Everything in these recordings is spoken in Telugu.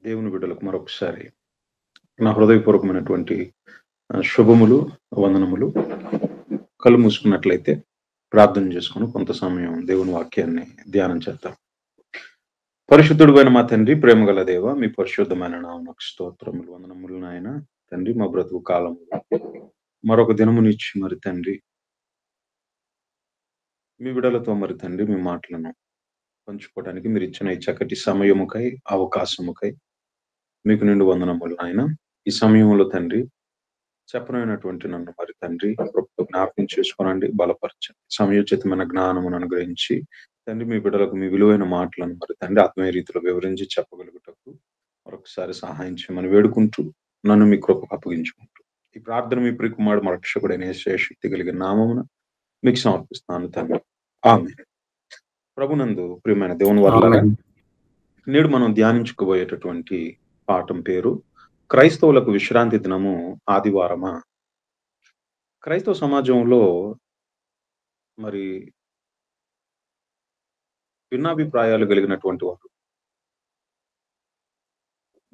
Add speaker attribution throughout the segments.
Speaker 1: దేవుని బిడ్డలకు మరొకసారి నా హృదయపూర్వకమైనటువంటి శుభములు, వందనములు. కళ్ళు మూసుకున్నట్లయితే ప్రార్థన చేసుకొని కొంత సమయం దేవుని వాక్యాన్ని ధ్యానం చేద్దాం. పరిశుద్ధుడైన మా తండ్రి, ప్రేమగల దేవ, మీ పరిశుద్ధమైన నామమునకు స్తోత్రములు, వందనములు నాయన. తండ్రి, మా బ్రతుకు కాలం మరొక దినమునిచ్చి మరి తండ్రి మీ విడలతో మరి తండ్రి మీ మాటలను పంచుకోవడానికి మీరు ఇచ్చిన ఈ చక్కటి సమయముకై, అవకాశముకై మీకు నిండు వందనములు నాయన. ఈ సమయంలో తండ్రి చెప్పనైనటువంటి నన్ను మరి తండ్రి కృపతో జ్ఞాపకం చేసుకోనండి, బలపరచండి. సమయోచితమైన జ్ఞానమును అనుగ్రహించి తండ్రి మీ బిడ్డలకు మీ విలువైన మాటలను మరి తండ్రి ఆత్మీయ రీతిలో వివరించి చెప్పగలుగుటకు మరొకసారి సహాయం చేయమని వేడుకుంటూ నన్ను మీ కృపకు అప్పగించుకుంటూ ఈ ప్రార్థన మీ ప్రియకుమారుడు మా రక్షకుడైన యేసయ్య శక్తి కలిగిన నామమున మీకు సమర్పిస్తాను తండ్రి. ఆమేన్. ప్రభునందు ప్రియమైన దేవుని వల్ల నేడు మనం ధ్యానించుకోబోయేటటువంటి పాఠం పేరు క్రైస్తవులకు విశ్రాంతి దినము ఆదివారమా. క్రైస్తవ సమాజంలో మరి భిన్నాభిప్రాయాలు కలిగినటువంటి వారు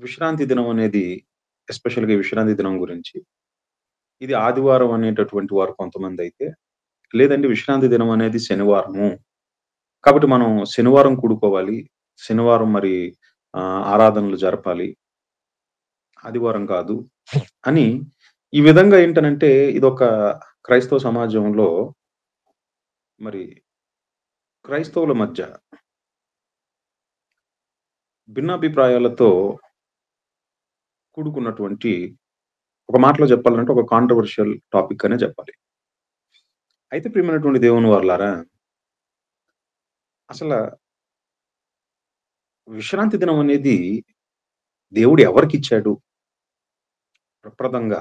Speaker 1: విశ్రాంతి దినం అనేది, ఎస్పెషల్గా విశ్రాంతి దినం గురించి, ఇది ఆదివారం అనేటటువంటి వారు కొంతమంది అయితే, లేదంటే విశ్రాంతి దినం అనేది శనివారము కాబట్టి మనం శనివారం కూడుకోవాలి, శనివారం మరి ఆరాధనలు జరపాలి, ఆదివారం కాదు అని ఈ విధంగా ఏంటనంటే ఇదొక క్రైస్తవ సమాజంలో మరి క్రైస్తవుల మధ్య భిన్నాభిప్రాయాలతో కూడుకున్నటువంటి, ఒక మాటలో చెప్పాలంటే ఒక కాంట్రవర్షియల్ టాపిక్ అనే చెప్పాలి. అయితే ప్రియమైనటువంటి దేవుని వారలారా, అసలు విశ్రాంతి దినం అనేది దేవుడు ఎవరికి ఇచ్చాడు? ప్రప్రదంగా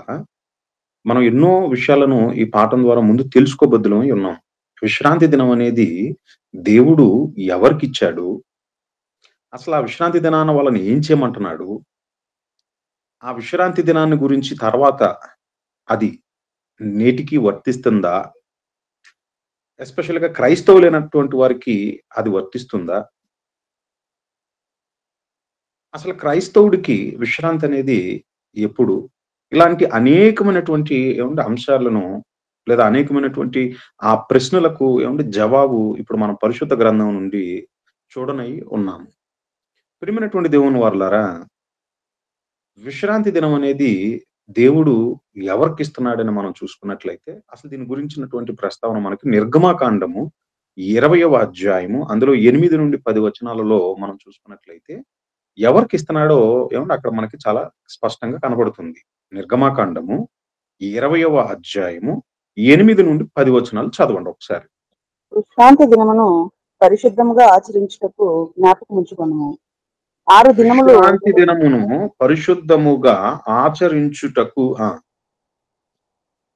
Speaker 1: మనం ఎన్నో విషయాలను ఈ పాఠం ద్వారా ముందు తెలుసుకోబద్దులమై ఉన్నాం. విశ్రాంతి దినం అనేది దేవుడు ఎవరికి ఇచ్చాడు? అసలు ఆ విశ్రాంతి దినాన వాళ్ళని ఏం చేయమంటున్నాడు? ఆ విశ్రాంతి దినాన్ని గురించి తర్వాత అది నేటికి వర్తిస్తుందా? ఎస్పెషల్‌గా క్రైస్తవులైనటువంటి వారికి అది వర్తిస్తుందా? అసలు క్రైస్తవుడికి విశ్రాంతి అనేది ఎప్పుడు? ఇలాంటి అనేకమైనటువంటి అంశాలను లేదా అనేకమైనటువంటి ఆ ప్రశ్నలకు జవాబు ఇప్పుడు మనం పరిశుద్ధ గ్రంథం నుండి చూడనై ఉన్నాము. ప్రియమైనటువంటి దేవుని వారలారా, విశ్రాంతి దినం అనేది దేవుడు ఎవరికి ఇస్తున్నాడని మనం చూసుకున్నట్లయితే, అసలు దీని గురించినటువంటి ప్రస్తావన మనకి నిర్గమకాండము 20వ అధ్యాయము అందులో 8 నుండి 10 వచనాలలో మనం చూసుకున్నట్లయితే ఎవరికి ఇస్తున్నాడో అక్కడ మనకి చాలా స్పష్టంగా కనబడుతుంది. నిర్గమకాండము 20వ అధ్యాయము 8 నుండి 10 వచనాలు చదవండి ఒకసారి.
Speaker 2: విశ్రాంతి దినమును పరిశుద్ధముగా ఆచరించుటకు జ్ఞాపకముంచుకొనుము. 6 దినములు
Speaker 1: విశ్రాంతి దినమును పరిశుద్ధముగా ఆచరించుటకు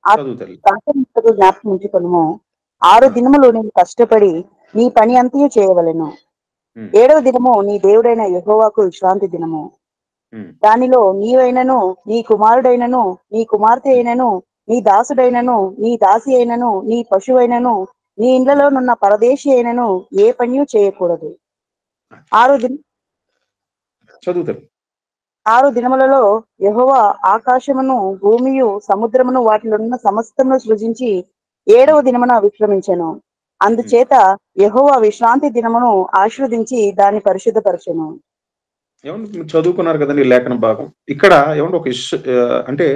Speaker 2: ఆచరించుటకు జ్ఞాపకముంచుకొనుము. 6 దినములు నేను కష్టపడి నీ పని అంతయు చేయవలెను. 7వ దినము నీ దేవుడైన యెహోవాకు విశ్రాంతి దినము. దానిలో నీవైనను, నీ కుమారుడైనను, నీ కుమార్తె అయినను, నీ దాసుడైనను, నీ దాసి అయినను, నీ పశువైనను, నీ ఇండ్లలోనున్న పరదేశి అయినను ఏ పనియు చేయకూడదు. 6 దినములలో యెహోవా ఆకాశమును, భూమియు, సముద్రమును వాటిలోనున్న సమస్తమును సృజించి 7వ దినమున విశ్రమించెను. అందుచేత యెహోవా విశ్రాంతి దినమును ఆశీర్వదించి దాన్ని పరిశుద్ధపరచెను.
Speaker 1: చదువుకున్నారు కదండి లేఖన భాగం. ఇక్కడ ఒక అంటే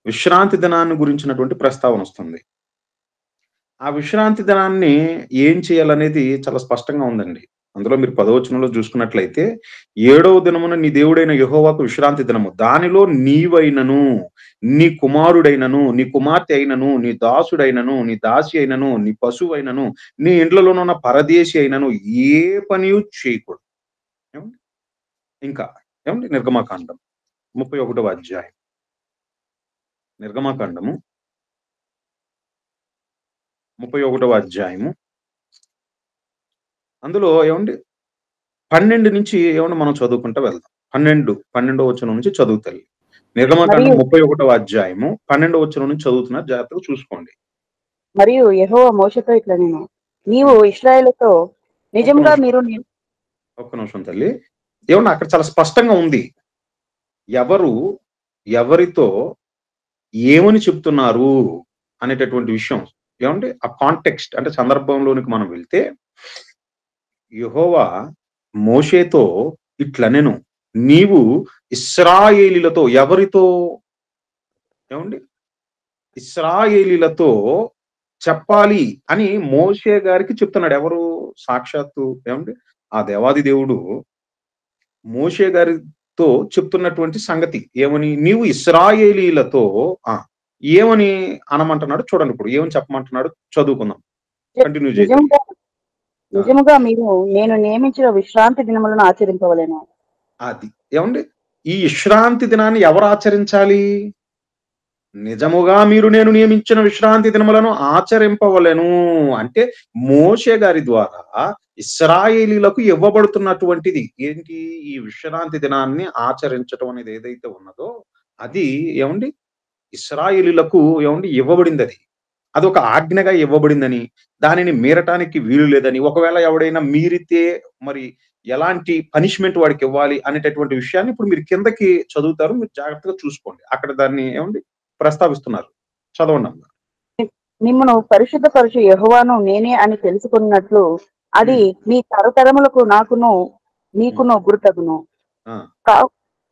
Speaker 1: విశ్రాంతి దినాన్ని గురించినటువంటి ప్రస్తావన వస్తుంది. ఆ విశ్రాంతి దినాన్ని ఏం చేయాలనేది చాలా స్పష్టంగా ఉందండి. అందులో మీరు 10వ వచనంలో చూసుకున్నట్లయితే 7వ దినమున నీ దేవుడైన యెహోవాకు విశ్రాంతి దినము. దానిలో నీవైనను, నీ కుమారుడైనను, నీ కుమార్తె అయినను, నీ దాసుడైనను, నీ దాసి అయినను, నీ పశువైనను, నీ ఇండ్లలోనున్న పరదేశి అయినను ఏ పనియు చేయకూడదు. ఇంకా నిర్గమకాండం 31వ అధ్యాయం. నిర్గమకాండము 31వ అధ్యాయము అందులో 12 నుంచి మనం చదువుకుంటూ వెళ్దాం. 12వ వచనం నుంచి చదువుతాయి. నిర్గమకాండం 31వ అధ్యాయము 12వ వచనం నుంచి చదువుతున్నారు, జాగ్రత్తగా చూసుకోండి.
Speaker 2: మరియు యెహోవా మోషేతో ఇట్లా నేను నీవు ఇశ్రాయేలుతో నిజంగా మీరు
Speaker 1: ఒక్క నిమిషం తల్లి. అక్కడ చాలా స్పష్టంగా ఉంది. ఎవరు ఎవరితో ఏమని చెప్తున్నారు అనేటటువంటి విషయం ఏమంటే ఆ కాంటెక్స్ట్ అంటే సందర్భంలోనికి మనం వెళ్తే యెహోవా మోషేతో ఇట్లనెను, నీవు ఇశ్రాయేలీలతో ఎవరితో ఏమండి ఇశ్రాయేలీలతో చెప్పాలి అని మోషే గారికి చెప్తున్నాడు. ఎవరు సాక్షాత్తు ఏమండి ఆ దేవాది దేవుడు మోషే గారితో చెప్తున్నటువంటి సంగతి ఏమని, నీవు ఇశ్రాయేలీలతో ఏమని అనమంటున్నాడు చూడండి. ఇప్పుడు ఏమని చెప్పమంటున్నాడు చదువుకుందాం. కంటిన్యూ చేయండి.
Speaker 2: నిజముగా మీరు నేను నియమించిన విశ్రాంతి దినములను ఆచరింపవలెను.
Speaker 1: అది ఏమండి ఈ విశ్రాంతి దినాన్ని ఎవరు ఆచరించాలి? నిజముగా మీరు నేను నియమించిన విశ్రాంతి దినములను ఆచరింపవలెను అంటే మోషే గారి ద్వారా ఇశ్రాయేలీలకు ఇవ్వబడుతున్నటువంటిది ఏంటి? ఈ విశ్రాంతి దినాన్ని ఆచరించడం అనేది ఏదైతే ఉన్నదో అది ఏమండి ఇశ్రాయేలీలకు ఏమండి ఇవ్వబడింది. అది ఒక ఆజ్ఞగా ఇవ్వబడిందని, దానిని మీరటానికి వీలు లేదని, ఒకవేళ ఎవడైనా మీరితే మరి ఎలాంటి పనిష్మెంట్ వాడికి ఇవ్వాలి అనేటటువంటి విషయాన్ని ఇప్పుడు మీరు కిందకి చదువుతారు. మీరు జాగ్రత్తగా చూసుకోండి. అక్కడ దాన్ని ఏమండి ప్రస్తావిస్తున్నారు. చదవండి అమ్మా.
Speaker 2: మిమ్మును పరిశుద్ధపరచు యెహోవాను నేనే అని తెలుసుకున్నట్లు అది మీ తరతరములకు నాకును నీకును గుర్తగును.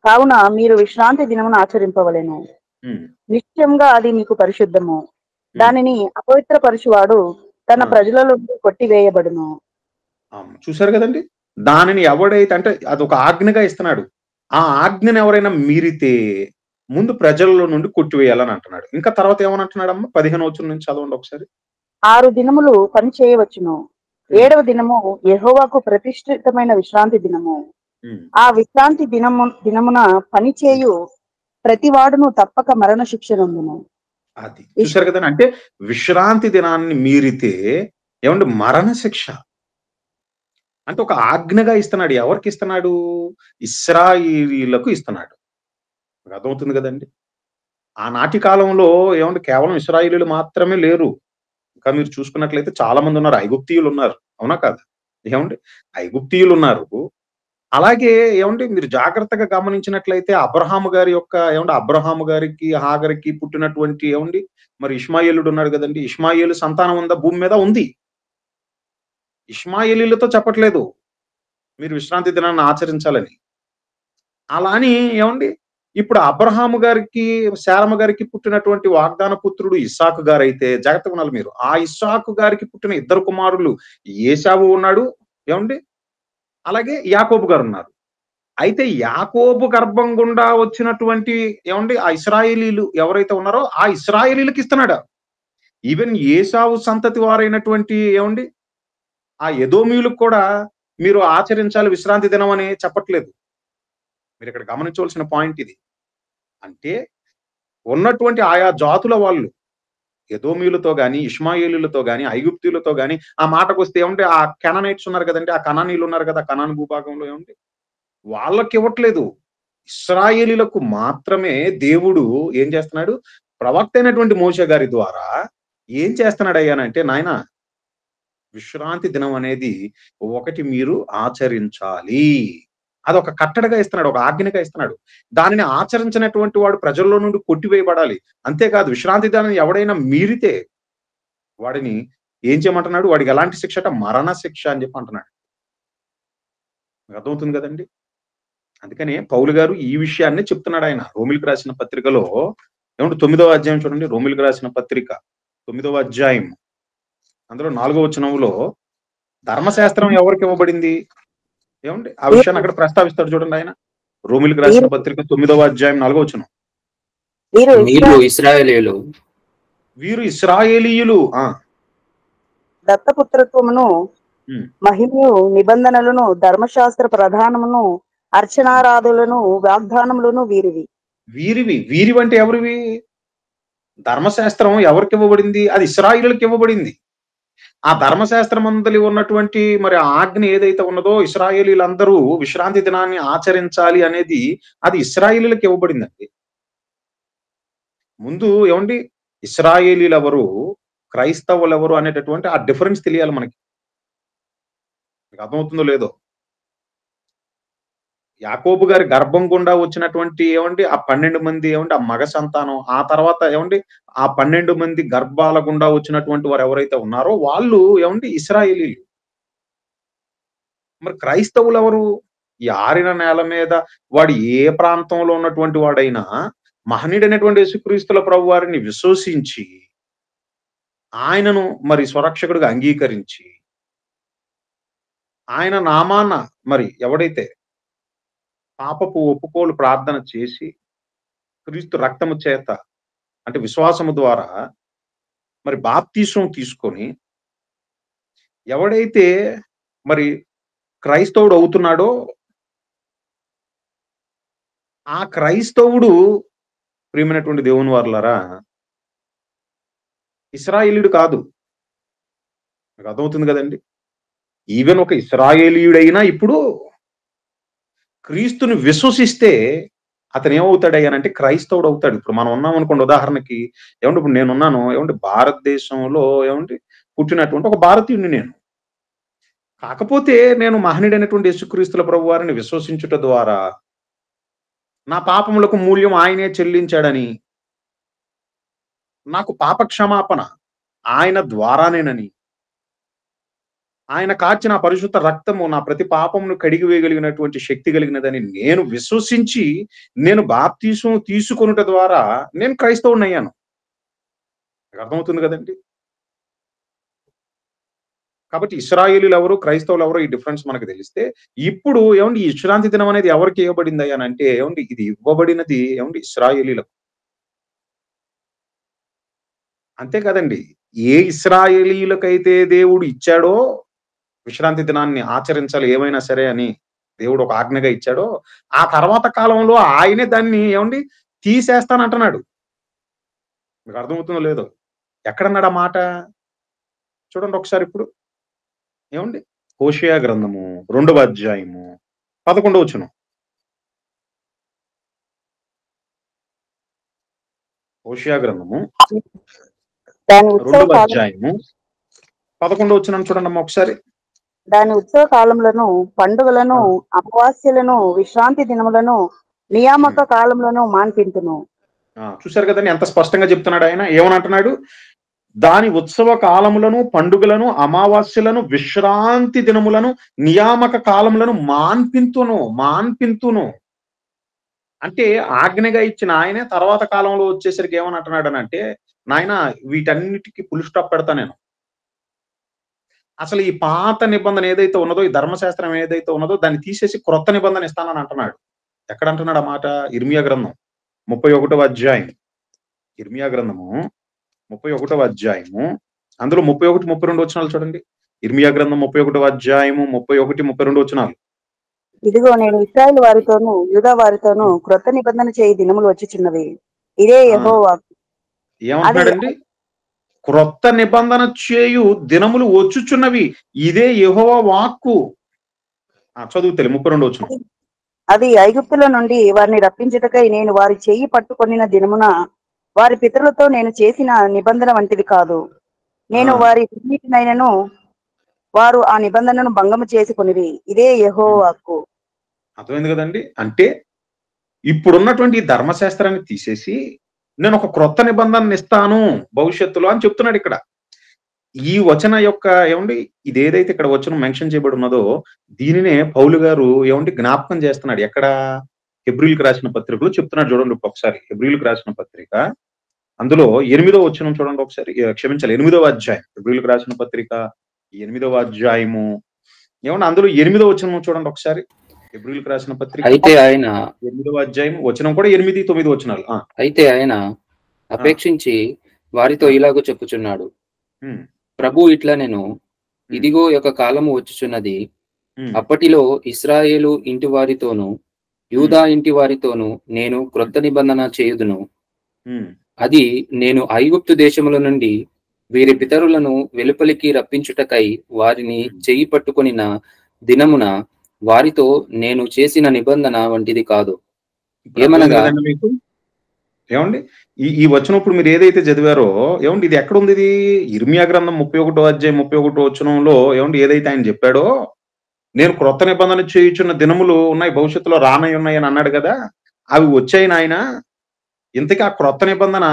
Speaker 2: కావున మీరు విశ్రాంతి దినమును ఆచరింపవలెను. నిశ్చయంగా అది మీకు పరిశుద్ధము. దానిని అపవిత్రపరచువాడు తన ప్రజలలో కొట్టివేయబడును.
Speaker 1: చూశారు కదండి, దానిని ఎవడైతే అంటే అదొక ఆజ్ఞగా ఇస్తున్నాడు. ఆ ఆజ్ఞను ఎవరైనా మీరితే ముందు ప్రజల్లో నుండి కొట్టివేయాలని అంటున్నాడు. ఇంకా తర్వాత ఏమని అంటున్నాడమ్మా? 15వ వచనం నుంచి చదవండి ఒకసారి.
Speaker 2: 6 దినములు పని చేయవచ్చును, 7వ దినము యెహోవాకు ప్రతిష్ఠితమైన విశ్రాంతి దినము. ఆ విశ్రాంతి దినమున పని చేయు ప్రతివాడును తప్పక మరణ శిక్ష నొందును.
Speaker 1: అది చూశారు కదండి, అంటే విశ్రాంతి దినాన్ని మీరితే ఏమంటే మరణ శిక్ష అంటే ఒక ఆజ్ఞగా ఇస్తున్నాడు. ఎవరికి ఇస్తున్నాడు? ఇశ్రాయేలీలకు ఇస్తున్నాడు. అర్థమవుతుంది కదండి. ఆనాటి కాలంలో ఏమంటే కేవలం ఇశ్రాయేలీలు మాత్రమే లేరు. ఇంకా మీరు చూసుకున్నట్లయితే చాలా మంది ఉన్నారు. ఐగుప్తీయులు ఉన్నారు. అవునా కాదా? ఏమండి ఐగుప్తీయులు ఉన్నారు. అలాగే ఏమంటే మీరు జాగ్రత్తగా గమనించినట్లయితే అబ్రహాము గారి యొక్క ఏమంటే అబ్రహాము గారికి హాగరికి పుట్టినటువంటి ఏమండి మరి ఇష్మాయేలుడు ఉన్నాడు కదండి. ఇష్మాయేలు సంతానం ఉందా? భూమి మీద ఉంది. ఇష్మాయేలీలతో చెప్పట్లేదు మీరు విశ్రాంతి దినాన్ని ఆచరించాలని. అలా అని ఏమండి ఇప్పుడు అబ్రహాము గారికి శారమ్మ గారికి పుట్టినటువంటి వాగ్దాన పుత్రుడు ఇస్సాకు గారైతే జాగ్రత్తగా ఉండాలి మీరు. ఆ ఇస్సాకు గారికి పుట్టిన 2 కుమారులు ఏశావు ఉన్నాడు ఏమండి, అలాగే యాకోబు గారు ఉన్నారు. అయితే యాకోబు గర్భం గుండా వచ్చినటువంటి ఏమండి ఆ ఇశ్రాయేలీలు ఎవరైతే ఉన్నారో ఆ ఇశ్రాయేలీలకు ఇస్తున్నాడు. ఈవెన్ ఏశావు సంతతి వారైనటువంటి ఏమండి ఆ ఎదోమీయులకు కూడా మీరు ఆచరించాలి విశ్రాంతి దినం అని చెప్పట్లేదు. మీరు ఇక్కడ గమనించవలసిన పాయింట్ ఇది. అంటే ఉన్నటువంటి ఆయా జాతుల వాళ్ళు ఎదోమీయులతో గాని, ఇష్మాయేలీలతో గాని, ఐగుప్తీయులతో గాని ఆ మాటకు వస్తే ఏమంటే ఆ కెనానైట్స్ ఉన్నారు కదండి, ఆ కనానీయులు ఉన్నారు కదా, కనాన్ భూభాగంలో ఏమండి వాళ్ళకి ఇవ్వట్లేదు. ఇశ్రాయేలీలకు మాత్రమే దేవుడు ఏం చేస్తున్నాడు? ప్రవక్త అయినటువంటి మోషే గారి ద్వారా ఏం చేస్తున్నాడు అయ్యానంటే, నాయన విశ్రాంతి దినం అనేది ఒకటి మీరు ఆచరించాలి. అదొక కట్టడగా ఇస్తున్నాడు, ఒక ఆజ్ఞగా ఇస్తున్నాడు. దానిని ఆచరించినటువంటి వాడు ప్రజల్లో నుండి కొట్టివేయబడాలి. అంతేకాదు విశ్రాంతి దినాన్ని ఎవడైనా మీరితే వాడిని ఏం చేయమంటున్నాడు? వాడికి ఎలాంటి శిక్ష అంటే మరణ శిక్ష అని చెప్పి అంటున్నాడు. అర్థమవుతుంది కదండి. అందుకనే పౌలు గారు ఈ విషయాన్ని చెప్తున్నాడు. ఆయన రోమిలకు రాసిన పత్రికలో ఏమంటే 9వ అధ్యాయం చూడండి. రోమిలకు రాసిన పత్రిక 9వ అధ్యాయం అందులో 4వ వచనంలో ధర్మశాస్త్రం ఎవరికి ఇవ్వబడింది ఏమండి ఆ విషయాన్ని అక్కడ ప్రస్తావిస్తాడు చూడండి. ఆయన రోమిలకు రాసిన పత్రిక 9వ అధ్యాయం 4వ వచనం. వీరు ఇశ్రాయేలీయులు
Speaker 2: దత్తపుత్రత్వమును మహిమయు నిబంధనలను ధర్మశాస్త్ర ప్రధానమును అర్చనారాధులను వాగ్దానములను వీరివి
Speaker 1: అంటే ఎవరివి? ధర్మశాస్త్రం ఎవరికి ఇవ్వబడింది? అది ఇశ్రాయేలులకు ఇవ్వబడింది. ఆ ధర్మశాస్త్రం అందలి ఉన్నటువంటి మరి ఆజ్ఞ ఏదైతే ఉన్నదో ఇశ్రాయేలీలందరూ విశ్రాంతి దినాన్ని ఆచరించాలి అనేది అది ఇశ్రాయేలీలకు ఇవ్వబడిందండి. ముందు ఏమండి ఇశ్రాయేలీలు ఎవరు, క్రైస్తవులు ఎవరు అనేటటువంటి ఆ డిఫరెన్స్ తెలియాలి మనకి. అర్థమవుతుందో లేదో. యాకోబు గారి గర్భం గుండా వచ్చినటువంటి ఆ 12 మంది ఆ మగ సంతానం, ఆ తర్వాత ఆ 12 మంది గర్భాల గుండా వచ్చినటువంటి వారు ఎవరైతే ఉన్నారో వాళ్ళు ఇశ్రాయేలీయులు. మరి క్రైస్తవులు ఎవరు? ఈ ఆరిన నేల మీద వాడు ఏ ప్రాంతంలో ఉన్నటువంటి వాడైనా మహనీయుడైనటువంటి యేసుక్రీస్తుల ప్రభువారిని విశ్వసించి, ఆయనను మరి స్వరక్షకుడిగా అంగీకరించి, ఆయన నామాన మరి ఎవడైతే పాపపు ఒప్పుకోలు ప్రార్థన చేసి, క్రీస్తు రక్తము చేత అంటే విశ్వాసము ద్వారా మరి బాప్తిసం తీసుకొని, ఎవడైతే మరి క్రైస్తవుడు అవుతున్నాడో, ఆ క్రైస్తవుడు ప్రియమైనటువంటి దేవుని వారలారా ఇశ్రాయేలీయుడు కాదు. మీకు అర్థమవుతుంది కదండి. ఈవెన్ ఒక ఇశ్రాయేలీయుడైనా ఇప్పుడు క్రీస్తుని విశ్వసిస్తే అతను ఏమవుతాడయ్యానంటే క్రైస్తవుడు అవుతాడు. ఇప్పుడు మనం ఉన్నాం అనుకోండి, ఉదాహరణకి ఇప్పుడు నేనున్నాను భారతదేశంలో పుట్టినటువంటి ఒక భారతీయుడిని నేను. కాకపోతే నేను మహనీయుడైనటువంటి యేసుక్రీస్తుల ప్రభువారిని విశ్వసించుట ద్వారా నా పాపములకు మూల్యం ఆయనే చెల్లించాడని, నాకు పాప క్షమాపణ ఆయన ద్వారానేనని, ఆయన కార్చిన పరిశుద్ధ రక్తము నా ప్రతి పాపమును కడిగి వేయగలిగినటువంటి శక్తి కలిగినదని నేను విశ్వసించి, నేను బాప్తిసం తీసుకొనుట ద్వారా నేను క్రైస్తవుని అయ్యాను. అర్థమవుతుంది కదండి. కాబట్టి ఇశ్రాయేలీయులు ఎవరు, క్రైస్తవులు ఎవరు, ఈ డిఫరెన్స్ మనకు తెలిస్తే, ఇప్పుడు ఈ విశ్రాంతి దినం అనేది ఎవరికి ఇవ్వబడింది అంటే ఇది ఇవ్వబడినది ఇశ్రాయేలీయులకు. అంతే కదండి. ఏ ఇశ్రాయేలీయులకైతే దేవుడు ఇచ్చాడో విశ్రాంతి దినాన్ని ఆచరించాలి ఏమైనా సరే అని దేవుడు ఒక ఆజ్ఞగా ఇచ్చాడో, ఆ తర్వాత కాలంలో ఆయనే దాన్ని తీసేస్తానంటున్నాడు. మీకు అర్థమవుతుందో లేదో? ఎక్కడన్నాడు ఆ మాట? చూడండి ఒకసారి ఇప్పుడు. హోషేయ గ్రంథము 2వ అధ్యాయము 11వ వచనం. హోషేయ గ్రంథము 2వ అధ్యాయము 11వ వచనం చూడండి ఒకసారి.
Speaker 2: దాని ఉత్సవ కాలములను, పండుగలను, అమావాస్యలను, విశ్రాంతి దినములను, నియామక కాలములను మాన్పింతును.
Speaker 1: చూశారు కదండి ఎంత స్పష్టంగా చెప్తున్నాడు ఆయన. ఏమనంటున్నాడు? దాని ఉత్సవ కాలములను, పండుగలను, అమావాస్యలను, విశ్రాంతి దినములను, నియామక కాలములను మాన్పింతును. అంటే ఆజ్ఞగా ఇచ్చిన ఆయనే తర్వాత కాలంలో వచ్చేసరికి ఏమనంటున్నాడు అంటే, నాయన వీటన్నిటికీ ఫుల్ స్టాప్ పెడతా నేను. అసలు ఈ పాత నిబంధన ఏదైతే ఉన్నదో, ఈ ధర్మశాస్త్రం ఏదైతే ఉన్నదో దాన్ని తీసేసి క్రొత్త నిబంధన ఇస్తానని అంటున్నాడు. ఎక్కడ అంటున్నాడు ఆ మాట? ఇర్మియా గ్రంథం 31వ అధ్యాయం. ఇర్మియా గ్రంథము 31వ అధ్యాయము, అందులో 31, 32 వచనాలు చూడండి. ఇర్మియా గ్రంథం 31వ అధ్యాయము 31, 32 వచనాలు.
Speaker 2: ఇదిగో నేను ఇశ్రాయేలు వారితోను యూదా వారితోను క్రొత్త నిబంధన చేయి దినములు వచ్చుచున్నవి. ఇదే యెహోవా.
Speaker 1: ఏమంటున్నాడండి? క్రొత్త నిబంధన చేయు దినములు వచ్చుచున్నవి, ఇదే యెహోవా వాక్కు. చదువుతలే 32 వచనం.
Speaker 2: అది ఐగుప్తుల నుండి వారిని రప్పించుటకై నేను వారి చెయ్యి పట్టుకొనిన దినమున వారి పితరులతో నేను చేసిన నిబంధన వంటిది కాదు. నేను వారి అన్నిటినైనను వారు ఆ నిబంధనను భంగము చేసుకొనిరి. ఇదే యెహోవా వాక్కు.
Speaker 1: అర్థమైంది కదండి. అంటే ఇప్పుడున్నటువంటి ధర్మశాస్త్రాన్ని తీసేసి నేను ఒక క్రొత్త నిబంధనని ఇస్తాను భవిష్యత్తులో అని చెప్తున్నాడు ఇక్కడ. ఈ వచన యొక్క ఇదేదైతే ఇక్కడ వచనం మెన్షన్ చేయబడి ఉన్నదో దీనినే పౌలు గారు జ్ఞాపకం చేస్తున్నాడు. ఎక్కడ? హెబ్రీయులకు రాసిన పత్రికలో చెప్తున్నాడు. చూడండి ఒకసారి హెబ్రీయులకు రాసిన పత్రిక, అందులో 8వ వచనం చూడండి ఒకసారి. క్షమించాలి, 8వ అధ్యాయం. హెబ్రీయులకు రాసిన పత్రిక 8వ అధ్యాయము అందులో 8వ వచనం చూడండి ఒకసారి. హెబ్రీయులకు రాసిన పత్రిక
Speaker 3: అయితే ఆయన
Speaker 1: 8వ అధ్యాయం వచనం కూడా 8, 9 వచనాలు.
Speaker 3: అయితే ఆయన అపేక్షించి వారితో ఇలాగో చెప్పుచున్నాడు, ప్రభు ఇట్లా నేను, ఇదిగో ఒక కాలము వచ్చుచున్నది, అప్పటిలో ఇశ్రాయేలు ఇంటి వారితోను యూదా ఇంటి వారితోను నేను క్రొత్త నిబంధన చేయుదును. అది నేను ఐగుప్తు దేశముల నుండి వీరి పితరులను వెలుపలికి రప్పించుటకై వారిని చెయ్యి పట్టుకొనిన దినమున వారితో నేను చేసిన నిబంధన వంటిది కాదు. ఏమనగా
Speaker 1: మీకు ఈ వచనప్పుడు మీరు ఏదైతే చదివారో ఇది ఎక్కడ ఉంది? ఇది ఇర్మియా గ్రంథం 31వ అధ్యాయం 31వ వచనంలో ఏదైతే ఆయన చెప్పాడో నేను క్రొత్త నిబంధన చేయుచున్న దినములు ఉన్నాయి, భవిష్యత్తులో రానై ఉన్నాయి అని అన్నాడు కదా, అవి వచ్చాయి నాయన. ఇంతకీ ఆ క్రొత్త నిబంధన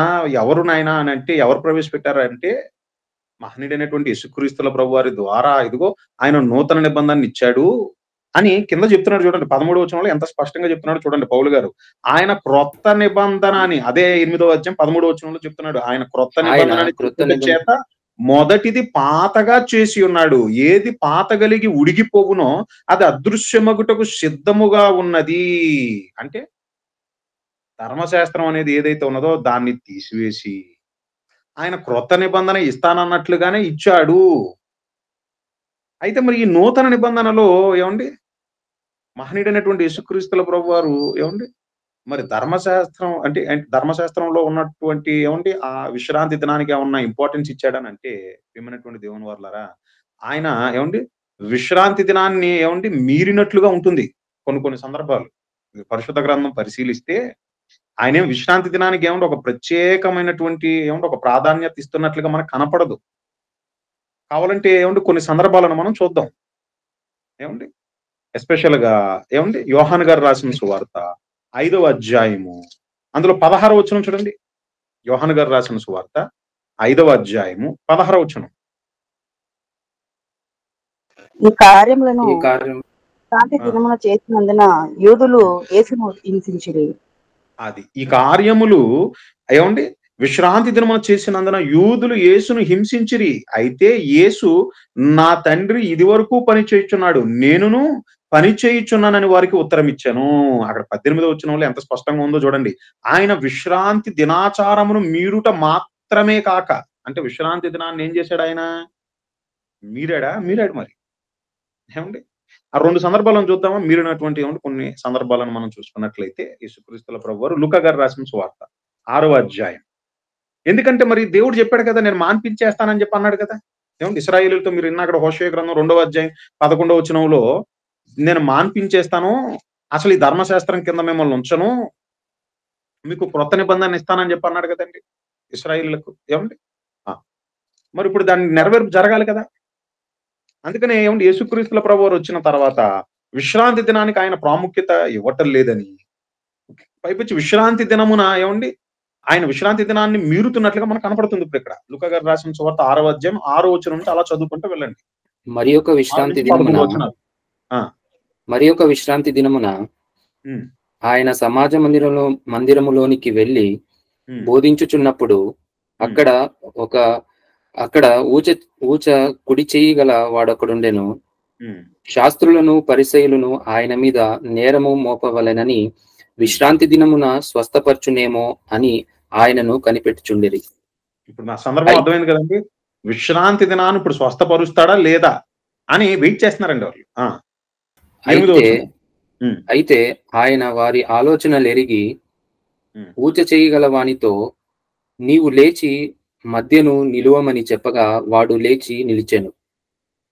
Speaker 1: ఎవరు నాయన అని అంటే ఎవరు ప్రవేశపెట్టారు అంటే, మహనీయుడైనటువంటి యేసుక్రీస్తుల ప్రభు వారి ద్వారా ఇదిగో ఆయన నూతన నిబంధనని ఇచ్చాడు అని కింద చెప్తున్నాడు చూడండి. 13వ వచనంలో ఎంత స్పష్టంగా చెప్తున్నాడు చూడండి పౌలు గారు. ఆయన క్రొత్త నిబంధన అని అదే 8వ అధ్యాయం 13వ వచనంలో చెప్తున్నాడు. ఆయన క్రొత్త నిబంధన చేత మొదటిది పాతగా చేసి ఉన్నాడు. ఏది పాత కలిగి ఉడిగిపోవునో అది అదృశ్యమగుటకు సిద్ధముగా ఉన్నది. అంటే ధర్మశాస్త్రం అనేది ఏదైతే ఉన్నదో దాన్ని తీసివేసి ఆయన క్రొత్త నిబంధన ఇస్తానన్నట్లుగానే ఇచ్చాడు. అయితే మరి ఈ నూతన నిబంధనలో ఏమండి, మహనీయుడైనటువంటి యేసుక్రీస్తుల ప్రభు వారు ఏమండి, మరి ధర్మశాస్త్రం అంటే ధర్మశాస్త్రంలో ఉన్నటువంటి ఏమండి ఆ విశ్రాంతి దినానికి ఏమన్నా ఇంపార్టెన్స్ ఇచ్చాడని అంటే, ప్రియమైనటువంటి దేవుని వారలారా, ఆయన ఏమండి విశ్రాంతి దినాన్ని ఏమండి మీరినట్లుగా ఉంటుంది కొన్ని కొన్ని సందర్భాలు. పరిశుద్ధ గ్రంథం పరిశీలిస్తే ఆయన విశ్రాంతి దినానికి ఏమంటే ఒక ప్రత్యేకమైనటువంటి ఏమంటే ఒక ప్రాధాన్యత ఇస్తున్నట్లుగా మనకు కనపడదు. కావాలంటే ఏమంటే కొన్ని సందర్భాలను మనం చూద్దాం. ఏమండి ఎస్పెషల్ గా ఏమండి యోహాను గారు రాసిన సువార్త 5వ అధ్యాయము అందులో 16వ వచనం చూడండి. యోహాను గారు రాసిన సువార్త 5వ అధ్యాయము 16వ వచనం.
Speaker 2: ఈ కార్యములను శాంతి దినమున చేసినందున యూదులు యేసును హింసించిరి.
Speaker 1: అది ఈ కార్యములు ఏమండి విశ్రాంతి దినమున చేసినందున యూదులు యేసును హింసించిరి. అయితే యేసు నా తండ్రి ఇది వరకు పని చేయుచున్నాడు, నేనును పని చేయుచున్నానని వారికి ఉత్తరం ఇచ్చాను. అక్కడ 18వ వచనంలో ఎంత స్పష్టంగా ఉందో చూడండి. ఆయన విశ్రాంతి దినాచారమును మీరుట మాత్రమే కాక, అంటే విశ్రాంతి దినాన్ని ఏం చేశాడు ఆయన? మీరాడు మరి. ఏమండి ఆ 2 సందర్భాలను చూద్దామా? మీరినటువంటి ఏమంటే కొన్ని సందర్భాలను మనం చూసుకున్నట్లయితే యేసుక్రీస్తుల ప్రభువారు లూకా గారు రాసిన సువార్త 6వ అధ్యాయం. ఎందుకంటే మరి దేవుడు చెప్పాడు కదా, నేను మాన్పించేస్తానని చెప్పి అన్నాడు కదా. ఏమంటే ఇశ్రాయేలులతో మీరు అక్కడ హోషేయ గ్రంథం 2వ అధ్యాయం 11వ వచనంలో నేను మాన్పించేస్తాను, అసలు ఈ ధర్మశాస్త్రం కింద మిమ్మల్ని ఉంచను, మీకు క్రొత్త నిబంధన ఇస్తానని చెప్పి అన్నాడు కదండి ఇశ్రాయేలులకు. ఏమండి మరి ఇప్పుడు దాన్ని నెరవేర్పు జరగాలి కదా. అందుకనే ఏమండి యేసుక్రీస్తుల ప్రభువారు వచ్చిన తర్వాత విశ్రాంతి దినానికి ఆయన ప్రాముఖ్యత ఇవ్వటం లేదని, పైపించి విశ్రాంతి దినమున ఏమండి ఆయన విశ్రాంతి దినాన్ని మీరుతున్నట్లుగా మనకు కనపడుతుంది. ఇప్పుడు ఇక్కడ లూకా గారు రాసిన సువార్త 6వ అధ్యాయం 6వ వచనం నుంచి అలా చదువుకుంటూ వెళ్ళండి.
Speaker 3: మరి ఒక విశ్రాంతి దినమున ఆయన సమాజ మందిరములోనికి వెళ్ళి బోధించుచున్నప్పుడు అక్కడ ఊచ కుడి చెయ్యి గల వాడొకడుండెను. శాస్త్రులను పరిసయ్యులను ఆయన మీద నేరము మోపవలెనని విశ్రాంతి దినమున స్వస్థపరచునేమో అని ఆయనను కనిపెట్టుచుండిరి.
Speaker 1: ఇప్పుడు నా సందర్భం అర్థమైంది కదండి. విశ్రాంతి దినాన్ని ఇప్పుడు స్వస్థపరుస్తాడా లేదా అని వెయిట్ చేస్తున్నారండి వాళ్ళు.
Speaker 3: అయితే ఆయన వారి ఆలోచనలు ఎరిగి ఊచ చేయగల వానితో నీవు లేచి మధ్యను నిలువమని చెప్పగా వాడు లేచి నిలిచెను.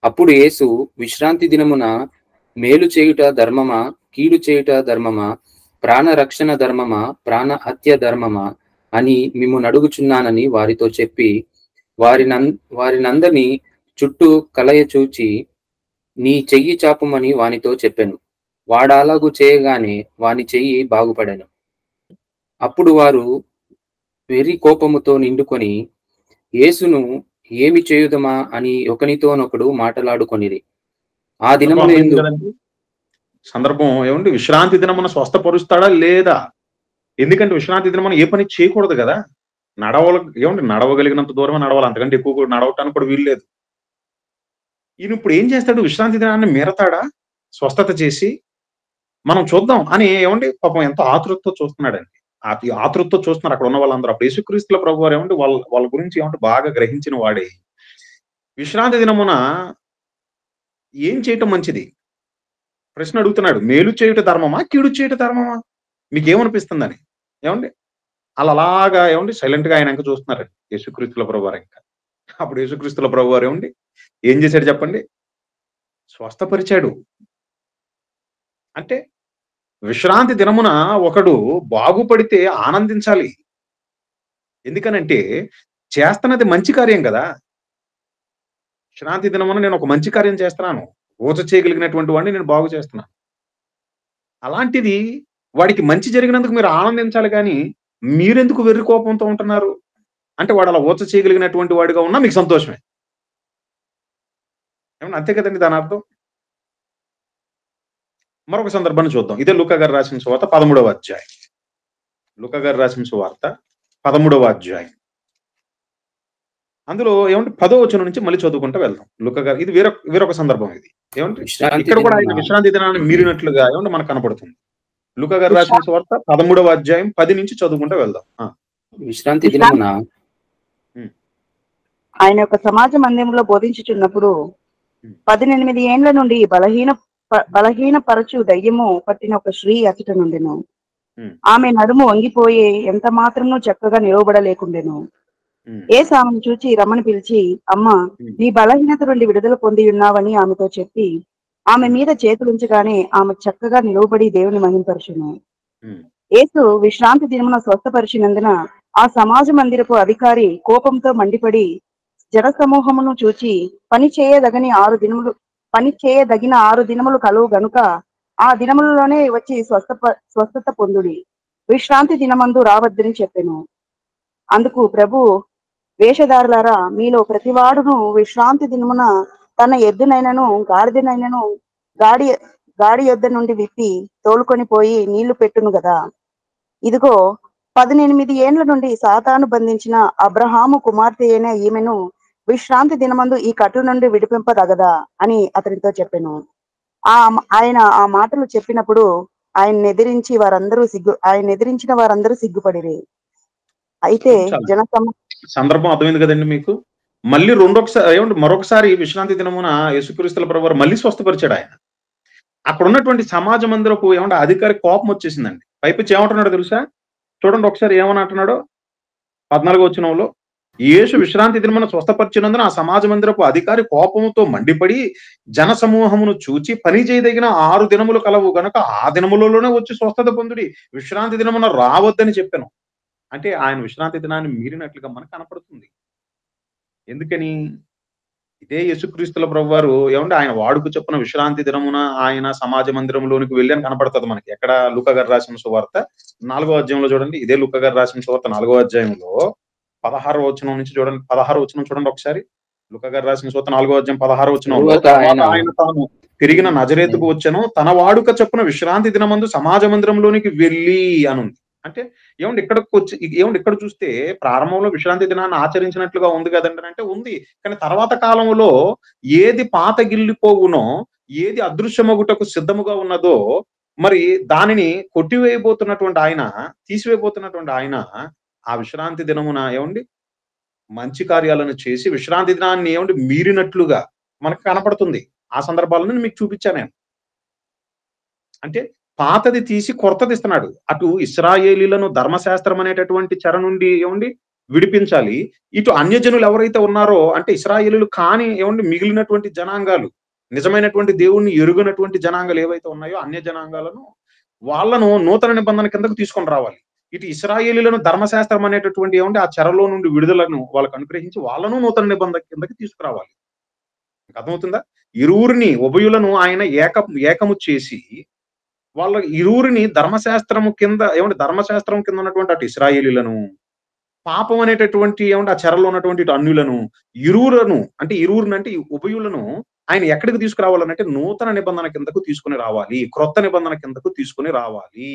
Speaker 3: అప్పుడు యేసు విశ్రాంతి దినమున మేలు చేయుట ధర్మమా, కీడు చేయుట ధర్మమా, ప్రాణ రక్షణ ధర్మమా, ప్రాణ హత్య ధర్మమా అని మిమ్మును అడుగుచున్నానని వారితో చెప్పి వారినందరినీ చుట్టూ కలయ చూచి నీ చెయ్యి చాపుమని వానితో చెప్పెను. వాడాలాగు చేయగానే వాని చెయ్యి బాగుపడెను. అప్పుడు వారు వెర్రి కోపముతో నిండుకొని యేసును ఏమి చేయుదమా అని ఒకనితోనొకడు మాటలాడుకొనిరి. ఆ దినమున
Speaker 1: సందర్భం ఏమండి విశ్రాంతి దినమున స్వస్థపరుస్తాడా లేదా? ఎందుకంటే విశ్రాంతి దినమున ఏ పని చేయకూడదు కదా. నడవగలిగినంత దూరమే నడవాలి, అంతకంటే ఎక్కువ నడవటానికి కూడా వీలు లేదు. ఈయన ఇప్పుడు ఏం చేస్తాడు? విశ్రాంతి దినాన్ని మీరతాడా స్వస్థత చేసి? మనం చూద్దాం అని ఏమండి పాపం ఎంతో ఆతృతతో చూస్తున్నాడండి. ఆతృతతో చూస్తున్నారు అక్కడ ఉన్న వాళ్ళందరూ. అప్పుడు యేసుక్రీస్తుల ప్రభు వారు ఏమంటే వాళ్ళ గురించి ఏమంటే బాగా గ్రహించిన వాడే విశ్రాంతి దినమున ఏం చేయటం మంచిది ప్రశ్న అడుగుతున్నాడు. మేలు చేయుట ధర్మమా, కీడు చేయుట ధర్మమా, మీకేమనిపిస్తుందని. ఏమండి అలాగా ఏమండి సైలెంట్ గా ఆయన ఇంకా చూస్తున్నారండి యేసుక్రీస్తుల ప్రభు వారు. ఇంకా అప్పుడు యేసుక్రీస్తుల ప్రభు వారు ఏమండి ఏం చేశాడు చెప్పండి? స్వస్థపరిచాడు. అంటే విశ్రాంతి దినమున ఒకడు బాగుపడితే ఆనందించాలి. ఎందుకనంటే చేస్తున్నది మంచి కార్యం కదా. విశ్రాంతి దినమున నేను ఒక మంచి కార్యం చేస్తున్నాను, ఊచ చేయగలిగినటువంటి వాడిని నేను బాగు చేస్తున్నాను. అలాంటిది వాడికి మంచి జరిగినందుకు మీరు ఆనందించాలి కానీ మీరెందుకు వెర్రి కోపంతో ఉంటున్నారు? అంటే వాడు అలా ఊచ చేయగలిగినటువంటి వాడిగా ఉన్నా మీకు సంతోషమే. ఏమన్నా అంతే కదండి దాని అర్థం. మరొక సందర్భాన్ని చూద్దాం. ఇదే లూకా గారు రాసిన సువార్త 13వ అధ్యాయం. లూకా గారు రాసిన సువార్త 13వ అధ్యాయం. అందులో ఏమంటే 10వ వచనం నుంచి మళ్ళీ చదువుకుంటూ వెళ్దాం. లూకా గారు ఇది వేరొక సందర్భం ఇది. ఏమంటే ఇక్కడ కూడా ఆయన విశ్రాంతి దినాన్ని మీరినట్లుగా ఏమంటే మనకు కనపడుతుంది. లూకా గారు రాసిన సువార్త 13వ అధ్యాయం 10 నుంచి చదువుకుంటూ వెళ్దాం.
Speaker 3: విశ్రాంతి దినమున
Speaker 2: ఆయన యొక్క సమాజ మందిరంలో బోధించుచున్నప్పుడు 18 ఏండ్ల నుండి బలహీన పరచు దయ్యము పట్టిన ఒక స్త్రీ అచట నుండెను. ఆమె నడుము వంగిపోయి ఎంత మాత్రము చక్కగా నిలవబడలేకుండెను. యేసు ఆమెను చూచి రమ్మని పిలిచి, అమ్మ, నీ బలహీనత నుండి విడుదల పొంది ఉన్నావని ఆమెతో చెప్పి ఆమె మీద చేతులుంచగానే ఆమె చక్కగా నిలవబడి దేవుని మహింపరచును. యేసు విశ్రాంతి దినమున స్వస్థపరిచినందున ఆ సమాజ మందిరపు అధికారి కోపంతో మండిపడి జన సమూహమును చూచి పని చేయదగిన 6 దినములు కలువు గనుక ఆ దినములలోనే వచ్చి స్వస్థత పొందుడి, విశ్రాంతి దినమందు రావద్దని చెప్పెను. అందుకు ప్రభు, వేషధారులారా, మీలో ప్రతివాడును విశ్రాంతి దినమున తన ఎద్దునైనను గాడిదనైనను గాడి యొద్ద నుండి విప్పి తోలుకొని పోయి నీళ్లు పెట్టును గదా. ఇదిగో 18 ఏండ్ల నుండి సాతాను బంధించిన అబ్రహాము కుమార్తె అయిన ఈమెను విశ్రాంతి దినమందు ఈ కట్టు నుండి విడిపింపదగదా అని అతనితో చెప్పెను. ఆయన ఆ మాటలు చెప్పినప్పుడు ఆయన ఎదిరించిన వారందరూ సిగ్గుపడిరి. అయితే
Speaker 1: సందర్భం అర్థమైంది కదండి మీకు. మళ్ళీ మరొకసారి విశ్రాంతి దినమున యేసుక్రీస్తుల ప్రభువారు మళ్ళీ స్వస్థపరిచాడు ఆయన. అక్కడ ఉన్నటువంటి సమాజ మందిరపు అధికారి కోపం వచ్చేసిందండి. పైపిచ్చి ఏమంటున్నాడో తెలుసా? చూడండి ఒకసారి ఏమని అంటున్నాడో. 14వ వచనంలో, యేసు విశ్రాంతి దినమున స్వస్థపరిచినందున ఆ సమాజ మందిరపు అధికారి కోపముతో మండిపడి జన సమూహమును చూచి పని చేయదగిన 6 దినములు కలవు గనక ఆ దినములలోనే వచ్చి స్వస్థత పొందుడి, విశ్రాంతి దినమున రావద్దని చెప్పాను. అంటే ఆయన విశ్రాంతి దినాన్ని మీరినట్లుగా మనకు కనపడుతుంది. ఎందుకని? ఇదే యేసుక్రీస్తుల ప్రభువారు ఆయన వాడుకు చొప్పున విశ్రాంతి దినమున ఆయన సమాజ మందిరంలోనికి వెళ్ళి అని కనపడుతుంది మనకి. ఎక్కడ? లూకా గారు రాసిన సువార్త 4వ అధ్యాయంలో చూడండి. ఇదే లూకా గారు రాసిన సువార్త 4వ అధ్యాయంలో 16వ వచనం నుంచి చూడండి. 16వ వచనం చూడండి ఒకసారి. లూకా గారు రాసిన సువార్త 4వ అధ్యాయం 16వ వచనంలో, ఆయన తాను తిరిగిన నజరేతుకు వచ్చెను, తన వాడుక చొప్పున విశ్రాంతి దినమందు సమాజ మందిరంలోనికి వెళ్ళి అనుంది. అంటే ఇక్కడికి వచ్చి ఇక్కడ చూస్తే ప్రారంభంలో విశ్రాంతి దినాన్ని ఆచరించినట్లుగా ఉంది కదండి. అంటే ఉంది, కానీ తర్వాత కాలంలో ఏది పాత గిల్లిపోవునో, ఏది అదృశ్యమగుటకు సిద్ధముగా ఉన్నదో, మరి దానిని కొట్టివేయబోతున్నటువంటి ఆయన, తీసివేయబోతున్నటువంటి ఆయన ఆ విశ్రాంతి దినమున మంచి కార్యాలను చేసి విశ్రాంతి దినాన్ని మీరినట్లుగా మనకు కనపడుతుంది. ఆ సందర్భాలను మీకు చూపించాను నేను. అంటే పాతది తీసి కొత్తది ఇస్తున్నాడు. అటు ఇశ్రాయేలీలను ధర్మశాస్త్రం అనేటటువంటి చెర నుండి విడిపించాలి. ఇటు అన్యజనులు ఎవరైతే ఉన్నారో, అంటే ఇశ్రాయేలీలు కాని మిగిలినటువంటి జనాంగాలు, నిజమైనటువంటి దేవుణ్ణి ఎరుగనటువంటి జనాంగాలు ఏవైతే ఉన్నాయో అన్య జనాంగాలను, వాళ్ళను నూతన నిబంధన కిందకు తీసుకొని రావాలి. ఇటు ఇశ్రాయేలీలను ధర్మశాస్త్రం అనేటటువంటి ఆ చెరలో నుండి విడుదలను వాళ్ళకు అనుగ్రహించి వాళ్ళను నూతన నిబంధన కిందకి తీసుకురావాలి. అర్థమవుతుందా? ఇరువురిని, ఉభయులను ఆయన ఏకము చేసి వాళ్ళ ఇరువురిని ధర్మశాస్త్రము కింద ధర్మశాస్త్రం కింద ఉన్నటువంటి అటు ఇశ్రాయేలీలను, పాపం అనేటటువంటి ఆ చెరలో ఉన్నటువంటి ఇటు అన్యులను, ఇరువురిని అంటే ఉభయులను ఆయన ఎక్కడికి తీసుకురావాలనంటే నూతన నిబంధన కిందకు తీసుకుని రావాలి, క్రొత్త నిబంధన కిందకు తీసుకుని రావాలి.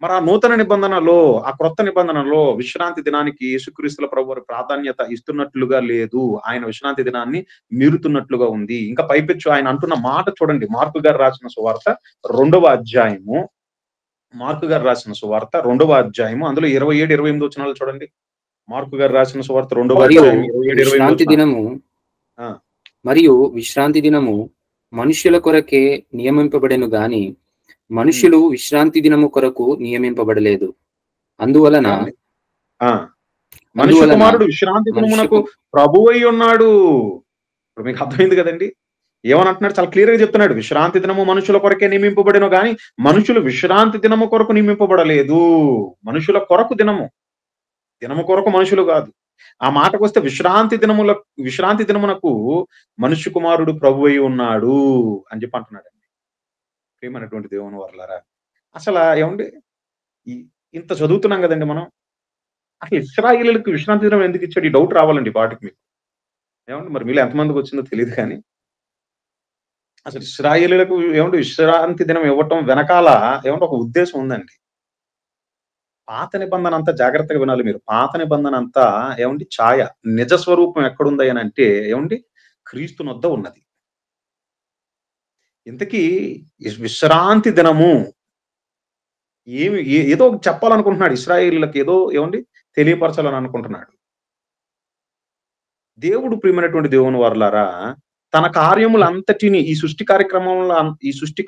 Speaker 1: మరి ఆ నూతన నిబంధనలో, ఆ క్రొత్త నిబంధనలో విశ్రాంతి దినానికి యేసుక్రీస్తుల ప్రభువారు ప్రాధాన్యత ఇస్తున్నట్లుగా లేదు. ఆయన విశ్రాంతి దినాన్ని మీరుతున్నట్లుగా ఉంది. ఇంకా పైపెచ్చు ఆయన అంటున్న మాట చూడండి. మార్కు గారు రాసిన సువార్త 2వ అధ్యాయము, మార్కు గారు రాసిన సువార్త 2వ అధ్యాయము, అందులో 27-28 వచనాలు చూడండి. మార్కు గారు రాసిన సువార్త 2వ అధ్యాయం 27-28.
Speaker 3: మరియు విశ్రాంతి దినము మనుష్యుల కొరకే నియమింపబడెను గాని మనుషులు విశ్రాంతి దినము కొరకు నియమింపబడలేదు. అందువలన
Speaker 1: మనుష్య కుమారుడు విశ్రాంతి దినమునకు ప్రభువై ఉన్నాడు. ఇప్పుడు మీకు అర్థమైంది కదండి. ఏమనంటున్నాడు? చాలా క్లియర్ గా చెప్తున్నాడు. విశ్రాంతి దినము మనుషుల కొరకే నియమింపబడిన గాని మనుషులు విశ్రాంతి దినము కొరకు నియమింపబడలేదు. మనుషుల కొరకు దినము కొరకు మనుషులు కాదు. ఆ మాటకు వస్తే విశ్రాంతి దినమునకు మనుష్య కుమారుడు ప్రభు అయి ఉన్నాడు అని చెప్పి అంటున్నాడండి. ప్రియమైనటువంటి దేవుని వర్లారా, అసలు ఏమండి ఇంత చదువుతున్నాం కదండి మనం. అసలు ఇశ్రాయేలులకు విశ్రాంతి దినం ఎందుకు ఇచ్చాడు? ఈ డౌట్ రావాలండి వాటికి మీకు. ఏమండి మరి మీలో ఎంతమందికి వచ్చిందో తెలియదు కానీ, అసలు ఇశ్రాయేలులకు ఏమంటే విశ్రాంతి దినం ఇవ్వటం వెనకాల ఏమంటే ఒక ఉద్దేశం ఉందండి. పాత నిబంధన అంతా జాగ్రత్తగా వినాలి మీరు. పాత నిబంధన అంతా ఏమండి ఛాయ, నిజ స్వరూపం ఎక్కడుంది అని అంటే ఏమండి క్రీస్తునొద్ద ఉన్నది. ఇంతకీ విశ్రాంతి దినము ఏదో చెప్పాలనుకుంటున్నాడు ఇశ్రాయేలులకు, ఏదో ఏమండి తెలియపరచాలని అనుకుంటున్నాడు. దేవుడు ప్రియమైనటువంటి దేవుని వర్లారా, తన కార్యములంతటిని ఈ సృష్టి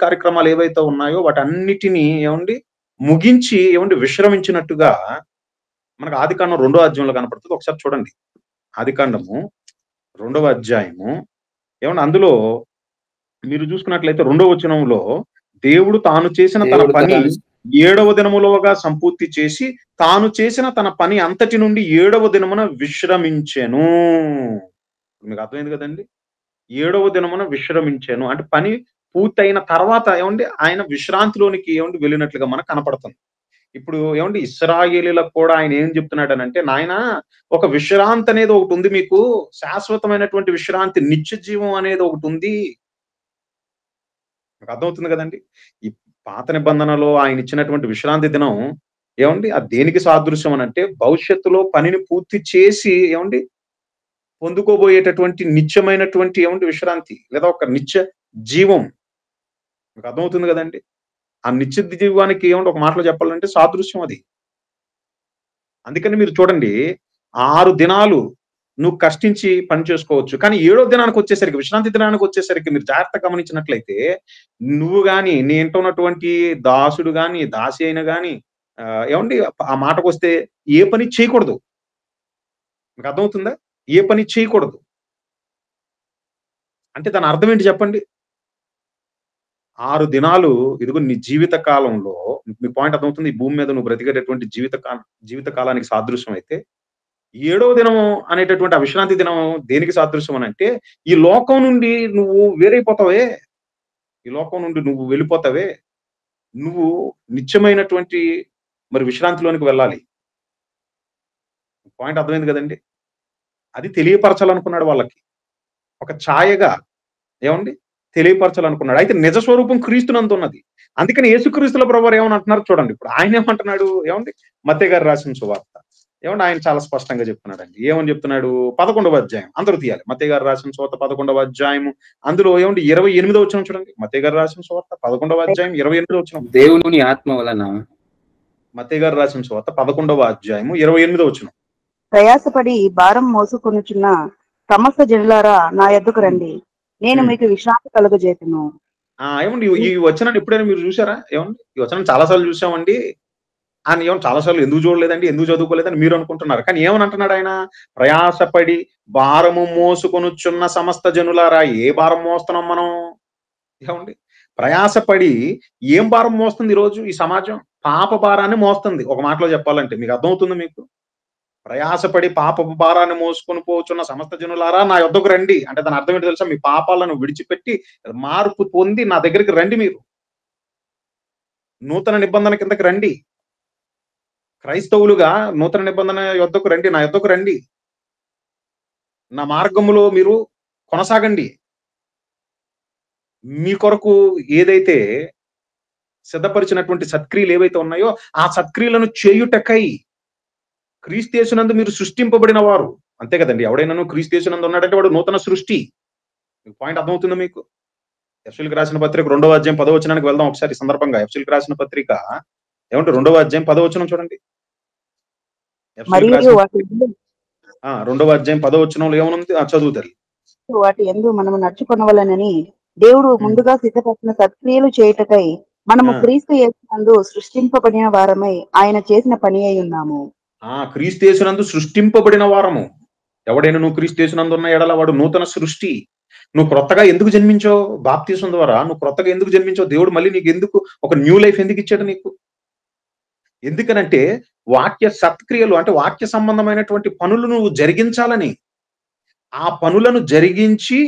Speaker 1: కార్యక్రమాలు ఏవైతే ఉన్నాయో వాటన్నిటిని ఏమండి ముగించి ఏమండి విశ్రమించినట్టుగా మనకు ఆదికాండం 2వ అధ్యాయంలో కనపడుతుంది. ఒకసారి చూడండి. ఆదికాండము 2వ అధ్యాయము ఏమండి అందులో మీరు చూసుకున్నట్లయితే 2వ వచనంలో దేవుడు తాను చేసిన తన పని 7వ దినములోగా సంపూర్తి చేసి తాను చేసిన తన పని అంతటి నుండి 7వ దినమున విశ్రమించెను. మీకు అర్థమైంది కదండి. 7వ దినమున విశ్రమించాను అంటే పని పూర్తయిన తర్వాత ఏమండి ఆయన విశ్రాంతిలోనికి ఏమండి వెళ్ళినట్లుగా మనకు కనపడుతుంది. ఇప్పుడు ఏమండి ఇశ్రాయేలీలకు కూడా ఆయన ఏం చెప్తున్నాడనంటే, నాయన ఒక విశ్రాంతి అనేది ఒకటి ఉంది మీకు, శాశ్వతమైనటువంటి విశ్రాంతి, నిత్య జీవం అనేది ఒకటి ఉంది. మీకు అర్థమవుతుంది కదండి. ఈ పాత నిబంధనలో ఆయన ఇచ్చినటువంటి విశ్రాంతి దినం ఏమండి అది దేనికి సాదృశ్యం అని అంటే, భవిష్యత్తులో పనిని పూర్తి చేసి ఏమండి పొందుకోబోయేటటువంటి నిత్యమైనటువంటి ఏమంటే విశ్రాంతి లేదా ఒక నిత్య జీవం. మీకు అర్థమవుతుంది కదండి. ఆ నిత్య జీవానికి ఏమంటే ఒక మాటలో చెప్పాలంటే సాదృశ్యం అది. అందుకని మీరు చూడండి 6 దినాలు నువ్వు కష్టించి పని చేసుకోవచ్చు, కానీ 7వ దినానికి వచ్చేసరికి, విశ్రాంతి దినానికి వచ్చేసరికి మీరు జాగ్రత్త గమనించినట్లయితే నువ్వు గాని నీ ఇంట ఉన్నటువంటి దాసుడు గాని దాసి అయినా గాని ఏమండి ఆ మాటకు వస్తే ఏ పని చేయకూడదు. మీకు అర్థమవుతుందా? ఏ పని చేయకూడదు అంటే దాని అర్థం ఏంటి చెప్పండి. 6 దినాలు ఇదిగో నీ జీవిత కాలంలో, మీ పాయింట్ అర్థమవుతుంది, ఈ భూమి మీద నువ్వు బ్రతికేటటువంటి జీవిత కాలానికి సాదృశ్యం అయితే 7వ దినము అనేటటువంటి ఆ విశ్రాంతి దినం దేనికి సాదృశ్యం అని అంటే, ఈ లోకం నుండి నువ్వు వేరైపోతావే, ఈ లోకం నుండి నువ్వు వెళ్ళిపోతావే, నువ్వు నిత్యమైనటువంటి మరి విశ్రాంతిలోనికి వెళ్ళాలి. పాయింట్ అర్థమైంది కదండి. అది తెలియపరచాలనుకున్నాడు వాళ్ళకి, ఒక ఛాయగా ఏమండి తెలియపరచాలనుకున్నాడు. అయితే నిజ స్వరూపం క్రీస్తునందు ఉన్నది. అందుకని యేసుక్రీస్తుల ప్రభువారు ఏమని అంటున్నారు చూడండి. ఇప్పుడు ఆయన ఏమంటున్నాడు ఏమండి, మత్తయి గారు రాసిన సువార్త ఏమండి ఆయన చాలా స్పష్టంగా చెప్తున్నాడండి. ఏమని చెప్తున్నాడు? 11వ అధ్యాయం అందరూ తీయాలి. మత్తయి గారు రాసిన సువార్త 11వ అధ్యాయము అందులో ఏమండి 28వ వచనం చూడండి. మత్తయి గారు రాసిన సువార్త 11వ అధ్యాయం 28వ వచనం.
Speaker 3: దేవుని ఆత్మ వలన.
Speaker 1: మత్తయి గారు రాసిన సువార్త 11వ అధ్యాయము 28వ వచనం.
Speaker 2: ప్రయాసపడి భారం మోసుకొనుచున్న సమస్త జనులారా నా యొద్దకు రండి, నేను మీకు విశ్రాంతి కలుగజేతును.
Speaker 1: ఏమండి ఈ వచనాన్ని ఎప్పుడైనా మీరు చూసారా? ఏమండి ఈ వచనం చాలాసార్లు చూసామండి అని ఏమన్నా చాలాసార్లు ఎందుకు చూడలేదండి, ఎందుకు చదువుకోలేదని మీరు అనుకుంటున్నారు. కానీ ఏమని అంటున్నాడు ఆయన? ప్రయాసపడి భారము మోసుకొనుచున్న సమస్త జనులారా. ఏ భారం మోస్తున్నాం మనం? ఏమండి ప్రయాసపడి ఏం భారం మోస్తుంది ఈరోజు ఈ సమాజం? పాప భారాన్ని మోస్తుంది. ఒక మాటలో చెప్పాలంటే మీకు అర్థమవుతుంది మీకు? ప్రయాసపడి పాపపు భారాన్ని మోసుకొని పోచున్న సమస్త జనులారా నా యొద్దకు రండి అంటే దాని అర్థం ఏంటి తెలుసా? మీ పాపాలను విడిచిపెట్టి మార్పు పొంది నా దగ్గరికి రండి, మీరు నూతన నిబంధన కిందకి రండి, క్రైస్తవులుగా నూతన నిబంధన యొద్దకు రండి, నా యొద్దకు రండి, నా మార్గములో మీరు కొనసాగండి. మీ కొరకు ఏదైతే సిద్ధపరిచినటువంటి సత్క్రియలు ఏవైతే ఉన్నాయో ఆ సత్క్రియలను చేయుటకై క్రీస్తేసునందు మీరు సృష్టింపబడిన వారు. అంతే కదండి. ఎవడైనా క్రీస్తేసునందు ఉన్నాడంటే వాడు నూతన సృష్టి. పాయింట్ అర్థమవుతుందా మీకు? ఎఫ్ఎసీయులకు రాసిన పత్రిక 2వ అధ్యాయం 10వ వచనానికి వెళ్దాం ఒకసారి సందర్భంగా. ఎఫ్ఎసీయులకు రాసిన పత్రిక ఏమంటే 2వ అధ్యాయం 10వ వచనం చూడండి. 2వ అధ్యాయం 10వ వచనంలో ఏమనుంది చదువుతారు.
Speaker 2: వాటి యందు మనము నడుచుకొనవలెనని దేవుడు ముందుగా సిద్ధపరిచిన సత్క్రియలు చేయుటకై మనము క్రీస్తు యేసునందు సృష్టింపబడిన వారమై ఆయన చేసిన పని అయి ఉన్నాము.
Speaker 1: క్రీస్తు యేసునందు సృష్టింపబడిన వారము. ఎవడైనా నువ్వు క్రీస్తు యేసునందు ఉన్న ఎడల వాడు నూతన సృష్టి. నువ్వు క్రొత్తగా ఎందుకు జన్మించావు? బాప్తిసం ద్వారా నువ్వు క్రొత్తగా ఎందుకు జన్మించావు? దేవుడు మళ్ళీ నీకు ఎందుకు ఒక న్యూ లైఫ్ ఎందుకు ఇచ్చాడు నీకు? ఎందుకనంటే వాక్య సత్క్రియలు అంటే వాక్య సంబంధమైనటువంటి పనులు నువ్వు జరిగించాలని. ఆ పనులను జరిగించి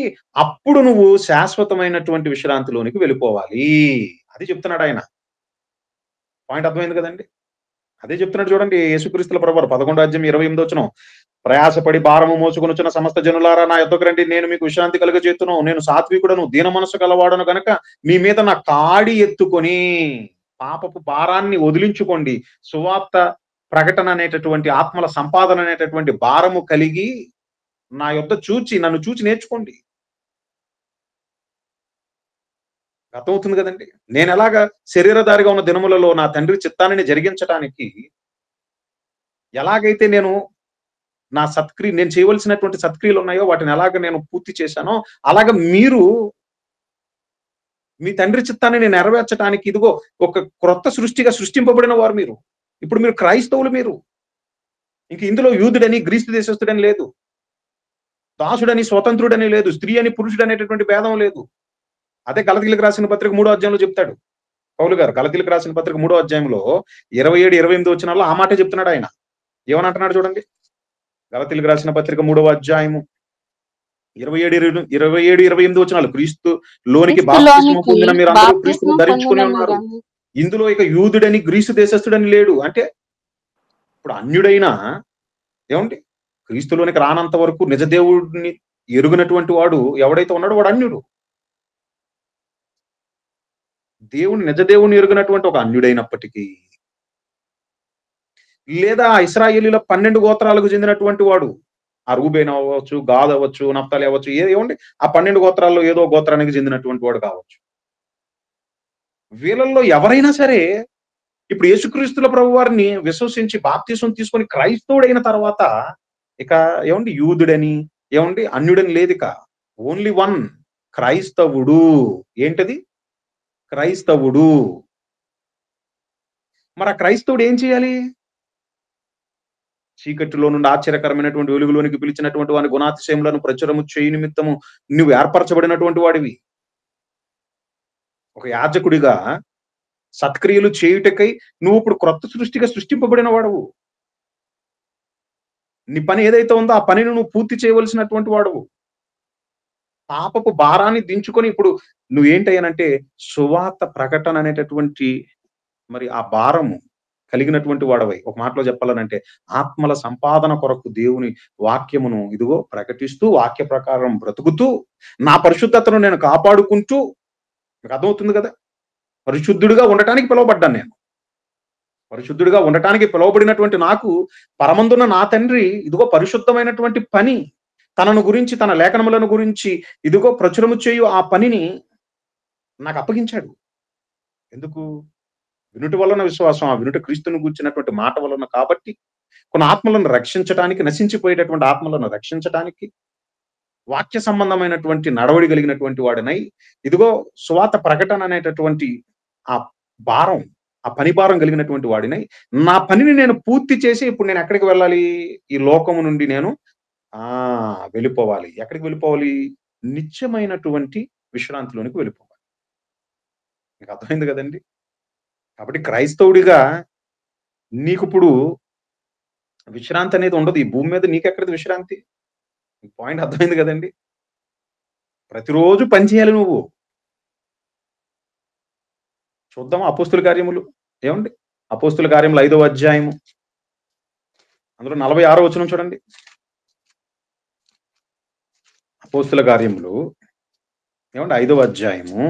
Speaker 1: అప్పుడు నువ్వు శాశ్వతమైనటువంటి విశ్రాంతిలోనికి వెళ్ళిపోవాలి. అది చెప్తున్నాడు ఆయన. పాయింట్ అర్థమైంది కదండి. అదే చెప్తున్నాడు చూడండి యేసుక్రీస్తుల ప్రభువారు 11వ అధ్యాయం 28వ వచనం. ప్రయాసపడి భారము మోసుకొనుచున్న సమస్త జనులారా నా యొద్దకు రండి, నేను మీకు విశ్రాంతి కలుగజేతును. నేను సాత్వికుడను, దీన మనసు గలవాడను గనక మీ మీద నా కాడి ఎత్తుకొని పాపపు భారాన్ని వదిలించుకోండి. సువార్త ప్రకటన అనేటటువంటి ఆత్మల సంపాదన అనేటటువంటి భారము కలిగి నా యొద్ద నన్ను చూచి నేర్చుకోండి. అర్థమవుతుంది కదండి. నేను ఎలాగా శరీరధారిగా ఉన్న దినములలో నా తండ్రి చిత్తాన్ని జరిగించడానికి ఎలాగైతే నేను నేను చేయవలసినటువంటి సత్క్రియలు ఉన్నాయో వాటిని ఎలాగ నేను పూర్తి చేశానో అలాగ మీరు మీ తండ్రి చిత్తాన్ని నేను నెరవేర్చడానికి ఇదిగో ఒక క్రొత్త సృష్టిగా సృష్టింపబడిన వారు మీరు. ఇప్పుడు మీరు క్రైస్తవులు. మీరు ఇంక ఇందులో యూదుడని గ్రీస్తు దేశస్థుడని లేదు, దాసుడని స్వతంత్రుడని లేదు, స్త్రీ అని పురుషుడు అనేటటువంటి భేదం లేదు. అదే గలతీయులకు రాసిన పత్రిక 3వ అధ్యాయంలో చెప్తాడు పౌలు గారు. గలతీయులకు రాసిన పత్రిక 3వ అధ్యాయంలో 27, 28 వచనాల్లో ఆ మాటే చెప్తున్నాడు ఆయన. ఏమనంటున్నాడు చూడండి. గలతీయులకు రాసిన పత్రిక 3వ అధ్యాయము 27, 28 వచనాలు. క్రీస్తు లోనికి బాప్తిస్మము పొందిన మీరందరూ క్రీస్తును ధరించుకుని ఉన్నారు. ఇందులో ఇక యూదుడని గ్రీసు దేశస్థుడని లేడు. అంటే ఇప్పుడు అన్యుడైనా ఏమండి క్రీస్తులోనికి రానంత వరకు నిజ దేవుడిని ఎరుగినటువంటి వాడు ఎవడైతే ఉన్నాడో వాడు అన్యుడు. నిజ దేవుని ఎరుగినటువంటి ఒక అన్యుడైనప్పటికీ, లేదా ఇశ్రాయేలీల 12 గోత్రాలకు చెందినటువంటి వాడు, ఆ రూబేన్ అవ్వచ్చు, గాద్ అవ్వచ్చు, నఫ్తాలి అవ్వచ్చు, ఏమండి ఆ 12 గోత్రాల్లో ఏదో గోత్రానికి చెందినటువంటి వాడు కావచ్చు. వీళ్ళల్లో ఎవరైనా సరే ఇప్పుడు యేసుక్రీస్తుల ప్రభు వారిని విశ్వసించి బాప్తిసం తీసుకొని క్రైస్తవుడైన తర్వాత ఇక ఏమండి యూదుడని ఏమండి అన్యుడని లేదు. ఇక ఓన్లీ వన్ క్రైస్తవుడు. ఏంటది? క్రైస్తవుడు. మరి ఆ క్రైస్తవుడు ఏం చేయాలి? చీకటిలో నుండి ఆశ్చర్యకరమైనటువంటి వెలుగులోనికి పిలిచినటువంటి వాని గుణాతిశయములను ప్రచురము చేయి నిమిత్తము నువ్వు ఏర్పరచబడినటువంటి వాడివి. ఒక యాజకుడిగా సత్క్రియలు చేయుటకై నువ్వు ఇప్పుడు క్రొత్త సృష్టిగా సృష్టింపబడిన వాడవు. నీ పని ఏదైతే ఉందో ఆ పనిని నువ్వు పూర్తి చేయవలసినటువంటి వాడవు. పాపపు భారాన్ని దించుకొని ఇప్పుడు నువ్వేంటయ్యానంటే సువార్త ప్రకటన అనేటటువంటి మరి ఆ భారము కలిగినటువంటి వాడవై. ఒక మాటలో చెప్పాలనంటే ఆత్మల సంపాదన కొరకు దేవుని వాక్యమును ఇదిగో ప్రకటిస్తూ వాక్య ప్రకారం బ్రతుకుతూ నా పరిశుద్ధతను నేను కాపాడుకుంటూ, మీకు అర్థమవుతుంది కదా, పరిశుద్ధుడిగా ఉండటానికి పిలువబడ్డాను నేను. పరిశుద్ధుడిగా ఉండటానికి పిలువబడినటువంటి నాకు పరమందున్న నా తండ్రి ఇదిగో పరిశుద్ధమైనటువంటి పని తనను గురించి, తన లేఖనములను గురించి ఇదిగో ప్రచురము చేయు ఆ పనిని నాకు అప్పగించాడు. ఎందుకు? వినుటి వలన విశ్వాసం, ఆ వినుట క్రీస్తును గూర్చినటువంటి మాట వలన. కాబట్టి కొన్ని ఆత్మలను రక్షించడానికి, నశించిపోయేటటువంటి ఆత్మలను రక్షించడానికి వాక్య సంబంధమైనటువంటి నడవడి కలిగినటువంటి వాడినై ఇదిగో సువార్త ప్రకటన అనేటటువంటి ఆ భారం, ఆ పని భారం కలిగినటువంటి వాడినై నా పనిని నేను పూర్తి చేసి ఇప్పుడు నేను ఎక్కడికి వెళ్ళాలి? ఈ లోకము నుండి నేను వెళ్ళిపోవాలి. ఎక్కడికి వెళ్ళిపోవాలి? నిత్యమైనటువంటి విశ్రాంతిలోనికి వెళ్ళిపోవాలి. మీకు అర్థమైంది కదండి. కాబట్టి క్రైస్తవుడిగా నీకు ఇప్పుడు విశ్రాంతి అనేది ఉండదు. ఈ భూమి మీద నీకెక్కడిది విశ్రాంతి? పాయింట్ అర్థమైంది కదండి. ప్రతిరోజు పని చేయాలి నువ్వు. చూద్దాం అపోస్తుల కార్యములు. ఏమండి అపోస్తుల కార్యములు 5వ అధ్యాయము అందులో 46వ వచనం చూడండి. అపోస్తుల కార్యములు ఏమండి 5వ అధ్యాయము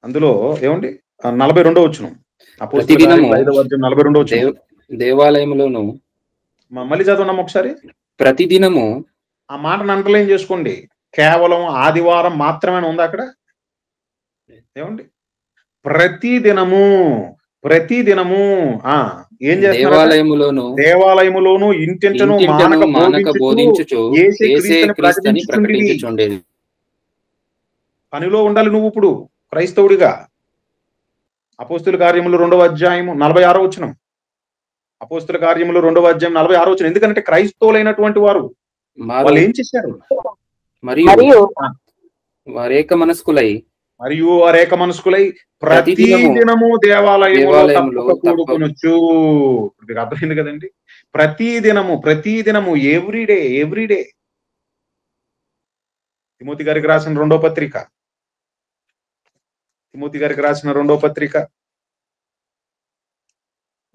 Speaker 1: అందులో ఏమండి 42వ వచనం. అపోస్తుల కార్యములు 5వ అధ్యాయం 42వ వచనం.
Speaker 3: దేవాలయములోను
Speaker 1: మళ్ళీ చదవడం ఒకసారి.
Speaker 3: ప్రతిదినము,
Speaker 1: ఆ మాటను అండర్లైన్ చేసుకోండి. కేవలం ఆదివారం మాత్రమే ఉంది అక్కడ. ఏమండి ప్రతిదినము ఏం చేస్తున్నారు? దేవాలయములోను ఇంటింటను మానక బోధించుచు యేసుక్రీస్తుని ప్రకటించుచుండేది. పనిలో ఉండాలి నువ్వు ఇప్పుడు క్రైస్తవుడిగా. అపోస్తుల కార్యములు 2వ అధ్యాయము 46వ వచనం. అపోస్తుల కార్యములు 2వ అధ్యాయం 46వ వచనం. ఎందుకంటే క్రైస్తవులైనటువంటి వారు వాళ్ళు ఏం చేశారు?
Speaker 3: మరియు వారేక మనస్కులై
Speaker 1: మరియు వారేక మనస్కులై ప్రతి దినము దేవాలయములో తప్పక కూడుకొనొచ్చు. మీకు అర్థమైంది కదండి. ప్రతి దినము ఎవ్రీడే. తిమోతి గారికి రాసిన రెండో పత్రిక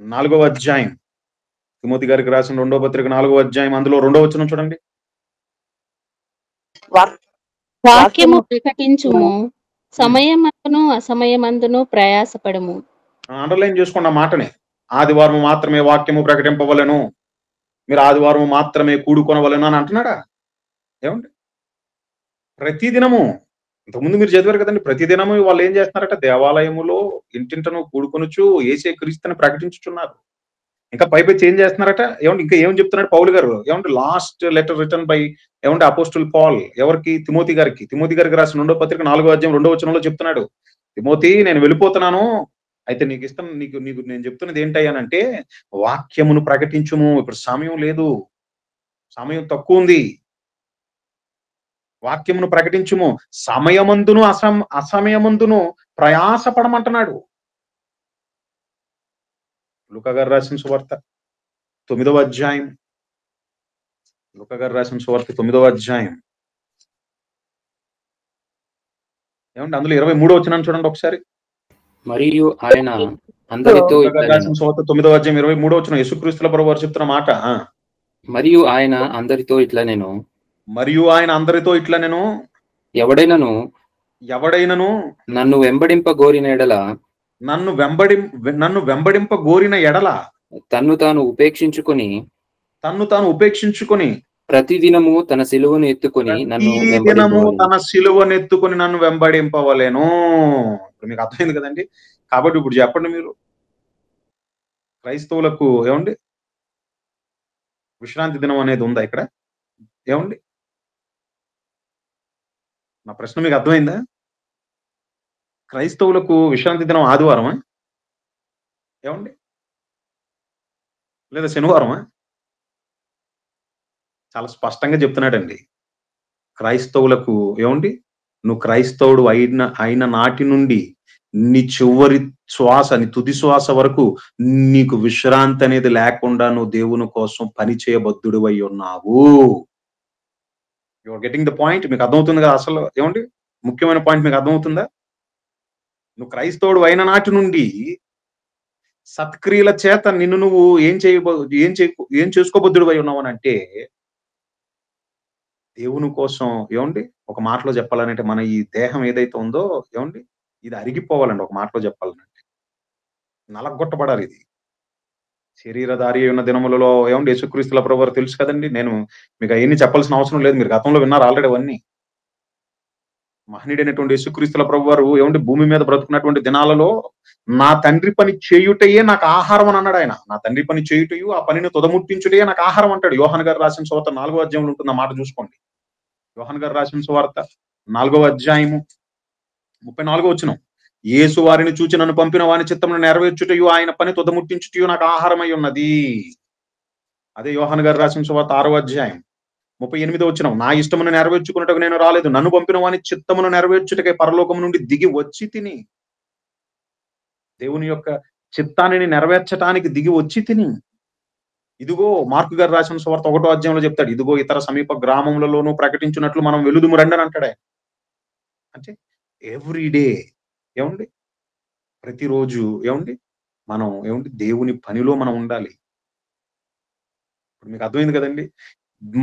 Speaker 1: 4వ అధ్యాయం. తిమోతి గారికి రాసిన రెండో పత్రిక 4వ అధ్యాయం, అందులో 2వ వచనం చూడండి.
Speaker 4: వాక్యము ప్రకటించుము, సమయమందును అసమయమందును ప్రయాసపడము.
Speaker 1: అండర్లైన్ చేసుకోండి ఆ మాటని. ఆదివారం మాత్రమే వాక్యము ప్రకటింపవలెను, మీరు ఆదివారం మాత్రమే కూడుకొనవలెను అని అంటున్నాడా? ఏమండి, ప్రతిదినము. ఇంతకుముందు మీరు చదివారు కదండి, ప్రతిదినము వాళ్ళు ఏం చేస్తున్నారట? దేవాలయములో ఇంటింటను కూడుకొనొచ్చు యేసే క్రీస్తుని ప్రకటించుచున్నారు. ఇంకా పైపెచ్చి ఏం చేస్తున్నారట? ఏమంటే ఇంకా ఏం చెప్తున్నాడు పౌలు గారు? ఏమంటే last letter written by apostle Paul ఎవరికి? తిమోతి గారికి రాసిన రెండో పత్రిక 4వ అధ్యాయం 2వ వచనంలో చెప్తున్నాడు, తిమోతి నేను వెళ్ళిపోతున్నాను, అయితే నీకు నేను చెప్తున్నది ఏంటయ్యానంటే వాక్యమును ప్రకటించుము. ఇప్పుడు సమయం లేదు, సమయం తక్కువ ఉంది. వాక్యమును ప్రకటించుము, సమయమందును అసమయమందును ప్రయాసపడమంటున్నాడు. లూకా గారు రాసిన సువార్త 9వ అధ్యాయం. లూకా గారు రాసిన సువార్త 9వ అధ్యాయం ఏమంటే అందులో 23వ వచనం చూడండి ఒకసారి.
Speaker 3: మరియు ఆయన అందరితో
Speaker 1: రాసిన సువార్త 9వ అధ్యాయం 23వ వచనం యేసుక్రీస్తుల ప్రభువారు చెప్తున్న మాట.
Speaker 3: మరియు ఆయన అందరితో ఇట్లా నేను ఎవడైనను నన్ను వెంబడింప గోరిన ఎడల తన్ను తాను ఉపేక్షించుకొని ప్రతిదినము తన సిలువను ఎత్తుకొని
Speaker 1: నన్ను వెంబడింపవలెను. ఇప్పుడు మీకు అర్థమైంది కదండి. కాబట్టి ఇప్పుడు చెప్పండి, మీరు క్రైస్తవులకు ఏమండి విశ్రాంతి దినం అనేది ఉందా ఇక్కడ? ఏమండి, నా ప్రశ్న మీకు అర్థమైందా? క్రైస్తవులకు విశ్రాంతి దినం ఆదివారమా? ఏమండి, లేదా శనివారమా? చాలా స్పష్టంగా చెప్తున్నాడండి. క్రైస్తవులకు ఏమండి, నువ్వు క్రైస్తవుడు అయిన నాటి నుండి నీ చివరి శ్వాస, నీ తుది శ్వాస వరకు నీకు విశ్రాంతి అనేది లేకుండా నువ్వు దేవుని కోసం పని చేయబద్ధుడు అయి ఉన్నావు. Your getting the point. మీకు అర్థమవుతుంది కదా? అసలు ఏమండి ముఖ్యమైన పాయింట్ మీకు అర్థమవుతుందా? నువ్వు క్రైస్తవుడు అయిన నాటి నుండి సత్క్రియల చేత నిన్ను నువ్వు ఏం చేసుకోబద్ధుడు అయి ఉన్నావు అని అంటే, దేవుని కోసం ఏమండి ఒక మాటలో చెప్పాలంటే మన ఈ దేహం ఏదైతే ఉందో ఏమండి ఇది అరిగిపోవాలండి. ఒక మాటలో చెప్పాలంటే నలగొట్టబడాలి. ఇది శరీరధారి ఉన్న దినములలో ఏమండి యేసుక్రీస్తుల ప్రభువారు తెలుసు కదండి. నేను మీకు అవన్నీ చెప్పాల్సిన అవసరం లేదు, మీరు గతంలో విన్నారు ఆల్రెడీ అవన్నీ. మహనీయుడైనటువంటి యేసుక్రీస్తుల ప్రభువారు ఏమండి భూమి మీద బ్రతుకున్నటువంటి దినాలలో నా తండ్రి పని చేయుటయే నాకు ఆహారం అని అన్నాడు ఆయన. నా తండ్రి పని చేయుటయు ఆ పనిని తుదముట్టించుటయే నాకు ఆహారం అంటాడు. యోహాను గారు రాసిన సువార్త 4వ అధ్యాయంలో ఉంటుంది ఆ మాట, చూసుకోండి. యోహాను గారు రాసిన సువార్త 4వ అధ్యాయము 34వ వచనం. యేసు వారిని చూచి నన్ను పంపిన వాని చిత్తమును నెరవేర్చుటయు ఆయన పని తుదముట్టించుటయు నాకు ఆహారమై ఉన్నది. అదే యోహాను గారు రాసిన సువార్త 6వ అధ్యాయం 38వ వచనం. నా ఇష్టమును నెరవేర్చుకున్నట్టుకు నేను రాలేదు, నన్ను పంపిన వాని చిత్తమును నెరవేర్చుటకై పరలోకము నుండి దిగి వచ్చి తిని. దేవుని యొక్క చిత్తాన్ని నెరవేర్చడానికి దిగి వచ్చి తిని. ఇదిగో మార్కు గారు రాసిన సువార్త 1వ అధ్యాయంలో చెప్తాడు, ఇదిగో ఇతర సమీప గ్రామములలోనూ ప్రకటించినట్లు మనం వెలుదుము రండి అని అంటాడు. అంటే ఎవ్రీడే ఏమండి ప్రతిరోజు ఏమండి మనం ఏమండి దేవుని పనిలో మనం ఉండాలి. ఇప్పుడు మీకు అర్థమైంది కదండి.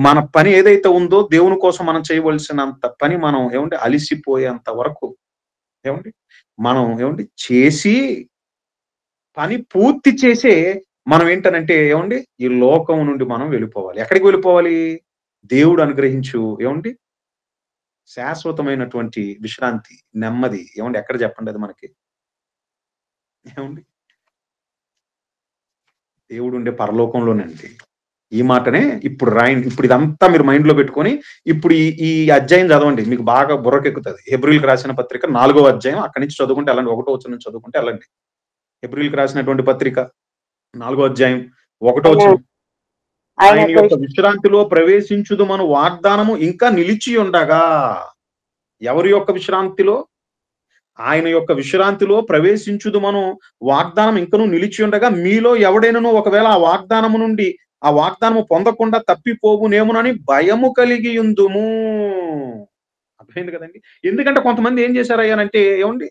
Speaker 1: మన పని ఏదైతే ఉందో దేవుని కోసం మనం చేయవలసినంత పని మనం ఏమండి అలిసిపోయేంత వరకు ఏమండి మనం ఏమండి చేసి పని పూర్తి చేసే మనం ఏంటనంటే ఏమండి ఈ లోకం నుండి మనం వెళ్ళిపోవాలి. ఎక్కడికి వెళ్ళిపోవాలి? దేవుడు అనుగ్రహించు ఏమండి శాశ్వతమైనటువంటి విశ్రాంతి, నెమ్మది ఏమండి ఎక్కడ చెప్పండి అది మనకి? ఏమండి దేవుడు ఉండే పరలోకంలోనండి. ఈ మాటనే ఇప్పుడు రాయండి. ఇప్పుడు ఇదంతా మీరు మైండ్ లో పెట్టుకొని ఇప్పుడు ఈ అధ్యాయం చదవండి, మీకు బాగా బుర్రకెక్కుతుంది. హెబ్రీయులకు రాసిన పత్రిక 4వ అధ్యాయం అక్కడి నుంచి చదువుకుంటే వెళ్ళండి, 1వ వచనం నుంచి చదువుకుంటే వెళ్ళండి. హెబ్రీయులకు రాసినటువంటి పత్రిక 4వ అధ్యాయం 1వ వచనం. ఆయన యొక్క విశ్రాంతిలో ప్రవేశించుదు మన వాగ్దానము ఇంకా నిలిచి ఉండగా. ఎవరి యొక్క విశ్రాంతిలో? ఆయన యొక్క విశ్రాంతిలో ప్రవేశించుదు మనం వాగ్దానం ఇంకనూ నిలిచి ఉండగా మీలో ఎవడైనను ఒకవేళ ఆ వాగ్దానము నుండి ఆ వాగ్దానము పొందకుండా తప్పిపోవునేమోనని భయము కలిగి ఉందుము. అర్థమైంది కదండి. ఎందుకంటే కొంతమంది ఏం చేశారయ్యానంటే ఏమండి,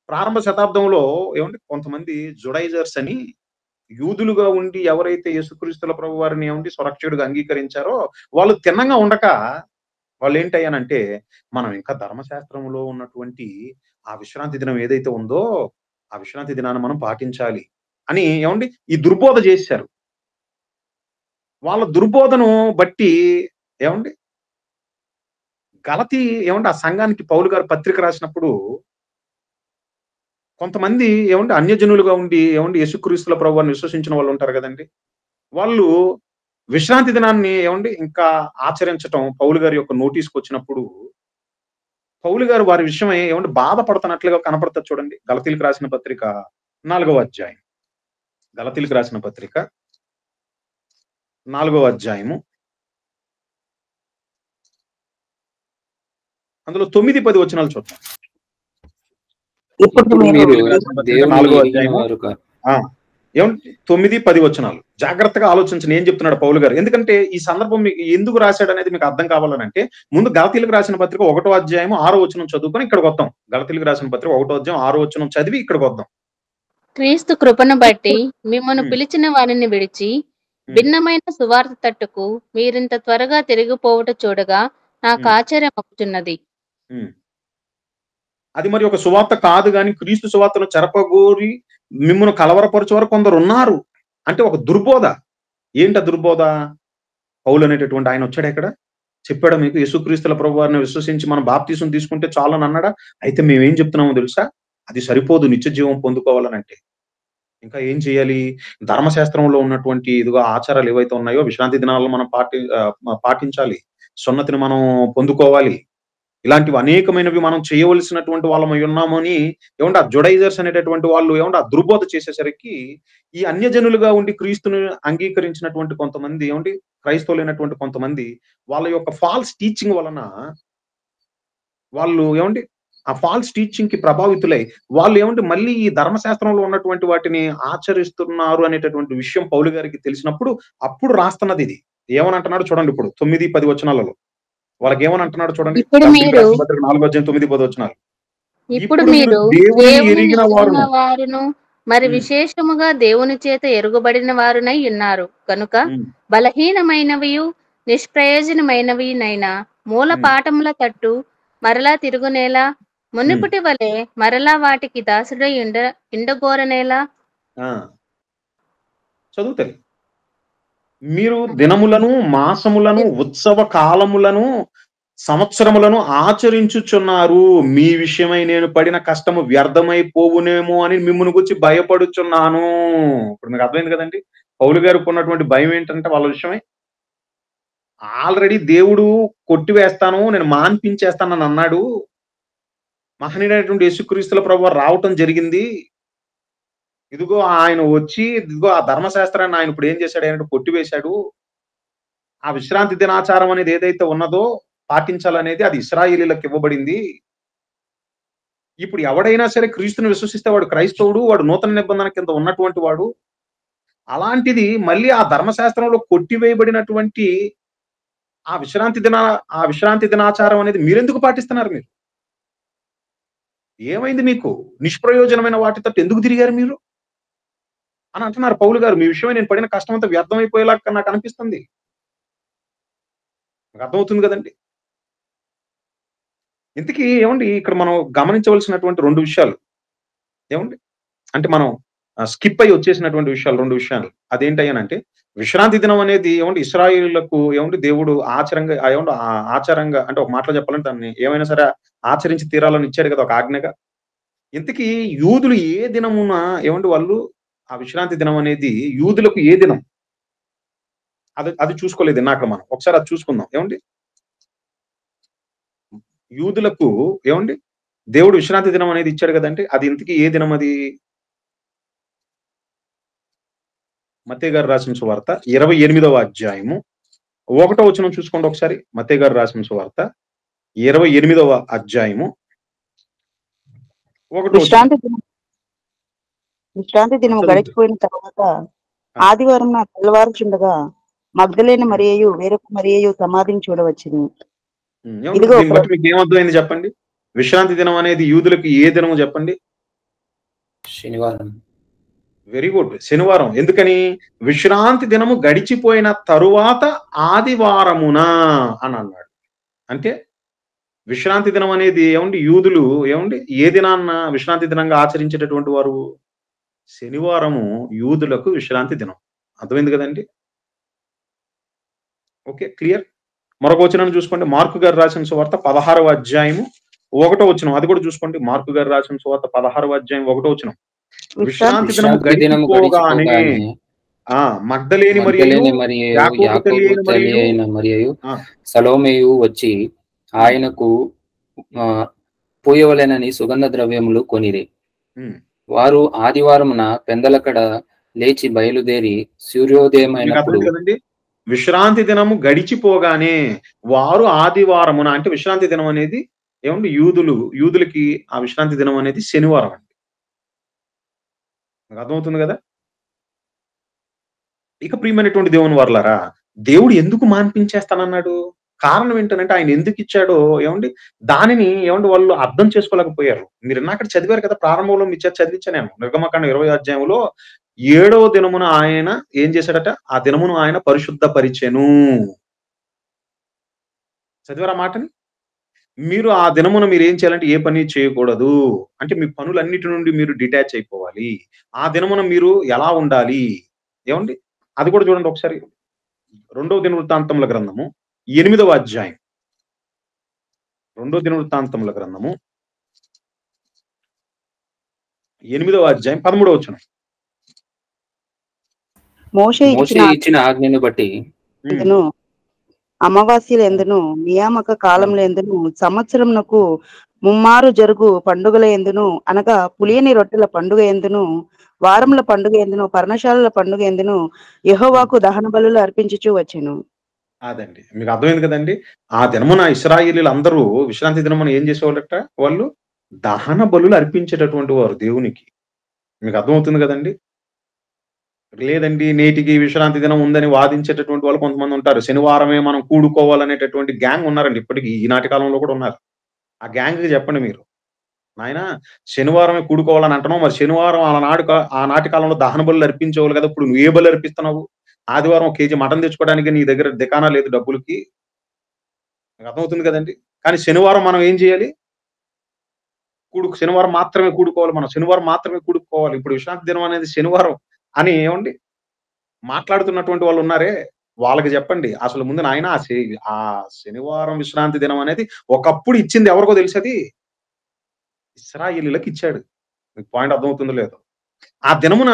Speaker 1: ప్రారంభ శతాబ్దంలో ఏమండి కొంతమంది జుడైజర్స్ అని యూదులుగా ఉండి ఎవరైతే యేసుక్రీస్తుల ప్రభు వారిని ఏమండి సురక్షకుడిగా అంగీకరించారో వాళ్ళు తిన్నంగా ఉండక వాళ్ళు ఏంటయ్యానంటే మనం ఇంకా ధర్మశాస్త్రంలో ఉన్నటువంటి ఆ విశ్రాంతి దినం ఏదైతే ఉందో ఆ విశ్రాంతి దినాన్ని మనం పాటించాలి అని ఏమండి ఈ దుర్బోధ చేశారు. వాళ్ళ దుర్బోధను బట్టి ఏమండి గలతీ ఏమండి ఆ సంఘానికి పౌలు గారు పత్రిక రాసినప్పుడు కొంతమంది ఏమండి అన్యజనులుగా ఉండి ఏమండి యేసుక్రీస్తుల ప్రభువుని విశ్వసించిన వాళ్ళు ఉంటారు కదండి. వాళ్ళు విశ్రాంతి దినాన్ని ఏమండి ఇంకా ఆచరించటం పౌలు గారి యొక్క నోటీస్కి వచ్చినప్పుడు పౌలు గారు వారి విషయమై ఏమంటే బాధపడుతున్నట్లుగా కనపడుతుంది చూడండి. గలతీలకు రాసిన పత్రిక 4వ అధ్యాయం. గలతీలకు రాసిన పత్రిక 4వ అధ్యాయము అందులో 9-10 వచనాలు చూద్దాం.
Speaker 2: ఇప్పుడు మీరు
Speaker 3: దేవుని
Speaker 1: 4వ
Speaker 3: ఎరిగిన
Speaker 1: అధ్యాయము
Speaker 3: వారు కాదు.
Speaker 1: ఏమంటే 9-10 వచనాలు జాగ్రత్తగా ఆలోచించండి ఏం చెప్తున్నాడు పౌలు గారు. ఎందుకంటే ఈ సందర్భం మీకు ఎందుకు రాశాడు అనేది మీకు అర్థం కావాలనంటే ముందు గలతీలకు రాసిన పత్రిక 1వ అధ్యాయం 6వ వచనం చదువుకొని ఇక్కడికి వద్దాం. గలతీలకు రాసిన పత్రిక 1వ అధ్యాయం 6వ వచనం చదివి ఇక్కడికి వద్దాం.
Speaker 4: క్రీస్తు కృపను బట్టి మిమ్మల్ని పిలిచిన వారిని విడిచి భిన్నమైన సువార్త తట్టుకు మీరింత త్వరగా తిరిగిపోవట చూడగా నాకు ఆశ్చర్యం అవుతున్నది.
Speaker 1: అది మరి ఒక సువార్త కాదు గాని క్రీస్తు సువార్తను చెరపగోరి మిమ్మల్ని కలవరపరచే వారు కొందరు ఉన్నారు అంటే ఒక దుర్బోధ. ఏంట దుర్బోధ? పౌలు అనేటటువంటి ఆయన వచ్చాడు ఎక్కడ చెప్పాడా మీకు యేసుక్రీస్తుల ప్రభు వారిని విశ్వసించి మనం బాప్తీసం తీసుకుంటే చాలని అన్నాడా? అయితే మేమేం చెప్తున్నామో తెలుసా, అది సరిపోదు నిత్య జీవం పొందుకోవాలనంటే. ఇంకా ఏం చేయాలి? ధర్మశాస్త్రంలో ఉన్నటువంటి ఇదిగో ఆచారాలు ఏవైతే ఉన్నాయో విశ్రాంతి దినాల్లో మనం పాటించాలి, సున్నతిని మనం పొందుకోవాలి, ఇలాంటివి అనేకమైనవి మనం చేయవలసినటువంటి వాళ్ళమై ఉన్నామని ఏమంటే ఆ జుడైజర్స్ అనేటటువంటి వాళ్ళు ఏమంటే ఆ దుర్బోధ చేసేసరికి ఈ అన్యజనులుగా ఉండి క్రీస్తుని అంగీకరించినటువంటి కొంతమంది ఏమంటే క్రైస్తవులైనటువంటి కొంతమంది వాళ్ళ యొక్క ఫాల్స్ టీచింగ్ వలన వాళ్ళు ఏమంటే ఆ ఫాల్స్ టీచింగ్ కి ప్రభావితులై వాళ్ళు ఏమంటే మళ్ళీ ఈ ధర్మశాస్త్రంలో ఉన్నటువంటి వాటిని ఆచరిస్తున్నారు అనేటటువంటి విషయం పౌలు గారికి తెలిసినప్పుడు అప్పుడు రాస్తున్నది ఇది. ఏమని అంటున్నాడు చూడండి ఇప్పుడు 9-10 వచనాలలో. వాళ్ళకి ఏమని అంటున్నాడు చూడండి.
Speaker 4: ఇప్పుడు మీరు
Speaker 1: 4వ అధ్యాయం 9-10 వచనాలు.
Speaker 4: ఇప్పుడు మీరు
Speaker 1: దేవుని ఎరిగిన
Speaker 4: వారును మరి విశేషముగా దేవుని చేత ఎరుగబడిన వారునై ఉన్నారు కనుక బలహీనమైనవియు నిష్ప్రయోజనమైనవినైనా మూల పాఠముల తట్టు మరలా తిరుగునేలా మునుపటి వలె మరలా వాటికి దాసుడై ఉండగోరనేలా.
Speaker 1: చదువుతారు. మీరు దినములను మాసములను ఉత్సవ కాలములను సంవత్సరములను ఆచరించుచున్నారు, మీ విషయమై నేను పడిన కష్టము వ్యర్థమైపోవునేమో అని మిమ్మల్ని గురించి భయపడుచున్నాను. ఇప్పుడు మీకు అర్థమైంది కదండి పౌలు గారికి ఉన్నటువంటి భయం ఏంటంటే వాళ్ళ విషయమై ఆల్రెడీ దేవుడు కొట్టివేస్తాను నేను మాన్పించేస్తానని అన్నాడు. మహనీయుడైనటువంటి యేసుక్రీస్తుల ప్రభువు రావటం జరిగింది. ఇదిగో ఆయన వచ్చి ఇదిగో ఆ ధర్మశాస్త్రాన్ని ఆయన ఇప్పుడు ఏం చేశాడు అంటే కొట్టివేశాడు. ఆ విశ్రాంతి దినాచారం అనేది ఏదైతే ఉన్నదో పాటించాలనేది అది ఇశ్రాయేలీలకు ఇవ్వబడింది. ఇప్పుడు ఎవడైనా సరే క్రీస్తుని విశ్వసిస్తే వాడు క్రైస్తవుడు, వాడు నూతన నిబంధన కింద ఉన్నటువంటి వాడు. అలాంటిది మళ్ళీ ఆ ధర్మశాస్త్రంలో కొట్టివేయబడినటువంటి ఆ విశ్రాంతి దినాచారం అనేది మీరెందుకు పాటిస్తున్నారు? మీరు ఏమైంది? మీకు నిష్ప్రయోజనమైన వాటి తట్టు ఎందుకు తిరిగారు మీరు అని అంటున్నారు పౌలు గారు. మీ విషయమై నేను పడిన కష్టం అంతా వ్యర్థమైపోయేలాగా నాకు అనిపిస్తుంది. నాకు అర్థమవుతుంది కదండి. ఇంతకీ ఏమండి ఇక్కడ మనం గమనించవలసినటువంటి 2 విషయాలు ఏమండి అంటే మనం స్కిప్ అయ్యి వచ్చేసినటువంటి విషయాలు 2 విషయాలు. అదేంటయ్యానంటే విశ్రాంతి దినం అనేది ఏమంటే ఇశ్రాయేలీయులకు ఏమంటే దేవుడు ఆచారంగా అంటే ఒక మాటలో చెప్పాలంటే దాన్ని ఏమైనా సరే ఆచరించి తీరాలని ఇచ్చాడు కదా ఒక ఆజ్ఞగా. ఇంతకీ యూదులు ఏ దినమున ఏమంటే వాళ్ళు ఆ విశ్రాంతి దినం అనేది యూదులకు ఏ దినం అది చూసుకోలేదు ఇందాక మనం. ఒకసారి అది చూసుకుందాం. ఏమండి యూదులకు ఏమండి దేవుడు విశ్రాంతి దినం అనేది ఇచ్చాడు కదండి. అది ఇంతకీ ఏ దినం? అది మత్తయి గారు రాసిన సువార్త 28వ అధ్యాయము 1వ వచనం చూసుకోండి ఒకసారి. మత్తయి గారు రాసిన సువార్త 28వ అధ్యాయము
Speaker 2: విశ్రాంతి దినం గడిచిపోయిన తర్వాత ఆదివారం తెల్లవారుచుండగా మగ్ధలేని మరియు వేరొక మరియు సమాధిని చూడవచ్చింది.
Speaker 1: ఏమర్థమైంది చెప్పండి? విశ్రాంతి దినం అనేది యూదులకి ఏ దినము చెప్పండి?
Speaker 3: శనివారం.
Speaker 1: వెరీ గుడ్, శనివారం. ఎందుకని? విశ్రాంతి దినము గడిచిపోయిన తరువాత ఆదివారమున అని అన్నాడు. అంటే విశ్రాంతి దినం అనేది యూదులు ఏ దినాన్న విశ్రాంతి దినంగా ఆచరించేటటువంటి వారు? శనివారము యూదులకు విశ్రాంతి దినం. అర్థమైంది కదండి? Okay, clear. మరొక వచనాన్ని చూసుకోండి. మార్కు గారు రాసిన సువార్త 16వ అధ్యాయము 1వ వచనం. అది కూడా చూసుకోండి. మార్కు గారు రాసిన సువార్త 16వ అధ్యాయం 1వ వచనం. విశ్రాంతి దినము గడిచిపోగానే మగ్ధలేని
Speaker 3: మరియు సలోమేయు వచ్చి ఆయనకు పోయవలెనని సుగంధ ద్రవ్యములు కొనిరి. వారు ఆదివారమున పెందలకడ లేచి బయలుదేరి సూర్యోదయమైనప్పుడు.
Speaker 1: విశ్రాంతి దినము గడిచిపోగానే వారు ఆదివారమున, అంటే విశ్రాంతి దినం అనేది యూదులకి ఆ విశ్రాంతి దినం అనేది శనివారం అండి. అర్థమవుతుంది కదా? ఇక ప్రియమైనటువంటి దేవుని వర్లారా, దేవుడు ఎందుకు మాన్పించేస్తానన్నాడు? కారణం ఏంటంటే ఆయన ఎందుకు ఇచ్చాడో దానిని వాళ్ళు అర్థం చేసుకోలేకపోయారు. మీరు అక్కడ చదివారు కదా, ప్రారంభంలో మీ చేత చదివించాను నేను. నిర్గమకాండం 20వ అధ్యాయంలో 7వ దినమున ఆయన ఏం చేశాడట? ఆ దినమును ఆయన పరిశుద్ధపరిచెను. చదివారా మాటని? మీరు ఆ దినమున మీరు ఏం చేయాలంటే ఏ పని చేయకూడదు, అంటే మీ పనులన్నిటి నుండి మీరు డిటాచ్ అయిపోవాలి. ఆ దినమున మీరు ఎలా ఉండాలి అది కూడా చూడండి ఒకసారి. 2వ దినవృత్తాంతముల గ్రంథము 8వ అధ్యాయం. 2వ దినవృత్తాంతముల గ్రంథము 8వ అధ్యాయం 13వ వచనం.
Speaker 2: మోషే
Speaker 3: ఇచ్చిన ఆజ్ఞను బట్టి
Speaker 2: అమావాస్యల ఎందును నియామక కాలంలో ఎందును సంవత్సరమునకు ముమ్మారు జరుగు పండుగల ఎందును అనగా పులియని రొట్టెల పండుగ ఎందును వారముల పండుగ ఎందును పర్ణశాలల పండుగ ఎందును యెహోవాకు దహన బలులు అర్పించుచూ వచ్చెను.
Speaker 1: అదండి, మీకు అర్థమైంది కదండి. ఆ దినమున ఇశ్రాయేలీలు అందరూ విశ్రాంతి దినమున ఏం చేసేవాళ్ళట? వాళ్ళు దహన బలులు అర్పించేటటువంటి వారు దేవునికి. మీకు అర్థమవుతుంది కదండి. లేదండి నేటికి విశ్రాంతి దినం ఉందని వాదించేటటువంటి వాళ్ళు కొంతమంది ఉంటారు. శనివారమే మనం కూడుకోవాలనేటటువంటి గ్యాంగ్ ఉన్నారండి ఇప్పటికీ, ఈనాటి కాలంలో కూడా ఉన్నారు. ఆ గ్యాంగ్ చెప్పండి మీరు, నాయన శనివారమే కూడుకోవాలని అంటున్నావు, మరి శనివారం ఆనాటి కాలంలో దహన బలులు అర్పించేవాళ్ళు కదా, ఇప్పుడు నువ్వు ఏ బలు అర్పిస్తున్నావు? ఆదివారం 1 కేజీ మటన్ తెచ్చుకోవడానికి నీ దగ్గర దికానా లేదు డబ్బులకి. అర్థమవుతుంది కదండి. కానీ శనివారం మనం ఏం చేయాలి? శనివారం మాత్రమే కూడుకోవాలి, మనం శనివారం మాత్రమే కూడుకోవాలి. ఇప్పుడు విశ్రాంతి దినం అనేది శనివారం అని మాట్లాడుతున్నటువంటి వాళ్ళు ఉన్నారే, వాళ్ళకి చెప్పండి అసలు ముందు నాయన ఆ శనివారం విశ్రాంతి దినం అనేది ఒకప్పుడు ఇచ్చింది ఎవరికో తెలిసేది, ఇశ్రాయేలీలకు ఇచ్చాడు. మీకు పాయింట్ అర్థమవుతుందో లేదో? ఆ దినమున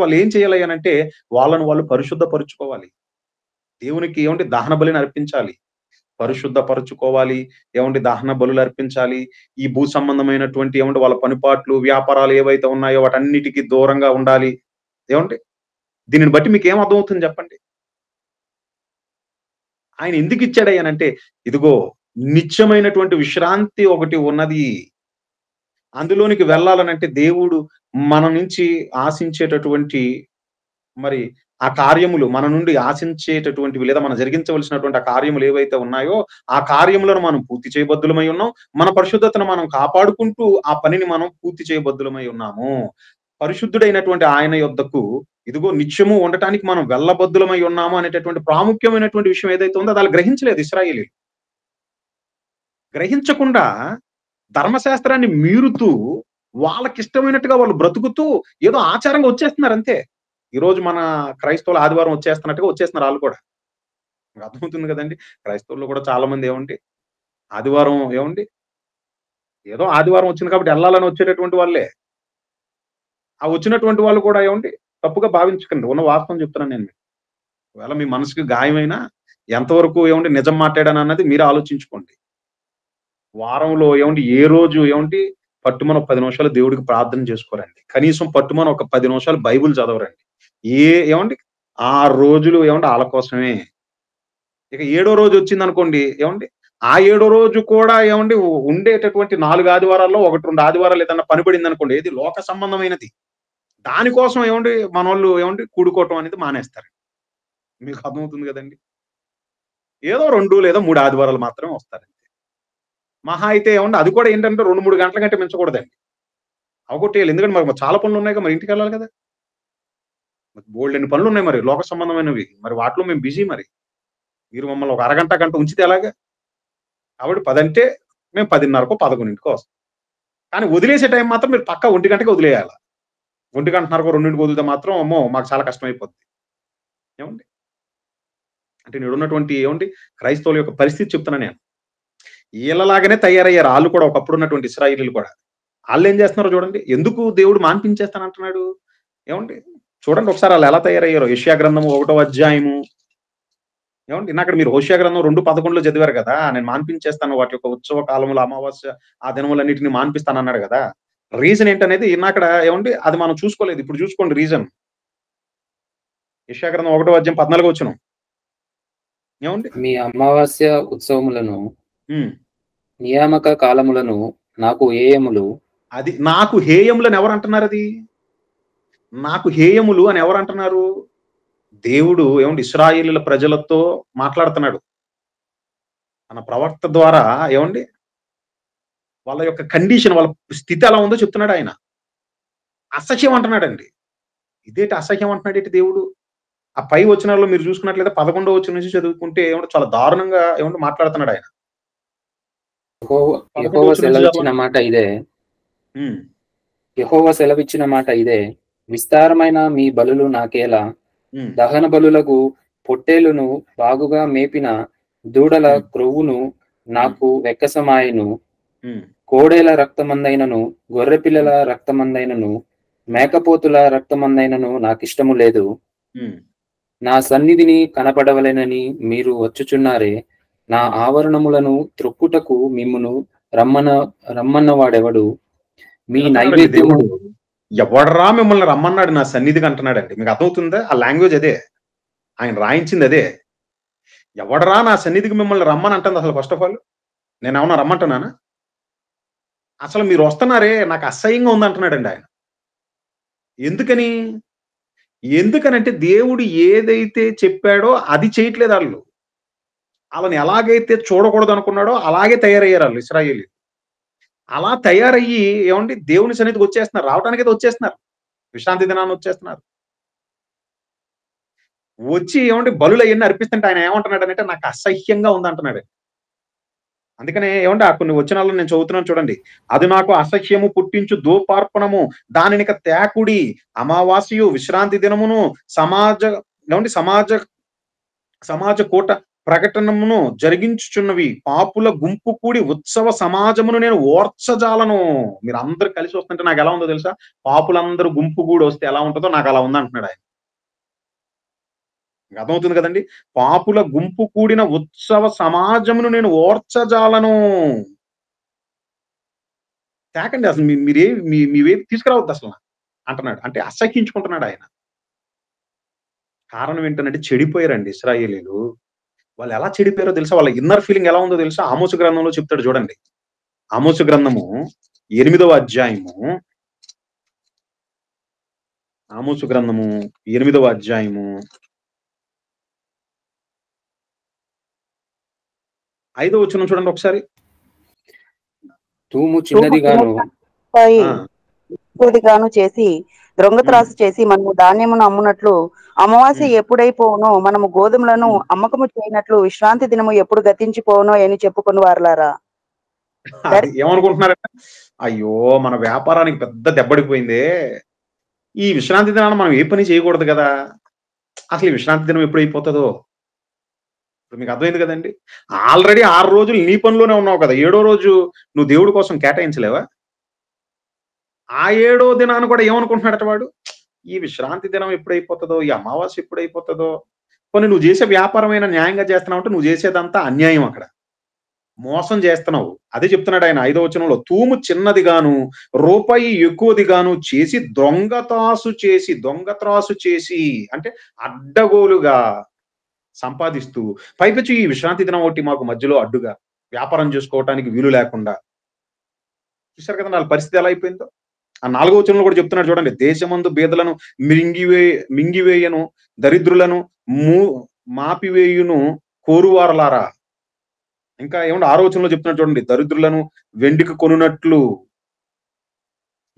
Speaker 1: వాళ్ళు ఏం చేయాలి అని అంటే వాళ్ళను వాళ్ళు పరిశుద్ధపరుచుకోవాలి. దేవునికి దహన బలిని అర్పించాలి, పరిశుద్ధపరచుకోవాలి. దహన బలులు అర్పించాలి. ఈ భూ సంబంధమైనటువంటి వాళ్ళ పనిపాట్లు వ్యాపారాలు ఏవైతే ఉన్నాయో వాటన్నిటికీ దూరంగా ఉండాలి. దీనిని బట్టి మీకు ఏం అర్థమవుతుంది చెప్పండి? ఆయన ఎందుకు ఇచ్చాడయ్యానంటే ఇదిగో నిత్యమైనటువంటి విశ్రాంతి ఒకటి ఉన్నది, అందులోనికి వెళ్ళాలనంటే దేవుడు మన నుంచి ఆశించేటటువంటి మరి ఆ కార్యములు మన నుండి ఆశించేటటువంటివి లేదా మనం జరిగించవలసినటువంటి ఆ కార్యములు ఏవైతే ఉన్నాయో ఆ కార్యములను మనం పూర్తి చేయబద్దులమై ఉన్నాం. మన పరిశుద్ధతను మనం కాపాడుకుంటూ ఆ పనిని మనం పూర్తి చేయబద్దులమై ఉన్నాము. పరిశుద్ధుడైనటువంటి ఆయన యొద్దకు ఇదిగో నిత్యము ఉండటానికి మనం వెళ్ళబద్దులమై ఉన్నాము అనేటటువంటి ప్రాముఖ్యమైనటువంటి విషయం ఏదైతే ఉందో అది గ్రహించలేదు ఇశ్రాయేలీలు. గ్రహించకుండా ధర్మశాస్త్రాన్ని మీరుతూ వాళ్ళకిష్టమైనట్టుగా వాళ్ళు బ్రతుకుతూ ఏదో ఆచారంగా వచ్చేస్తున్నారు అంతే. ఈరోజు మన క్రైస్తవులు ఆదివారం వచ్చేస్తున్నట్టుగా వచ్చేస్తున్నారు వాళ్ళు కూడా. అర్థమవుతుంది కదండి. క్రైస్తవుల్లో కూడా చాలా మంది ఆదివారం ఏదో ఆదివారం వచ్చింది కాబట్టి వెళ్ళాలని వచ్చేటటువంటి వాళ్ళే. ఆ వచ్చినటువంటి వాళ్ళు కూడా తప్పుగా భావించకండి, ఉన్న వాస్తవం చెప్తున్నాను నేను. ఒకవేళ మీ మనసుకి గాయమైనా ఎంతవరకు నిజం మాట్లాడాను అన్నది మీరు ఆలోచించుకోండి. వారంలో ఏ రోజు పట్టుమని ఒక 10 నిమిషాలు దేవుడికి ప్రార్థన చేసుకోరండి. కనీసం పట్టుమని ఒక 10 నిమిషాలు బైబుల్ చదవరండి. 6 రోజులు వాళ్ళ కోసమే. ఇక 7వ రోజు వచ్చింది అనుకోండి ఆ 7వ రోజు కూడా ఏమండి ఉండేటటువంటి 4 ఆదివారాల్లో 1-2 ఆదివారాలు ఏదన్నా పని పడింది అనుకోండి, ఏది లోక సంబంధమైనది, దానికోసం ఏమండి మనోళ్ళు ఏమండి కూడుకోవటం అనేది మానేస్తారు. మీకు అర్థమవుతుంది కదండి. ఏదో 2 లేదా 3 ఆదివారాలు మాత్రమే వస్తారు. మహా అయితే ఏమండి అది కూడా ఏంటంటే 2-3 గంటల కంటే మించకూడదండి. అవగొట్టేయాలి. ఎందుకంటే మరి చాలా పనులు ఉన్నాయి, మరి ఇంటికి వెళ్ళాలి కదా. బోల్డెన్ని పనులు ఉన్నాయి మరి లోక సంబంధమైనవి. మరి వాటిలో మేము బిజీ. మరి మీరు మమ్మల్ని ఒక అరగంట గంట ఉంచితే ఎలాగా? కాబట్టి 10 అంటే మేము 10:30కో 11కో వస్తాం. కానీ వదిలేసే టైం మాత్రం మీరు పక్కా 1 గంటకే వదిలేయాలి. 1 గంటన్నరకో 2కి వదిలితే మాత్రం అమ్మో మాకు చాలా కష్టమైపోద్ది. ఏమండి అంటే నేడున్నటువంటి ఏమండి క్రైస్తవుల యొక్క పరిస్థితి చెప్తున్నా నేను. వీళ్ళలాగానే తయారయ్యారు ఆళ్ళు కూడా, ఒకప్పుడు ఉన్నటువంటి ఇశ్రాయేలీయులు కూడా. ఆళ్ళేం చేస్తున్నారో చూడండి. ఎందుకు దేవుడు మాన్పించేస్తానంటున్నాడు? ఏమండి చూడండి ఒకసారి ఆళ్ళు ఎలా తయారయ్యారో. యెషయా గ్రంథము 1వ అధ్యాయము ఏమండి అక్కడ మీరు హోషేయ గ్రంథం 2:11లో చదివారు కదా, నేను మాన్పించేస్తాను వాటి యొక్క ఉత్సవ కాలములు, అమావాస్య ఆ దినములన్నిటిని మాన్పిస్తాను అన్నాడు కదా. రీజన్ ఏంటనేది అక్కడ ఏమండి అది మనం చూసుకోలేదు. ఇప్పుడు చూసుకోండి రీజన్. యెషయా గ్రంథం 1వ అధ్యాయం 14వ వచనం ఏమండి,
Speaker 3: మీ అమావాస్య ఉత్సవములను నియామక కాలములను నాకు హేయములు.
Speaker 1: అది నాకు హేయములని ఎవరు అంటున్నారు? అది నాకు హేయములు అని ఎవరు అంటున్నారు? దేవుడు ఏమండి ఇశ్రాయేలీయుల ప్రజలతో మాట్లాడుతున్నాడు తన ప్రవక్త ద్వారా. ఏమండి వాళ్ళ యొక్క కండిషన్, వాళ్ళ స్థితి ఎలా ఉందో చెప్తున్నాడు ఆయన. అసహ్యం అంటున్నాడండి. ఇదేంటి అసహ్యం అంటున్నాడు ఏంటి దేవుడు? ఆ పై వచనాల్లో మీరు చూసుకున్నట్లయితే 11వ వచనం నుంచి చదువుకుంటే ఏమంటే చాలా దారుణంగా ఏమంటే మాట్లాడుతున్నాడు ఆయన.
Speaker 3: యెహోవా సెలవిచ్చిన మాట ఇదే, యెహోవా సెలవిచ్చిన మాట ఇదే, విస్తారమైన మీ బలులు నాకేలా, దహన బలులకు పొట్టేలును బాగుగా మేపిన దూడల క్రొవ్వును నాకు వెక్కసమాయను. కోడేల రక్తమందైనను గొర్రెపిల్లల రక్తమందైనను మేకపోతుల రక్తమందైనను నాకిష్టము లేదు. నా సన్నిధిని కనపడవలెనని మీరు వచ్చుచున్నారే, నా ఆవరణములను త్రొక్కుటకు మిమ్మును రమ్మన్నవాడెవడు? మీ నైవేద్యము
Speaker 1: ఎవడరా మిమ్మల్ని రమ్మన్నాడు నా సన్నిధికి అంటున్నాడండి. మీకు అర్థమవుతుందా? ఆ లాంగ్వేజ్ అదే, ఆయన రాయించింది అదే. ఎవడరా నా సన్నిధికి మిమ్మల్ని రమ్మని అంటుంది. అసలు ఫస్ట్ ఆఫ్ ఆల్ నేను ఏమన్నా రమ్మంటున్నానా? అసలు మీరు వస్తున్నారే నాకు అసహ్యంగా ఉంది అంటున్నాడండి ఆయన. ఎందుకని? ఎందుకనంటే దేవుడు ఏదైతే చెప్పాడో అది చేయట్లేదు వాళ్ళు. వాళ్ళని ఎలాగైతే చూడకూడదు అనుకున్నాడో అలాగే తయారయ్యారు వాళ్ళు ఇశ్రాయేలీయులు. అలా తయారయ్యి ఏమండి దేవుని సన్నిధికి వచ్చేస్తున్నారు. రావడానికైతే వచ్చేస్తున్నారు, విశ్రాంతి దినాన్ని వచ్చేస్తున్నారు. వచ్చి ఏమంటే బలులు అవన్నీ అర్పిస్తుంటే ఆయన ఏమంటున్నాడు అంటే నాకు అసహ్యంగా ఉంది అంటున్నాడు. అందుకనే ఏమంటే ఆ కొన్ని వచనాలను నేను చదువుతున్నాను చూడండి. అది నాకు అసహ్యము పుట్టించు ధూపార్పణము, దానినిక తేకుడి, అమావాస్యయు విశ్రాంతి దినమును సమాజ కూట ప్రకటనమును జరిగించుచున్నవి, పాపుల గుంపు కూడి ఉత్సవ సమాజమును నేను ఓర్చజాలను. మీరు అందరు కలిసి వస్తుంటే నాకు ఎలా ఉందో తెలుసా? పాపులందరూ గుంపు కూడి వస్తే ఎలా ఉంటుందో నాకు అలా ఉంది అంటున్నాడు ఆయన. అర్థమవుతుంది కదండి. పాపుల గుంపు కూడిన ఉత్సవ సమాజమును నేను ఓర్చజాలను. తేకండి అసలు మీవేవి తీసుకురావద్దు అసలు అంటున్నాడు. అంటే అసహ్యించుకుంటున్నాడు ఆయన. కారణం ఏంటంటే చెడిపోయారండి ఇశ్రాయేలీయులు. వాళ్ళు ఎలా చెడిపోయారో తెలుసా? వాళ్ళ ఇన్నర్ ఫీలింగ్ ఎలా ఉందో తెలుసా? ఆమోసు గ్రంథంలో చెప్తాడు చూడండి. ఆమోసు గ్రంథము 8వ అధ్యాయము, ఆమోసు గ్రంథము 8వ అధ్యాయము 5వ వచనం చూడండి ఒకసారి.
Speaker 3: తూము చిన్నదిగాను
Speaker 2: చేసి దొంగత్రాసు చేసి మనము ధాన్యమును అమ్మునట్లు అమావాస్య ఎప్పుడైపోవునో మనము గోధుమలను అమ్మకము చేయనట్లు విశ్రాంతి దినము ఎప్పుడు గతించిపోవునో అని చెప్పుకుని వారులారా.
Speaker 1: ఏమనుకుంటున్నారంటే అయ్యో మన వ్యాపారానికి పెద్ద దెబ్బడిపోయిందే, ఈ విశ్రాంతి దినాన్ని మనం ఏ పని చేయకూడదు కదా, అసలు ఈ విశ్రాంతి దినం ఎప్పుడు అయిపోతుందో. ఇప్పుడు మీకు అర్థమైంది కదండి. ఆల్రెడీ 6 రోజులు నీ పనిలోనే ఉన్నావు కదా, 7వ రోజు నువ్వు దేవుడి కోసం కేటాయించలేవా? ఆ 7వ దినాన్ని కూడా ఏమనుకుంటున్నాడట వాడు, ఈ విశ్రాంతి దినం ఎప్పుడైపోతుందో, ఈ అమావాస్య ఎప్పుడైపోతుందో. కొన్ని నువ్వు చేసే వ్యాపారమైన న్యాయంగా చేస్తున్నావు అంటే నువ్వు చేసేదంతా అన్యాయం, అక్కడ మోసం చేస్తున్నావు. అదే చెప్తున్నాడు ఆయన 5వ వచనంలో. తూము చిన్నదిగాను రూపాయి ఎక్కువదిగాను చేసి దొంగత్రాసు చేసి అంటే అడ్డగోలుగా సంపాదిస్తూ పైపెచ్చు ఈ విశ్రాంతి దినం ఒకటి మాకు మధ్యలో అడ్డుగా. వ్యాపారం చేసుకోవటానికి వీలు లేకుండా. చూశారు కదా వాళ్ళ పరిస్థితి ఎలా అయిపోయిందో. ఆ 4వ వచనంలో కూడా చెప్తున్నాడు చూడండి, దేశమందు బీదలను మింగివేయను, దరిద్రులను మాపివేయును కోరువారలారా. ఇంకా ఏమండి 6వ వచనంలో చెప్తున్నాడు చూడండి, దరిద్రులను వెండికి కొనున్నట్లు.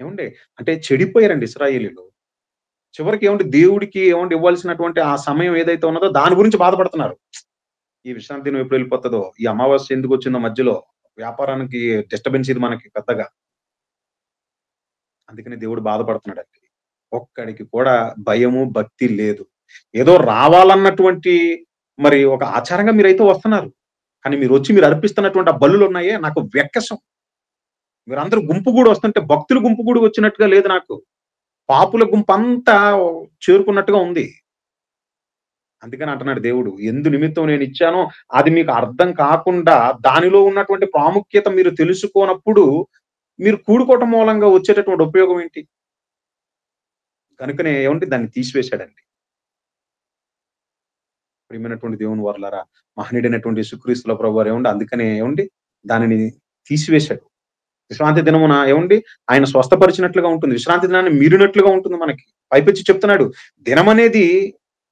Speaker 1: ఏమండి అంటే చెడిపోయారండి ఇశ్రాయేలీలు. చివరికి ఏమంటే దేవుడికి ఏమంటే ఇవ్వాల్సినటువంటి ఆ సమయం ఏదైతే ఉన్నదో దాని గురించి బాధపడుతున్నారు. ఈ విశ్రాంతి దినం ఎప్పుడు వెళ్ళిపోతుందో, ఈ అమావాస్య ఎందుకు వచ్చిందో మధ్యలో, వ్యాపారానికి డిస్టర్బెన్స్ ఇది మనకి పెద్దగా. అందుకని దేవుడు బాధపడుతున్నాడండి. ఒక్కడికి కూడా భయము భక్తి లేదు. ఏదో రావాలన్నటువంటి మరి ఒక ఆచారంగా మీరైతే వస్తున్నారు. కానీ మీరు వచ్చి మీరు అర్పిస్తున్నటువంటి ఆ బలులు ఉన్నాయే, నాకు వెక్కసం. మీరందరూ గుంపు కూడా వస్తుంటే భక్తుల గుంపు కూడా వచ్చినట్టుగా లేదు నాకు. పాపుల గుంపు అంతా చేరుకున్నట్టుగా ఉంది. అందుకని అంటున్నాడు దేవుడు, ఎందు నిమిత్తం నేను ఇచ్చానో అది మీకు అర్థం కాకుండా దానిలో ఉన్నటువంటి ప్రాముఖ్యత మీరు తెలుసుకోనప్పుడు మీరు కూడుకోవటం మూలంగా వచ్చేటటువంటి ఉపయోగం ఏంటి? కనుకనే ఏమంటే దాన్ని తీసివేశాడండి. ప్రియమైనటువంటి దేవుని వర్లారా, మహనీయుడైనటువంటి యేసుక్రీస్తుల ప్రభువారు ఏమండి అందుకనే ఏమండి దానిని తీసివేశాడు. విశ్రాంతి దినమున ఏమండి ఆయన స్వస్థపరిచినట్లుగా ఉంటుంది, విశ్రాంతి దినాన్ని మీరినట్లుగా ఉంటుంది. మనకి పైపెచ్చి చెప్తున్నాడు, దినం అనేది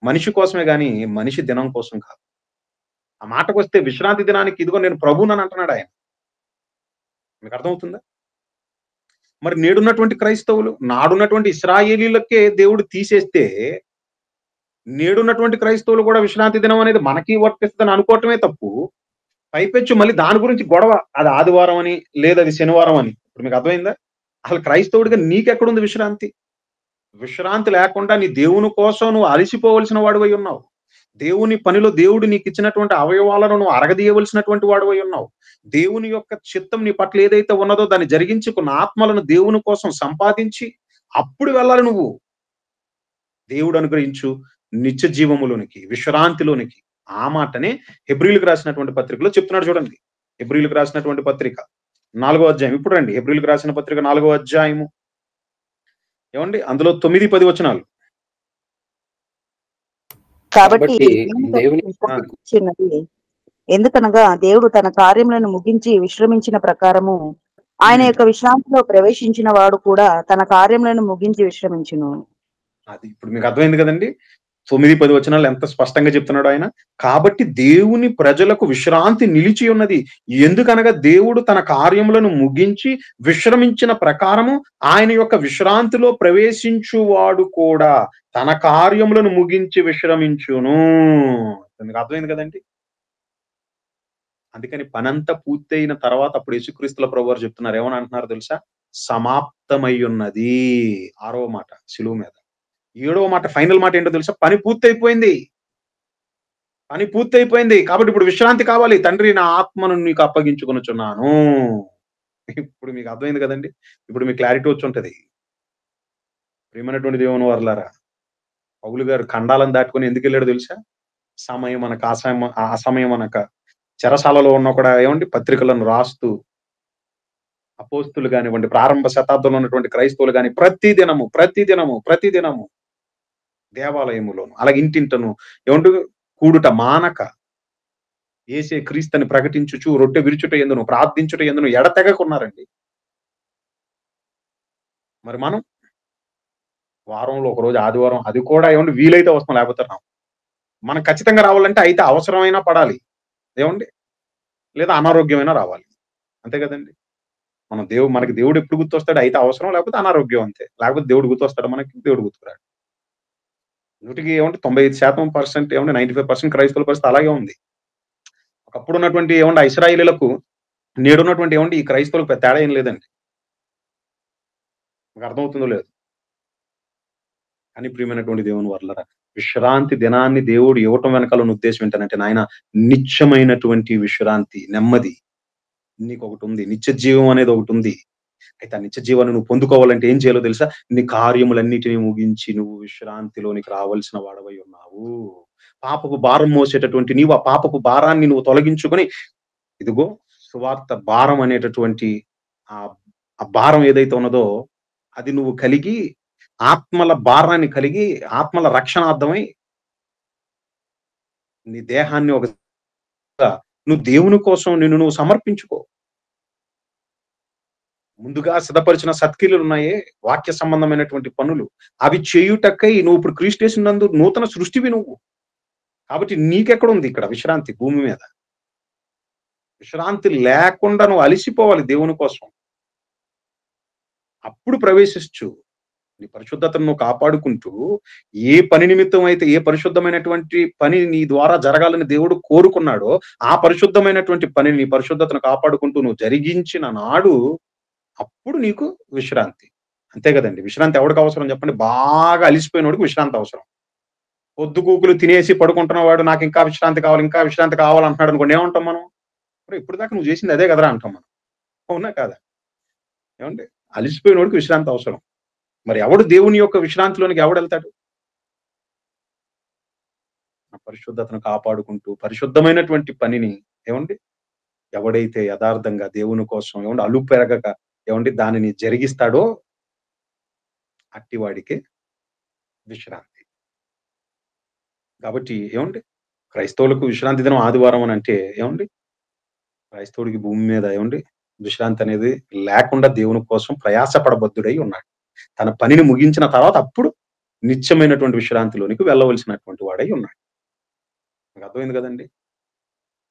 Speaker 1: మనిషి కోసమే గాని మనిషి దినం కోసం కాదు. ఆ మాటకు వస్తే విశ్రాంతి దినానికి ఇదిగో నేను ప్రభువునని అంటున్నాడు ఆయన. మీకు అర్థమవుతుందా? మరి నేడున్నటువంటి క్రైస్తవులు, నాడున్నటువంటి ఇశ్రాయేలీలకే దేవుడు తీసేస్తే నేడున్నటువంటి క్రైస్తవులు కూడా విశ్రాంతి దినం అనేది మనకి వర్తిస్తుందని అనుకోవటమే తప్పు. పైపెచ్చు మళ్ళీ దాని గురించి గొడవ, అది ఆదివారం అని లేదు అది శనివారం అని. ఇప్పుడు మీకు అర్థమైందా? అసలు క్రైస్తవుడిగా నీకెక్కడుంది విశ్రాంతి? విశ్రాంతి లేకుండా నీ దేవుని కోసం నువ్వు అలసిపోవలసిన వాడివై ఉన్నావు. దేవుని పనిలో దేవుడు నీకు ఇచ్చినటువంటి అవయవాలను నువ్వు అరగదీయవలసినటువంటి వాడివై ఉన్నావు. దేవుని యొక్క చిత్తం నీ పట్ల ఏదైతే ఉన్నదో దాన్ని జరిగించుకున్న ఆత్మలను దేవుని కోసం సంపాదించి అప్పుడు వెళ్ళాలి నువ్వు. దేవుడు అనుగ్రహించు నిత్య జీవములోనికి, విశ్రాంతిలోనికి. ఆ మాటనే హెబ్రీలకు రాసినటువంటి పత్రికలో చెప్తున్నాడు చూడండి. హెబ్రీలకు రాసినటువంటి పత్రిక 4వ అధ్యాయం. ఇప్పుడు రండి, హెబ్రీలకు రాసిన పత్రిక 4వ అధ్యాయము ఏమండి అందులో 9-10 వచనాలు.
Speaker 2: కాబట్టి ఎందుకనగా దేవుడు తన కార్యములను ముగించి విశ్రమించిన ప్రకారము ఆయన యొక్క విశ్రాంతిలో ప్రవేశించిన వాడు కూడా తన కార్యములను ముగించి విశ్రమించును.
Speaker 1: అది ఇప్పుడు మీకు అర్థమైంది కదండి. 9-10 వచనాలు ఎంత స్పష్టంగా చెప్తున్నాడు ఆయన. కాబట్టి దేవుని ప్రజలకు విశ్రాంతి నిలిచి ఉన్నది. ఎందుకనగా దేవుడు తన కార్యములను ముగించి విశ్రమించిన ప్రకారము ఆయన యొక్క విశ్రాంతిలో ప్రవేశించువాడు కూడా తన కార్యములను ముగించి విశ్రమించును. మీకు అర్థమైంది కదండి. అందుకని పనంతా పూర్తయిన తర్వాత అప్పుడు యేసుక్రీస్తుల ప్రభువారు చెప్తున్నారు, ఏమని అంటున్నారు తెలుసా? సమాప్తమై ఉన్నది. 6వ మాట శిలువ మీద. 7వ మాట ఫైనల్ మాట ఏంటో తెలుసా? పని పూర్తయిపోయింది. పని పూర్తయిపోయింది. కాబట్టి ఇప్పుడు విశ్రాంతి కావాలి. తండ్రి నా ఆత్మను నీకు అప్పగించుకొనుచున్నాను. ఇప్పుడు మీకు అర్థమైంది కదండి. ఇప్పుడు మీకు క్లారిటీ వచ్చి ఉంటది. ప్రియమైనటువంటి దేవుని వర్లారా, పౌలు గారు ఖండాలను దాటుకొని ఎందుకు వెళ్ళాడు తెలుసా? సమయం అనక అసమయం అనక చెరసాలలో ఉన్న కూడా ఏమండి పత్రికలను రాస్తూ అపోస్తులు కానివ్వండి, ప్రారంభ శతాబ్దంలో ఉన్నటువంటి క్రైస్తవులు కానీ ప్రతిదినము దేవాలయములోను అలాగే ఇంటింటను ఏమంటూ కూడుట మానక యేసే క్రీస్తుని ప్రకటించుచు రొట్టె విరుచుట యందును ప్రార్థించుట యందును ఎడతెగకున్నారండి. మరి మనం వారంలో ఒక రోజు ఆదివారం, అది కూడా ఏమండి వీలైతే వస్తాం, లేకపోతే రాం. మనం ఖచ్చితంగా రావాలంటే అయితే అవసరమైనా పడాలి ఏమండి, లేదా అనారోగ్యమైనా రావాలి. అంతే కదండి. మనకి దేవుడు ఎప్పుడు గుర్తొస్తాడు? అయితే అవసరం, లేకపోతే అనారోగ్యం. అంతే. లేకపోతే దేవుడు గుర్తొస్తాడు మనకి? దేవుడు గుర్తురాడు. 100కి ఏమంటే 95% ఏమంటే 95% క్రైస్తవుల పరిస్థితి అలాగే ఉంది. ఒకప్పుడు ఉన్నటువంటి ఏమంటే ఇశ్రాయేలీయులకు నేడున్నటువంటి ఏమంటే ఈ క్రైస్తవులకు తేడా ఏం లేదండి. మీకు అర్థమవుతుందో లేదు. కానీ ప్రియమైనటువంటి దేవుని వర్లారా, విశ్రాంతి దినాన్ని దేవుడు ఇవ్వటం వెనకాల ఉన్న ఉద్దేశం ఏంటంటే, నాయన నిత్యమైనటువంటి విశ్రాంతి, నెమ్మది నీకు ఒకటి ఉంది. నిత్య జీవం అనేది ఒకటి ఉంది. అయితే ఆ నిత్య జీవాన్ని నువ్వు పొందుకోవాలంటే ఏం చేయాలో తెలుసా? నీ కార్యములన్నిటినీ ముగించి నువ్వు విశ్రాంతిలోనికి రావాల్సిన వాడవై ఉన్నావు. పాపపు భారం మోసేటటువంటి నీవు ఆ పాపపు భారాన్ని నువ్వు తొలగించుకొని ఇదిగో సువార్త భారం అనేటటువంటి ఆ భారం ఏదైతే ఉన్నదో అది నువ్వు కలిగి ఆత్మల భారాన్ని కలిగి ఆత్మల రక్షణార్థమై నీ దేహాన్ని ఒక నువ్వు దేవుని కోసం నువ్వు సమర్పించుకో. ముందుగా సిద్ధపరిచిన సత్క్రియలు ఉన్నాయే, వాక్య సంబంధమైనటువంటి పనులు, అవి చేయుటకై నువ్వు ఇప్పుడు క్రీస్తు నూతన సృష్టివి నువ్వు. కాబట్టి నీకెక్కడుంది ఇక్కడ విశ్రాంతి భూమి మీద? విశ్రాంతి లేకుండా నువ్వు అలిసిపోవాలి దేవుని కోసం. అప్పుడు ప్రవేశించు. నీ పరిశుద్ధతను నువ్వు కాపాడుకుంటూ, ఏ పని నిమిత్తం అయితే ఏ పరిశుద్ధమైనటువంటి పని నీ ద్వారా జరగాలని దేవుడు కోరుకున్నాడో ఆ పరిశుద్ధమైనటువంటి పనిని, నీ పరిశుద్ధతను కాపాడుకుంటూ నువ్వు జరిగించిన నాడు అప్పుడు నీకు విశ్రాంతి. అంతే కదండి. విశ్రాంతి ఎవరికి అవసరం చెప్పండి? బాగా అలిసిపోయినోడికి విశ్రాంతి అవసరం. పొద్దుగూకులు తినేసి పడుకుంటున్నవాడు నాకు ఇంకా విశ్రాంతి కావాలి, ఇంకా విశ్రాంతి కావాలంటున్నాడు అనుకోండి, ఏమంటాం మనం? ఇప్పుడు దాకా నువ్వు చేసింది అదే కదరా అంటాం మనం. అవునా కాదా? ఏమంటే అలిసిపోయినోడికి విశ్రాంతి అవసరం. మరి ఎవడు దేవుని యొక్క విశ్రాంతిలోనికి ఎవడు వెళ్తాడు? పరిశుద్ధతను కాపాడుకుంటూ పరిశుద్ధమైనటువంటి పనిని ఏమండి ఎవడైతే యథార్థంగా దేవుని కోసం ఏమండి అలుపు పెరగక ఏమండి దానిని జరిగిస్తాడో అట్టివాడికి విశ్రాంతి. కాబట్టి ఏమండి క్రైస్తవులకు విశ్రాంతి దినం ఆదివారం అని అంటే ఏమండి క్రైస్తవుడికి భూమి మీద ఏమండి విశ్రాంతి అనేది లేకుండా దేవుని కోసం ప్రయాసపడబద్దుడై ఉన్నాడు. తన పనిని ముగించిన తర్వాత అప్పుడు నిత్యమైనటువంటి విశ్రాంతిలోనికి వెళ్ళవలసినటువంటి వాడై ఉన్నాడు. నాకు అర్థమైంది కదండి.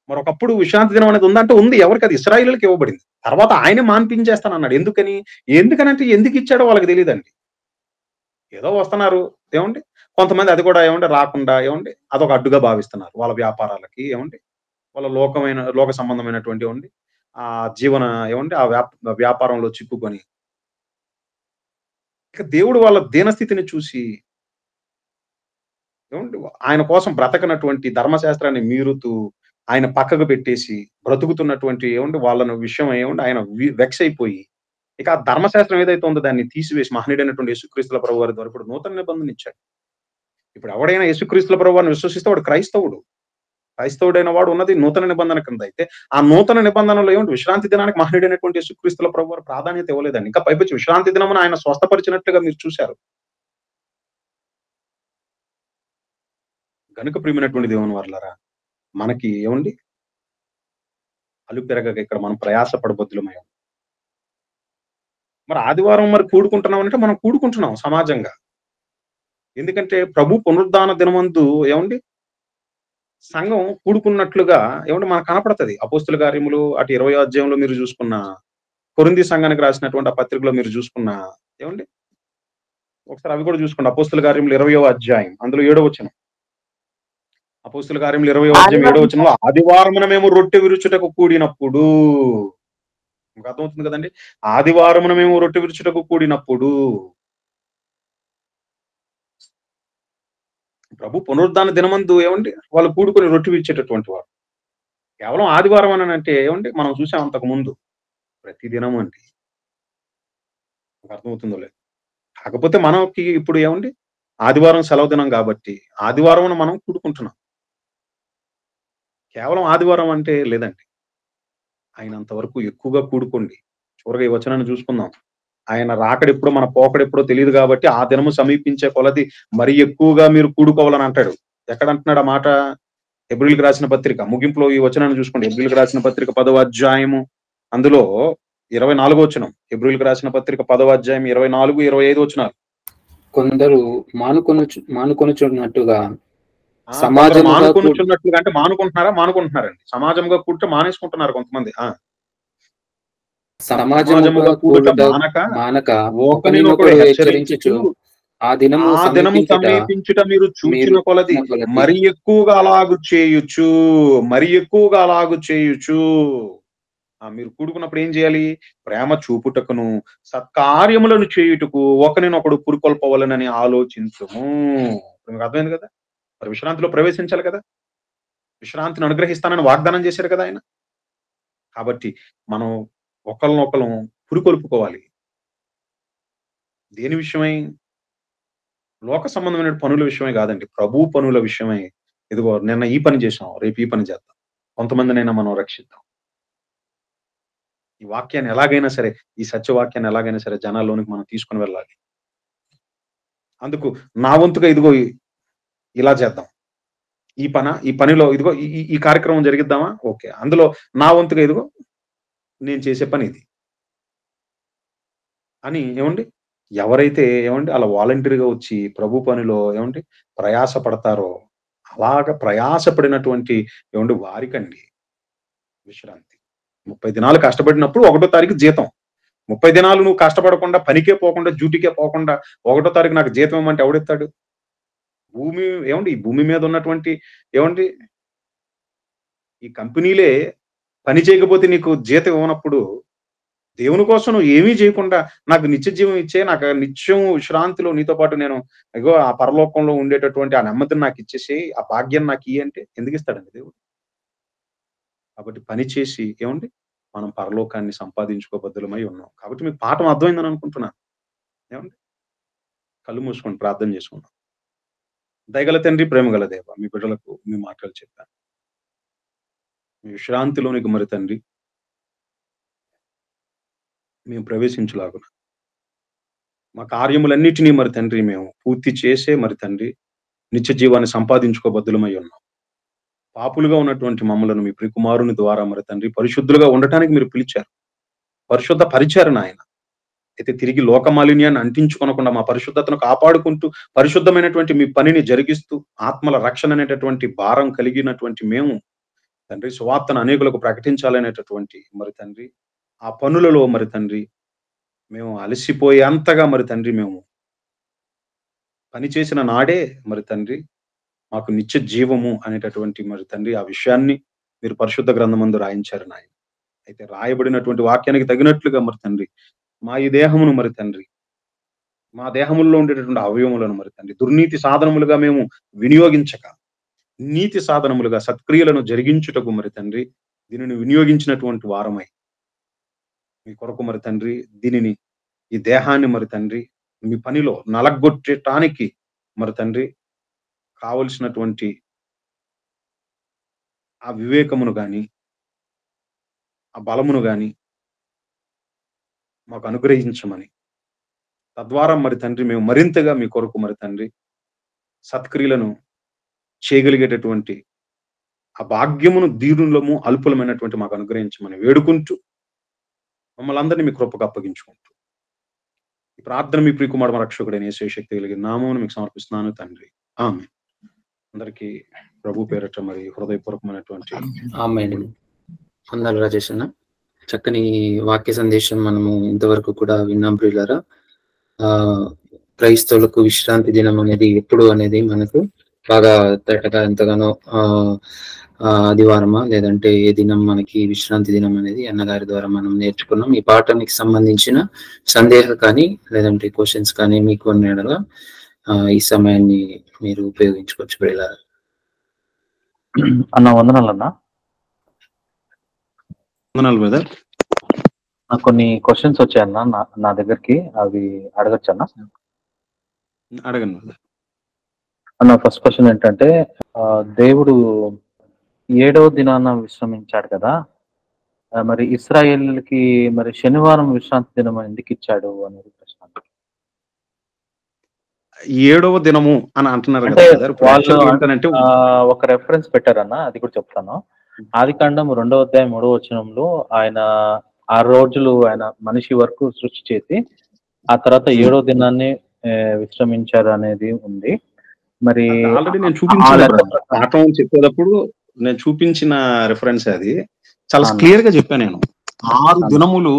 Speaker 1: మరొకప్పుడు విశ్రాంతి దినం అనేది ఉందంటే ఉంది. ఎవరికి? అది ఇశ్రాయేలులకు ఇవ్వబడింది. తర్వాత ఆయనే మాన్పించేస్తానన్నాడు. ఎందుకంటే ఎందుకు ఇచ్చాడో వాళ్ళకి తెలియదండి. ఏదో వస్తున్నారు ఏమండి, కొంతమంది అది కూడా ఏమండి రాకుండా ఏమండి అదొక అడ్డుగా భావిస్తున్నారు వాళ్ళ వ్యాపారాలకి ఏమండి, వాళ్ళ లోక సంబంధమైనటువంటి ఏమండి ఆ జీవన ఏమండి ఆ వ్యాపారంలో చిక్కుకొని. ఇక దేవుడు వాళ్ళ దీనస్థితిని చూసి ఏమండి ఆయన కోసం బ్రతకనటువంటి ధర్మశాస్త్రాన్ని మీరుతూ ఆయన పక్కకు పెట్టేసి బ్రతుకుతున్నటువంటి ఏమండి వాళ్ళను విషయం ఏమండి ఆయన వెక్స్ అయిపోయి ఇక ఆ ధర్మశాస్త్రం ఏదైతే ఉందో దాన్ని తీసివేసి మహనీయుడైనటువంటి యేసుక్రీస్తుల ప్రభువు వారి ద్వారా ఇప్పుడు నూతన నిబంధన ఇచ్చాడు. ఇప్పుడు ఎవడైనా యేసుక్రీస్తుల ప్రభువు వారిని విశ్వసిస్తే వాడు క్రైస్తవుడు. క్రైస్తవుడైన వాడు ఉన్నది నూతన నిబంధన కింద. అయితే ఆ నూతన నిబంధనలో ఏమిటి విశ్రాంతి దినానికి మహనీయుడైనటువంటి యేసుక్రీస్తుల ప్రభువు వారు ప్రాధాన్యత ఇవ్వలేదండి. ఇంకా పైపొచ్చి విశ్రాంతి దినమున ఆయన స్వస్థపరిచినట్లుగా మీరు చూశారు. గనుక ప్రియమైనటువంటి దేవుని వారలారా మనకి ఏమండి అలు పెరగక ఇక్కడ మనం ప్రయాసపడబద్దులమయ్యాం. మరి ఆదివారం మరి కూడుకుంటున్నాం అంటే మనం కూడుకుంటున్నాం సమాజంగా. ఎందుకంటే ప్రభు పునరుద్ధాన దినమందు ఏమండి సంఘం కూడుకున్నట్లుగా ఏమంటే మనకు కనపడుతుంది. అపోస్తుల కార్యములు అటు 20వ అధ్యాయంలో మీరు చూసుకున్న, కొరింథీ సంఘానికి రాసినటువంటి ఆ పత్రికలో మీరు చూసుకున్న ఏమండి ఒకసారి అవి కూడా చూసుకోండి. అపోస్తుల కార్యములు 20వ అధ్యాయం అందులో 7వ వచనం. అపోస్తుల కార్యములు 20వ అధ్యాయం 7వ వచనంలో ఆదివారమున మేము రొట్టె విరుచుటకు కూడినప్పుడు, మీకు అర్థమవుతుంది కదండి. ఆదివారమున మేము రొట్టె విరుచుటకు కూడినప్పుడు ప్రభు పునరుద్ధాన దినమందు ఏమండి వాళ్ళు కూడుకొని రొట్టె విరిచేటటువంటి వారు. కేవలం ఆదివారం అని అంటే ఏమండి మనం చూసాం అంతకు ముందు ప్రతి దినం అండి. అర్థమవుతుందో లేదు. కాకపోతే మనకి ఇప్పుడు ఏమండి ఆదివారం సెలవు దినం కాబట్టి ఆదివారం మనం కూడుకుంటున్నాం. కేవలం ఆదివారం అంటే లేదండి. అయినంత వరకు ఎక్కువగా కూడుకోండి. చివరిగా ఈ వచనాన్ని చూసుకుందాం. ఆయన రాకడెప్పుడో మన పోకడెప్పుడో తెలియదు కాబట్టి ఆ దినము సమీపించే కొలది మరి ఎక్కువగా మీరు కూడుకోవాలని అంటాడు. ఎక్కడ అంటున్నాడు ఆ మాట? హెబ్రీయులకు రాసిన పత్రిక ముగింపులో ఈ వచనాన్ని చూసుకోండి. హెబ్రీయులకు రాసిన పత్రిక 10వ అధ్యాయము అందులో 24వ వచనం. హెబ్రీయులకు రాసిన పత్రిక 10వ అధ్యాయం 24, 25 వచనాలు.
Speaker 3: కొందరు మానుకొనుచున్నట్టుగా
Speaker 1: మానుకొనుచున్నట్లుగా అంటే మానుకుంటున్నారండి. సమాజంగా కూడితే మానేసుకుంటున్నారు కొంతమంది.
Speaker 3: సమాజముగా మానక ఒకరినొకడు హెచ్చరించుచు ఆ దినము
Speaker 1: సమీపించుట మీరు చూచిన కొలది మరి ఎక్కువగా అలాగు చేయుచు మీరు కూడుకున్నప్పుడు ఏం చేయాలి? ప్రేమ చూపుటకును సత్కార్యములను చేయుటకు ఒకరినొకడు పురుకొల్పవలనని ఆలోచించము. మీకు అర్థమైంది కదా. మరి విశ్రాంతిలో ప్రవేశించాలి కదా. విశ్రాంతిని అనుగ్రహిస్తానని వాగ్దానం చేశారు కదా ఆయన. కాబట్టి మనం ఒకరినొకరు పురుకొల్పుకోవాలి. దేని విషయమై? లోక సంబంధమైన పనుల విషయమే కాదండి, ప్రభు పనుల విషయమై. ఇదిగో నిన్న ఈ పని చేసాం, రేపు ఈ పని చేద్దాం, కొంతమందినైనా మనం రక్షిద్దాం. ఈ వాక్యాన్ని ఎలాగైనా సరే, ఈ సత్యవాక్యాన్ని ఎలాగైనా సరే జనాల్లోనికి మనం తీసుకుని వెళ్ళాలి. అందుకు నా వంతుగా ఇదిగో ఇలా చేద్దాం. ఈ పనిలో ఇదిగో ఈ కార్యక్రమం జరిగిద్దామా, ఓకే, అందులో నా వంతుగా ఇదిగో నేను చేసే పని ఇది అని ఎవరైతే అలా వాలంటీర్గా వచ్చి ప్రభు పనిలో ప్రయాస పడతారో, అలాగ ప్రయాసపడినటువంటి వారికండి విశ్రాంతి. 30 దినాలు కష్టపడినప్పుడు 1వ తారీఖు జీతం. 30 దినాలు నువ్వు కష్టపడకుండా, పనికే పోకుండా, డ్యూటీకే పోకుండా 1వ తారీఖు నాకు జీతం ఇవ్వమంటే ఎవడిస్తాడు? ఈ భూమి మీద ఉన్నటువంటి ఈ కంపెనీలే పని చేయకపోతే నీకు జీతం ఇవ్వనప్పుడు, దేవుని కోసం నువ్వు ఏమీ చేయకుండా నాకు నిత్య జీవం ఇచ్చే, నాకు నిత్యం విశ్రాంతిలో నీతో పాటు నేను ఆ పరలోకంలో ఉండేటటువంటి ఆ నెమ్మదిని నాకు ఇచ్చేసి, ఆ భాగ్యం నాకు ఇయ్యి అంటే ఎందుకు ఇస్తాడండి దేవుడు? కాబట్టి పని చేసి మనం పరలోకాన్ని సంపాదించుకోబద్దులమై ఉన్నాం. కాబట్టి మీకు పాఠం అర్థమైందని అనుకుంటున్నాను. కళ్ళు మూసుకొని ప్రార్థన చేసుకున్నాం. దయగల తండ్రి, ప్రేమగల దేవ, మీ బిడ్డలకు మీ మాటలు చెప్పాను. మీ విశ్రాంతిలోనికి మరి తండ్రి మేము ప్రవేశించలాగున మా కార్యములన్నిటినీ మరి తండ్రి మేము పూర్తి చేసే మరి తండ్రి నిత్య జీవాన్ని సంపాదించుకోబద్దులమై ఉన్నాం. పాపులుగా ఉన్నటువంటి మమ్మలను మీ ప్రియకుమారుని ద్వారా మరి తండ్రి పరిశుద్ధులుగా ఉండటానికి మీరు పిలిచారు, పరిశుద్ధ పరిచారు నాయన. అయితే తిరిగి లోక మాలిన్యాన్ని అంటించుకొనకుండా మా పరిశుద్ధతను కాపాడుకుంటూ పరిశుద్ధమైనటువంటి మీ పనిని జరిగిస్తూ ఆత్మల రక్షణ అనేటటువంటి భారం కలిగినటువంటి మేము తండ్రి సువార్తను అనేకులకు ప్రకటించాలనేటటువంటి మరి తండ్రి ఆ పనులలో మరి తండ్రి మేము అలసిపోయేంతగా మరి తండ్రి మేము పని చేసిన నాడే మరి తండ్రి మాకు నిత్య జీవము అనేటటువంటి మరి తండ్రి ఆ విషయాన్ని మీరు పరిశుద్ధ గ్రంథమందు రాయించారు నాయన. అయితే రాయబడినటువంటి వాక్యానికి తగినట్లుగా మరి తండ్రి మా ఈ దేహమును మరి తండ్రి, మా దేహముల్లో ఉండేటటువంటి అవయవములను మరి తండ్రి దుర్నీతి సాధనములుగా మేము వినియోగించక, నీతి సాధనములుగా సత్క్రియలను జరిగించుటకు మరి తండ్రి దీనిని వినియోగించినటువంటి వారమై మీ కొరకు మరి తండ్రి దీనిని ఈ దేహాన్ని మరి తండ్రి మీ పనిలో నలగొట్టడానికి మరి తండ్రి కావలసినటువంటి ఆ వివేకమును గాని ఆ బలమును గాని మాకు అనుగ్రహించమని, తద్వారా మరి తండ్రి మేము మరింతగా మీ కొరకు మరి తండ్రి సత్క్రియలను చేయగలిగేటటువంటి ఆ భాగ్యమును దీనులము అల్పులమైనటువంటి మాకు అనుగ్రహించమని వేడుకుంటూ మమ్మల్ని అందరినీ మీ కృపకు అప్పగించుకుంటూ ఈ ప్రార్థన మీ ప్రియకుమారుడు రక్షకుడైన యేసు శక్తి కలిగిన నామమును మీకు సమర్పిస్తున్నాను తండ్రి. ఆమేన్. అందరికీ ప్రభు పేరట మరి హృదయపూర్వకమైనటువంటి
Speaker 3: ఆమేన్. అందరూ రాజేష్ అన్న, చక్కని వాక్య సందేశం మనము ఇంతవరకు కూడా విన్నాం ప్రియులారా. క్రైస్తవులకు విశ్రాంతి దినం అనేది ఎప్పుడు అనేది మనకు బాగా తేటగా ఎంతగానో ఆదివారమా లేదంటే ఏ దినం మనకి విశ్రాంతి దినం అనేది అన్నగారి ద్వారా మనం నేర్చుకున్నాం. ఈ పాఠానికి సంబంధించిన సందేహాలు కానీ లేదంటే క్వశ్చన్స్ కానీ మీకు అన్నగా ఈ సమయాన్ని మీరు ఉపయోగించుకోవచ్చు ప్రియులారా.
Speaker 5: అన్న వందనాలు అన్న.
Speaker 1: బ్రదర్,
Speaker 5: నాకు కొన్ని క్వశ్చన్స్ వచ్చాయన్న నా దగ్గరికి, అవి అడగచ్చు అన్న?
Speaker 1: అడగండి
Speaker 5: అన్న. ఫస్ట్ క్వశ్చన్ ఏంటంటే, దేవుడు 7వ దినాన విశ్రమించాడు కదా, మరి ఇశ్రాయేలుకి మరి శనివారం విశ్రాంతి దినం ఎందుకు ఇచ్చాడు అనేది ప్రశ్న.
Speaker 1: 7వ దినము అని అంటున్నారు
Speaker 5: అంటే
Speaker 1: వాళ్ళు
Speaker 5: ఒక రెఫరెన్స్ పెట్టారన్న, అది కూడా చెప్తాను. ఆదికాండం 2వ అధ్యాయం 3వ వచనంలో ఆయన 6 రోజులు ఆయన మనిషి వరకు సృష్టి చేసి ఆ తర్వాత 7వ దినాన్ని విశ్రమించారు అనేది ఉంది. మరి
Speaker 1: ఆల్రెడీ నేను చూపించాను చెప్పేటప్పుడు, నేను చూపించిన రెఫరెన్స్ అది చాలా క్లియర్ గా చెప్పాను నేను. 6 దినములు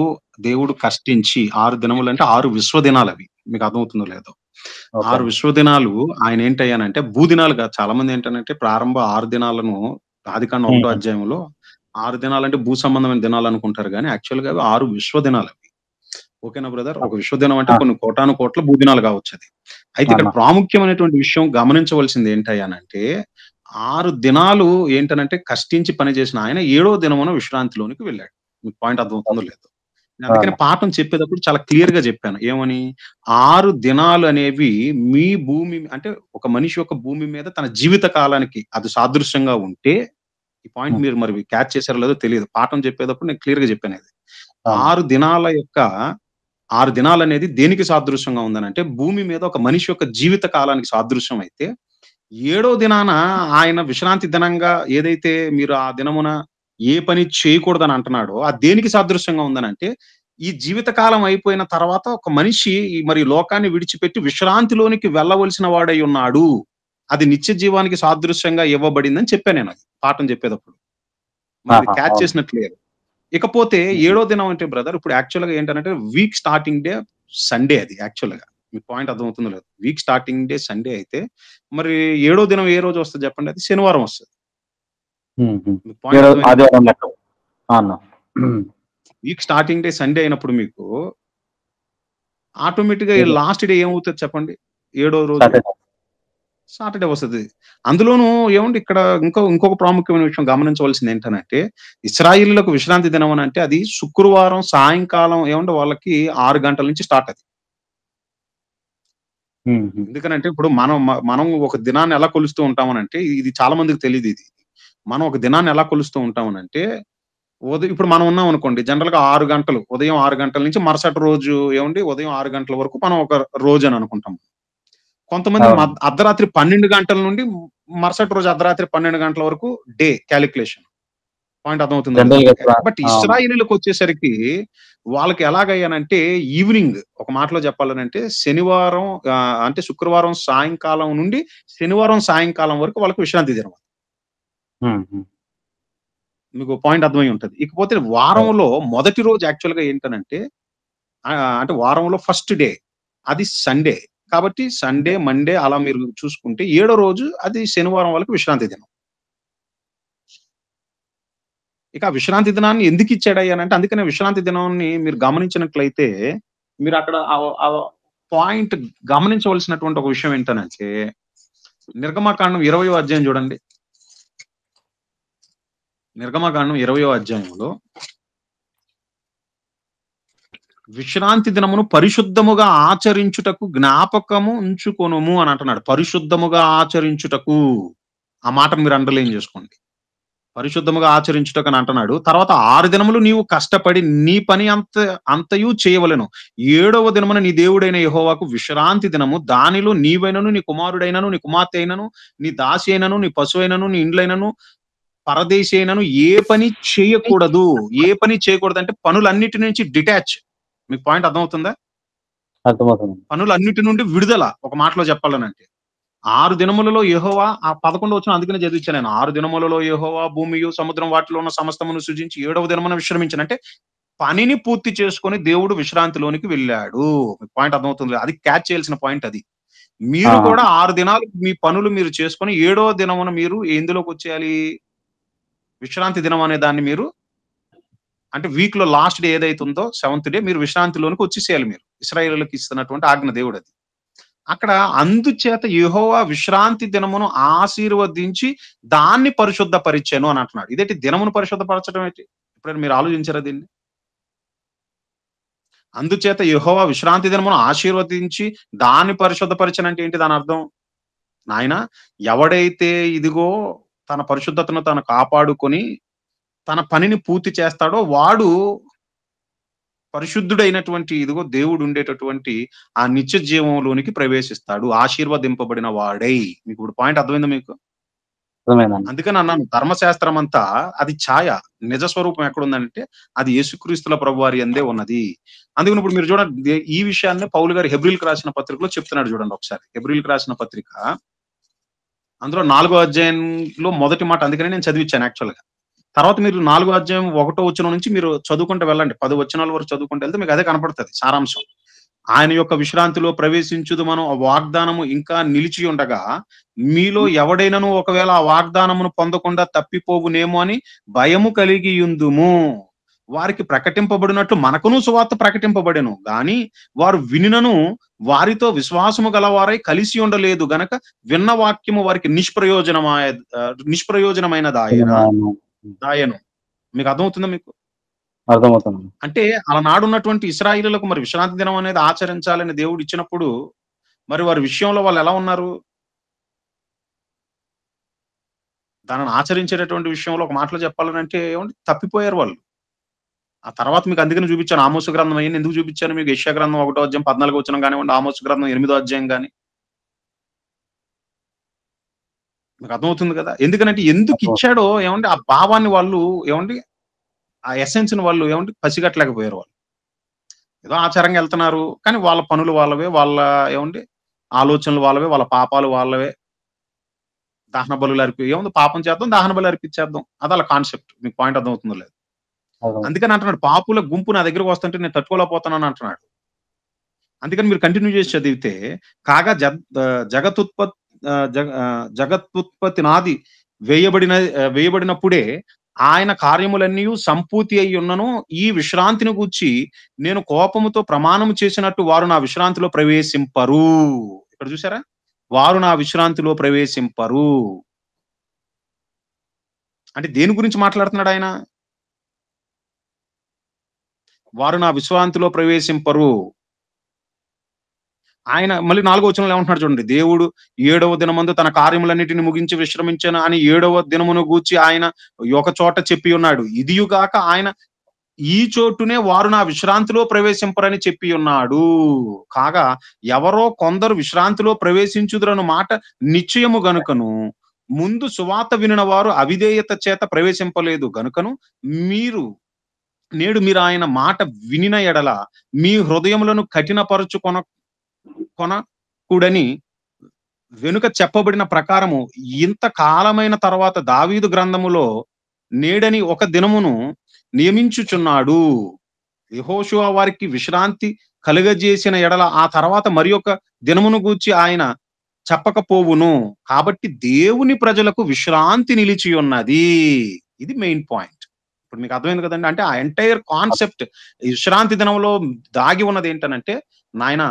Speaker 1: దేవుడు కష్టించి, 6 దినములు అంటే 6 విశ్వదినాలు, అవి మీకు అర్థమవుతుందో లేదో. 6 విశ్వదినాలు ఆయన ఏంటయ్యానంటే భూదినాలుగా, చాలా మంది ఏంటంటే ప్రారంభ 6 దినాలను ఆదికాండం 1వ అధ్యాయంలో 6 దినాలంటే భూ సంబంధమైన దినాలు అనుకుంటారు, కానీ యాక్చువల్ గా 6 విశ్వదినాలు అవి. ఓకేనా బ్రదర్? ఒక విశ్వదినం అంటే కొన్ని కోటాను కోట్ల భూదినాలు కావచ్చు అది. అయితే ఇక్కడ ప్రాముఖ్యమైనటువంటి విషయం గమనించవలసింది ఏంటయ్యానంటే 6 దినాలు ఏంటనంటే కష్టించి పనిచేసిన ఆయన 7వ దినమున విశ్రాంతిలోనికి వెళ్ళాడు. మీకు పాయింట్ అర్థమవుతుందో లేదో. అందుకని పాఠం చెప్పేటప్పుడు చాలా క్లియర్ గా చెప్పాను ఏమని, 6 దినాలు అనేవి మీ భూమి అంటే ఒక మనిషి యొక్క భూమి మీద తన జీవిత కాలానికి అది సాదృశ్యంగా ఉంటే, ఈ పాయింట్ మీరు మరి క్యాచ్ చేశారో లేదో తెలియదు, పాఠం చెప్పేటప్పుడు నేను క్లియర్ గా చెప్పాను. అది 6 దినాల యొక్క 6 దినాలు అనేది దేనికి సాదృశ్యంగా ఉందని అంటే భూమి మీద ఒక మనిషి యొక్క జీవిత కాలానికి సాదృశ్యం అయితే, ఏడో దినాన ఆయన విశ్రాంతి దినంగా ఏదైతే మీరు ఆ దినమున ఏ పని చేయకూడదని అంటున్నాడో, అది దేనికి సాదృశ్యంగా ఉందనంటే, ఈ జీవితకాలం అయిపోయిన తర్వాత ఒక మనిషి మరి లోకాన్ని విడిచిపెట్టి విశ్రాంతిలోనికి వెళ్ళవలసిన వాడై ఉన్నాడు. అది నిత్య జీవానికి సాదృశ్యంగా ఇవ్వబడిందని చెప్పాను నేను పాఠం చెప్పేటప్పుడు. మరి క్యాచ్ చేసినట్లు లేదు. ఇకపోతే ఏడో దినం అంటే బ్రదర్ ఇప్పుడు యాక్చువల్‌గా ఏంటనంటే వీక్ స్టార్టింగ్ డే సండే అది యాక్చువల్‌గా. మీ పాయింట్ అర్థమవుతుందో లేదో. వీక్ స్టార్టింగ్ డే సండే అయితే మరి ఏడో దినం ఏ రోజు వస్తది చెప్పండి? అది శనివారం వస్తది. మీ పాయింట్ అర్థమైందా? వీక్ స్టార్టింగ్ డే సండే అయినప్పుడు మీకు ఆటోమేటిక్‌గా లాస్ట్ డే ఏమవుతది చెప్పండి? ఏడో రోజు సాటర్డే వస్తది. అందులోనూ ఏవండీ ఇక్కడ ఇంకొక ప్రాముఖ్యమైన విషయం గమనించవలసింది ఏంటనంటే, ఇశ్రాయేలీయులకు విశ్రాంతి దినం అనంటే అది శుక్రవారం సాయంకాలం ఏవండీ వాళ్ళకి 6 గంటల నుంచి స్టార్ట్ అది. ఎందుకనంటే ఇప్పుడు మనం ఒక దినాన్ని ఎలా కొలుస్తూ ఉంటామనంటే, ఇది చాలా మందికి తెలీదిది. మనం ఒక దినాన్ని ఎలా కొలుస్తూ ఉంటామనంటే, ఇప్పుడు మనం ఉన్నాం అనుకోండి జనరల్‌గా 6 గంటలు, ఉదయం 6 గంటల నుంచి మరుసటి రోజు ఏవండీ ఉదయం 6 గంటల వరకు మనం ఒక రోజని అనుకుంటాం. కొంతమంది అర్ధరాత్రి 12 గంటల నుండి మరుసటి రోజు అర్ధరాత్రి 12 గంటల వరకు డే క్యాలిక్యులేషన్. పాయింట్ అర్థమవుతుందా? బట్ ఇశ్రాయేలీయులకు వచ్చేసరికి వాళ్ళకి ఎలాగయ్యానంటే ఈవినింగ్ ఒక మాటలో చెప్పాలనంటే శనివారం అంటే శుక్రవారం సాయంకాలం నుండి శనివారం సాయంకాలం వరకు వాళ్ళకి విశ్రాంతి దినం. మీకు పాయింట్ అర్థమై ఉంటది. ఇకపోతే వారంలో మొదటి రోజు యాక్చువల్‌గా ఏంటనంటే అంటే వారంలో ఫస్ట్ డే అది సండే. కాబట్టి సండే, మండే అలా మీరు చూసుకుంటే ఏడో రోజు అది శనివారం వాళ్ళకి విశ్రాంతి దినం. ఇక ఆ విశ్రాంతి దినాన్ని ఎందుకు ఇచ్చాడయ్యానంటే అందుకనే విశ్రాంతి దినాన్ని మీరు గమనించినట్లయితే మీరు అక్కడ ఆ పాయింట్ గమనించవలసినటువంటి ఒక విషయం ఏంటనంటే నిర్గమకాండం 20వ అధ్యాయం చూడండి. నిర్గమకాండం 20వ అధ్యాయంలో విశ్రాంతి దినమును పరిశుద్ధముగా ఆచరించుటకు జ్ఞాపకము ఉంచుకొనుము అని అంటున్నాడు. పరిశుద్ధముగా ఆచరించుటకు ఆ మాట మీరు అండర్లైన్ చేసుకోండి. పరిశుద్ధముగా ఆచరించుటకు అని అంటున్నాడు. తర్వాత 6 దినములు నీవు కష్టపడి నీ పని అంతయు చేయవలెను. 7వ దినమున నీ దేవుడైన యెహోవాకు విశ్రాంతి దినము. దానిలో నీవైనను నీ కుమారుడైనను నీ కుమార్తె అయినను నీ దాసి అయినను నీ పశువైనను నీ ఇండ్లైనను పరదేశి అయినను ఏ పని చేయకూడదు. ఏ పని చేయకూడదంటే పనులన్నిటి నుంచి డిటాచ్. మీకు పాయింట్ అర్థమవుతుందా?
Speaker 5: అర్థమవుతుంది.
Speaker 1: పనులన్నిటి నుండి విడుదల ఒక మాటలో చెప్పాలనంటే 6 దినములలో యెహోవా ఆ 11 వచనం అందుకనే చదివించాను నేను. 6 దినములలో యెహోవా భూమియు సముద్రం వాటిలో ఉన్న సమస్తమును సృజించి 7వ దినమున విశ్రమించను. అంటే పనిని పూర్తి చేసుకొని దేవుడు విశ్రాంతిలోనికి వెళ్ళాడు. పాయింట్ అర్థమవుతుంది. అది క్యాచ్ చేయాల్సిన పాయింట్ అది. మీరు కూడా 6 దినాలు మీ పనులు మీరు చేసుకొని 7వ దినమున మీరు ఎందులోకి వచ్చేయాలి? విశ్రాంతి దినం అనే దాన్ని మీరు అంటే వీక్ లో లాస్ట్ డే ఏదైతుందో 7th డే మీరు విశ్రాంతిలోనికి వచ్చేసేయాలి మీరు. ఇశ్రాయేలీయులకు ఇస్తున్నటువంటి ఆజ్ఞ దేవుడు అది. అక్కడ అందుచేత యెహోవా విశ్రాంతి దినమును ఆశీర్వదించి దాన్ని పరిశుద్ధపరిచాను అని అంటున్నాడు. ఇదేంటి దినమును పరిశుద్ధపరచడం ఏంటి? ఎప్పుడైనా మీరు ఆలోచించారా దీన్ని? అందుచేత యెహోవా విశ్రాంతి దినమును ఆశీర్వదించి దాన్ని పరిశుద్ధపరిచానంటే ఏంటి దాని అర్థం? నాయన ఎవడైతే ఇదిగో తన పరిశుద్ధతను తను కాపాడుకొని తన పనిని పూర్తి చేస్తాడో వాడు పరిశుద్ధుడైనటువంటి ఇదిగో దేవుడు ఉండేటటువంటి ఆ నిత్య జీవంలోనికి ప్రవేశిస్తాడు. ఆశీర్వదింపబడిన వాడై. మీకు ఇప్పుడు పాయింట్ అర్థమైందా మీకు? అందుకని అన్నాను ధర్మశాస్త్రం అంతా అది ఛాయ. నిజ స్వరూపం ఎక్కడుందంటే అది యేసుక్రీస్తుల ప్రభువారి యందే ఉన్నది. అందుకని ఇప్పుడు మీరు చూడండి ఈ విషయాన్ని పౌలు గారు హెబ్రీయులకు రాసిన పత్రికలో చెప్తున్నాడు చూడండి ఒకసారి. హెబ్రీయులకు రాసిన పత్రిక అందులో 4వ అధ్యాయంలో మొదటి మాట అందుకనే నేను చదివించాను యాక్చువల్‌గా. తర్వాత మీరు 4వ అధ్యాయం 1వ వచనం నుంచి మీరు చదువుకుంటూ వెళ్ళండి. 10 వచనాల వరకు చదువుకుంటూ వెళ్తే మీకు అదే కనపడుతుంది సారాంశం. ఆయన యొక్క విశ్రాంతిలో ప్రవేశించుదు మనం ఆ వాగ్దానము ఇంకా నిలిచి ఉండగా మీలో ఎవడైనను ఒకవేళ ఆ వాగ్దానమును పొందకుండా తప్పిపోవునేమో అని భయము కలిగి యుందుము. వారికి ప్రకటింపబడినట్లు మనకును సువార్త ప్రకటింపబడెను గాని వారు వినినను వారితో విశ్వాసము గలవారై కలిసి ఉండలేదు గనక విన్న వాక్యము వారికి నిష్ప్రయోజనమైన దాయను. మీకు అర్థమవుతుందా మీకు?
Speaker 5: అర్థమవుతుంది.
Speaker 1: అంటే అలనాడున్నటువంటి ఇశ్రాయేలీయులకు మరి విశ్రాంతి దినం అనేది ఆచరించాలని దేవుడు ఇచ్చినప్పుడు మరి వారి విషయంలో వాళ్ళు ఎలా ఉన్నారు? దానిని ఆచరించేటటువంటి విషయంలో ఒక మాటలో చెప్పాలనంటే ఏమంటే తప్పిపోయారు వాళ్ళు. ఆ తర్వాత మీకు అందుకని చూపించాను ఆమోసు గ్రంథం అయ్యింది ఎందుకు చూపించాను మీకు? యెషయా గ్రంథం 1వ అధ్యాయం 14వ వచనం కానివ్వండి, ఆమోసు గ్రంథం 8వ అధ్యాయం కానీ మీకు అర్థమవుతుంది కదా. ఎందుకంటే ఎందుకు ఇచ్చాడో ఏమంటే ఆ భావాన్ని వాళ్ళు ఏమండి, ఆ ఎసెన్స్ ని వాళ్ళు ఏమంటే పసిగట్టలేకపోయారు. వాళ్ళు ఏదో ఆచారంగా వెళ్తున్నారు, కానీ వాళ్ళ పనులు వాళ్ళవే, వాళ్ళ ఏమండి ఆలోచనలు వాళ్ళవే, వాళ్ళ పాపాలు వాళ్ళవే. దహన బలులు ఏముంది, పాపం చేద్దాం, దహన బలు అర్పించేద్దాం, అది అలా కాన్సెప్ట్. మీకు పాయింట్ అర్థమవుతుందో లేదు. అందుకని అంటున్నాడు, పాపుల గుంపు నా దగ్గరకు వస్తుంటే నేను తట్టుకోలేకపోతున్నాను అంటున్నాడు. అందుకని మీరు కంటిన్యూ చేసి చదివితే, కాగా జగత్తుత్పత్తి నాది వేయబడినప్పుడే ఆయన కార్యములన్నీ సంపూర్తి అయి ఉన్నను, ఈ విశ్రాంతిని గూర్చి నేను కోపముతో ప్రమాణము చేసినట్టు వారు నా విశ్రాంతిలో ప్రవేశింపరు. ఇక్కడ చూసారా, వారు నా విశ్రాంతిలో ప్రవేశింపరు అంటే దేని గురించి మాట్లాడుతున్నాడు ఆయన? వారు నా విశ్రాంతిలో ప్రవేశింపరు. ఆయన మళ్ళీ 4వ వచనంలో ఏమంటున్నాడు చూడండి, దేవుడు 7వ దినమందు తన కార్యములన్నిటిని ముగించి విశ్రమించను అని 7వ దినమును గూర్చి ఆయన ఒక చోట చెప్పి ఉన్నాడు. ఇదియుగాక ఆయన ఈ చోటునే వారు నా విశ్రాంతిలో ప్రవేశింపరని చెప్పి ఉన్నాడు. కాగా ఎవరో కొందరు విశ్రాంతిలో ప్రవేశించుదురను మాట నిశ్చయము గనుకను, ముందు సువార్త వినిన వారు అవిధేయత చేత ప్రవేశింపలేదు గనుకను, నేడు మీరు ఆయన మాట వినిన ఎడల మీ హృదయములను కొనకూడని వెనుక చెప్పబడిన ప్రకారము ఇంత కాలమైన తర్వాత దావీదు గ్రంథములో నేడని ఒక దినమును నియమించుచున్నాడు. యెహోషువ వారికి విశ్రాంతి కలుగజేసిన ఎడల ఆ తర్వాత మరి ఒక దినమును గూర్చి ఆయన చెప్పకపోవును. కాబట్టి దేవుని ప్రజలకు విశ్రాంతి నిలిచి ఉన్నది. ఇది మెయిన్ పాయింట్. ఇప్పుడు మీకు అర్థమైంది కదండి. అంటే ఆ ఎంటైర్ కాన్సెప్ట్ విశ్రాంతి దినంలో దాగి ఉన్నది ఏంటనంటే, నాయన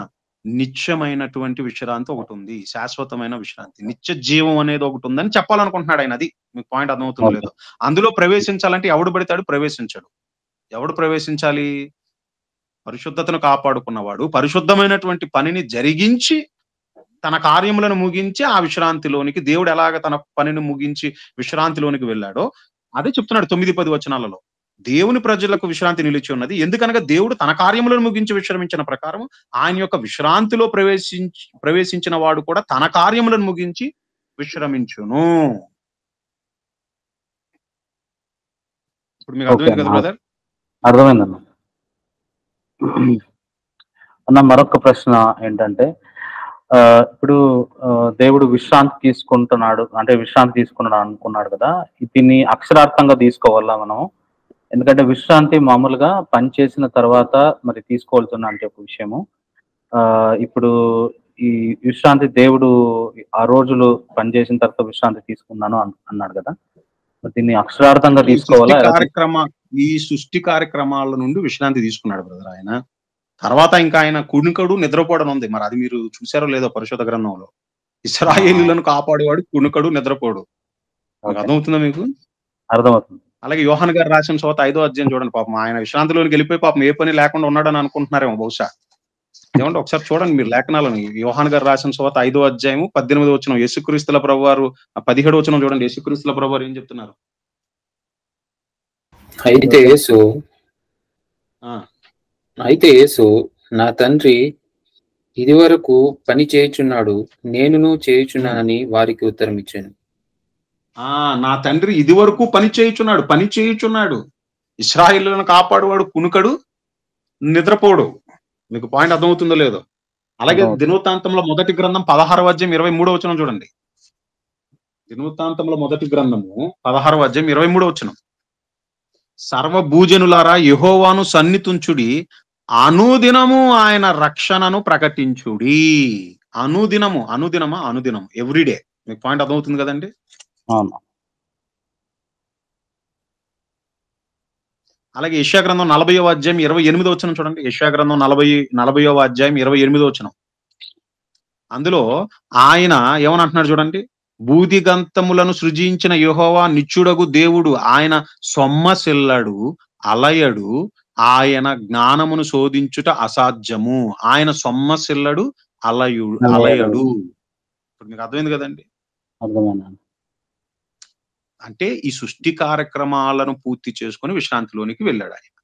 Speaker 1: నిత్యమైనటువంటి విశ్రాంతి ఒకటి ఉంది, శాశ్వతమైన విశ్రాంతి, నిత్య జీవం అనేది ఒకటి ఉందని చెప్పాలనుకుంటున్నాడు ఆయన. అది మీకు పాయింట్ అర్థమవుతుందో లేదో. అందులో ప్రవేశించాలంటే ఎవడు పడతాడు? ప్రవేశించాడు. ఎవడు ప్రవేశించాలి? పరిశుద్ధతను కాపాడుకున్నవాడు, పరిశుద్ధమైనటువంటి పనిని జరిగించి తన కార్యములను ముగించి ఆ విశ్రాంతిలోనికి, దేవుడు ఎలాగ తన పనిని ముగించి విశ్రాంతిలోనికి వెళ్ళాడో అదే చెప్తున్నాడు 9-10 వచనాలలో. దేవుని ప్రజలకు విశ్రాంతి నిలిచి ఉన్నది, ఎందుకనగా దేవుడు తన కార్యములను ముగించి విశ్రమించిన ప్రకారం ఆయన యొక్క విశ్రాంతిలో ప్రవేశించిన వాడు కూడా తన కార్యములను ముగించి విశ్రమించును. ఇప్పుడు మీకు అర్థమైంది కదా బ్రదర్?
Speaker 5: అర్థమైందన్న. అన్న మరొక ప్రశ్న ఏంటంటే, ఇప్పుడు దేవుడు విశ్రాంతి తీసుకుంటున్నాడు, అంటే విశ్రాంతి తీసుకున్నాడు అనుకున్నాడు కదా, దీన్ని అక్షరార్థంగా తీసుకోవాలా మనం? ఎందుకంటే విశ్రాంతి మామూలుగా పని చేసిన తర్వాత మరి తీసుకోవాల్సిన అంటే ఒక విషయము. ఇప్పుడు ఈ విశ్రాంతి దేవుడు 6 రోజులు పని చేసిన తర్వాత విశ్రాంతి తీసుకున్నాను అన్నాడు కదా, దీన్ని అక్షరార్థంగా తీసుకోవాలా?
Speaker 1: ఈ సృష్టి కార్యక్రమాల నుండి విశ్రాంతి తీసుకున్నాడు బ్రదర్ ఆయన. తర్వాత ఇంకా ఆయన కునుకడు నిద్రపోవడం ఉంది. మరి అది మీరు చూసారో లేదో పరిశుద్ధ గ్రంథంలో. ఇశ్రాయేలీయులను కాపాడేవాడు కునుకడు నిద్రపోడు. అర్థమవుతుందా మీకు?
Speaker 5: అర్థమవుతుంది.
Speaker 1: అలాగే యోహాను గారు రాసిన సువార్త 5వ అధ్యాయం చూడండి. పాపం ఆయన విశ్రాంతిలోకి వెళ్ళిపోయి పాపం ఏ పని లేకుండా ఉన్నాడని అనుకుంటున్నారేమో బహుశా. ఏమంటే ఒకసారి చూడండి మీరు లేఖనాలను. యోహాను గారు రాసిన సువార్త 5వ అధ్యాయం 18వ వచనం, యేసుక్రీస్తుల ప్రభువారు 17వ వచనం చూడండి. యేసుక్రీస్తుల ప్రభువారు ఏం చెప్తున్నారు?
Speaker 3: అయితే యేసు నా తండ్రి ఇది వరకు పని చేయుచున్నాడు, నేనును చేయుచున్నానని వారికి ఉత్తరం ఇచ్చాను.
Speaker 1: నా తండ్రి ఇది వరకు పని చేయుచున్నాడు. ఇశ్రాయేలులను కాపాడువాడు కునుకడు నిద్రపోడు. మీకు పాయింట్ అర్థమవుతుందో లేదో? అలాగే దినవృత్తాంతంలో మొదటి గ్రంథం 16వ అధ్యాయం 23వ వచనం చూడండి. దినవృత్తాంతంలో మొదటి గ్రంథము 16వ అధ్యాయం 23వ వచనం, సర్వభూజనులారా యెహోవాను సన్నితుంచుడి, అనుదినము ఆయన రక్షణను ప్రకటించుడి. అనుదినము ఎవ్రీడే. మీకు పాయింట్ అర్థమవుతుంది కదండి? అలాగే యెషయా గ్రంథం 40వ అధ్యాయం 28వ వచనం చూడండి. యెషయా గ్రంథం 40వ అధ్యాయం 28వ వచనం. అందులో ఆయన ఏమని అంటున్నాడు చూడండి, బూదిగంతములను సృజించిన యెహోవా నిత్యుడగు దేవుడు, ఆయన సొమ్మసిల్లడు అలయడు, ఆయన జ్ఞానమును శోధించుట అసాధ్యము. ఆయన సొమ్మసిల్లడు అలయడు. ఇప్పుడు మీకు అర్థమైంది కదండి? అంటే ఈ సృష్టి కార్యక్రమాలను పూర్తి చేసుకుని విశ్రాంతిలోనికి వెళ్ళాడు ఆయన.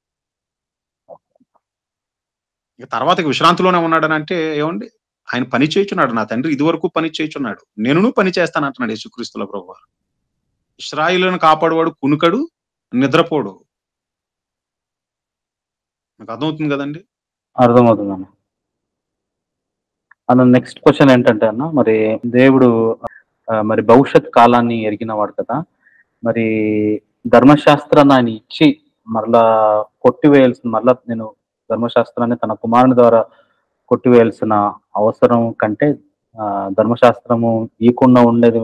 Speaker 1: ఇక తర్వాత విశ్రాంతిలోనే ఉన్నాడని అంటే ఏమండి, ఆయన పని చేయుచున్నాడు. నా తండ్రి ఇదివరకు పని చేయుచున్నాడు, నేనును పని చేస్తాను అంటున్నాడు యేసుక్రీస్తుల ప్రభువారు. ఇశ్రాయేలును కాపాడువాడు కునుకడు, నిద్రపోడు. నాకు అర్థమవుతుంది కదండి.
Speaker 5: అర్థమవుతుంది అన్న. అన్న నెక్స్ట్ క్వశ్చన్ ఏంటంటే అన్న, మరి దేవుడు మరి భవిష్యత్ కాలాన్ని ఎరిగినవాడు కదా, మరి ధర్మశాస్త్రాన్ని ఆయన ఇచ్చి మరలా కొట్టివేయాల్సిన, మరలా నేను ధర్మశాస్త్రాన్ని తన కుమారుని ద్వారా కొట్టివేయాల్సిన అవసరం కంటే ధర్మశాస్త్రము ఈకుండా ఉండేది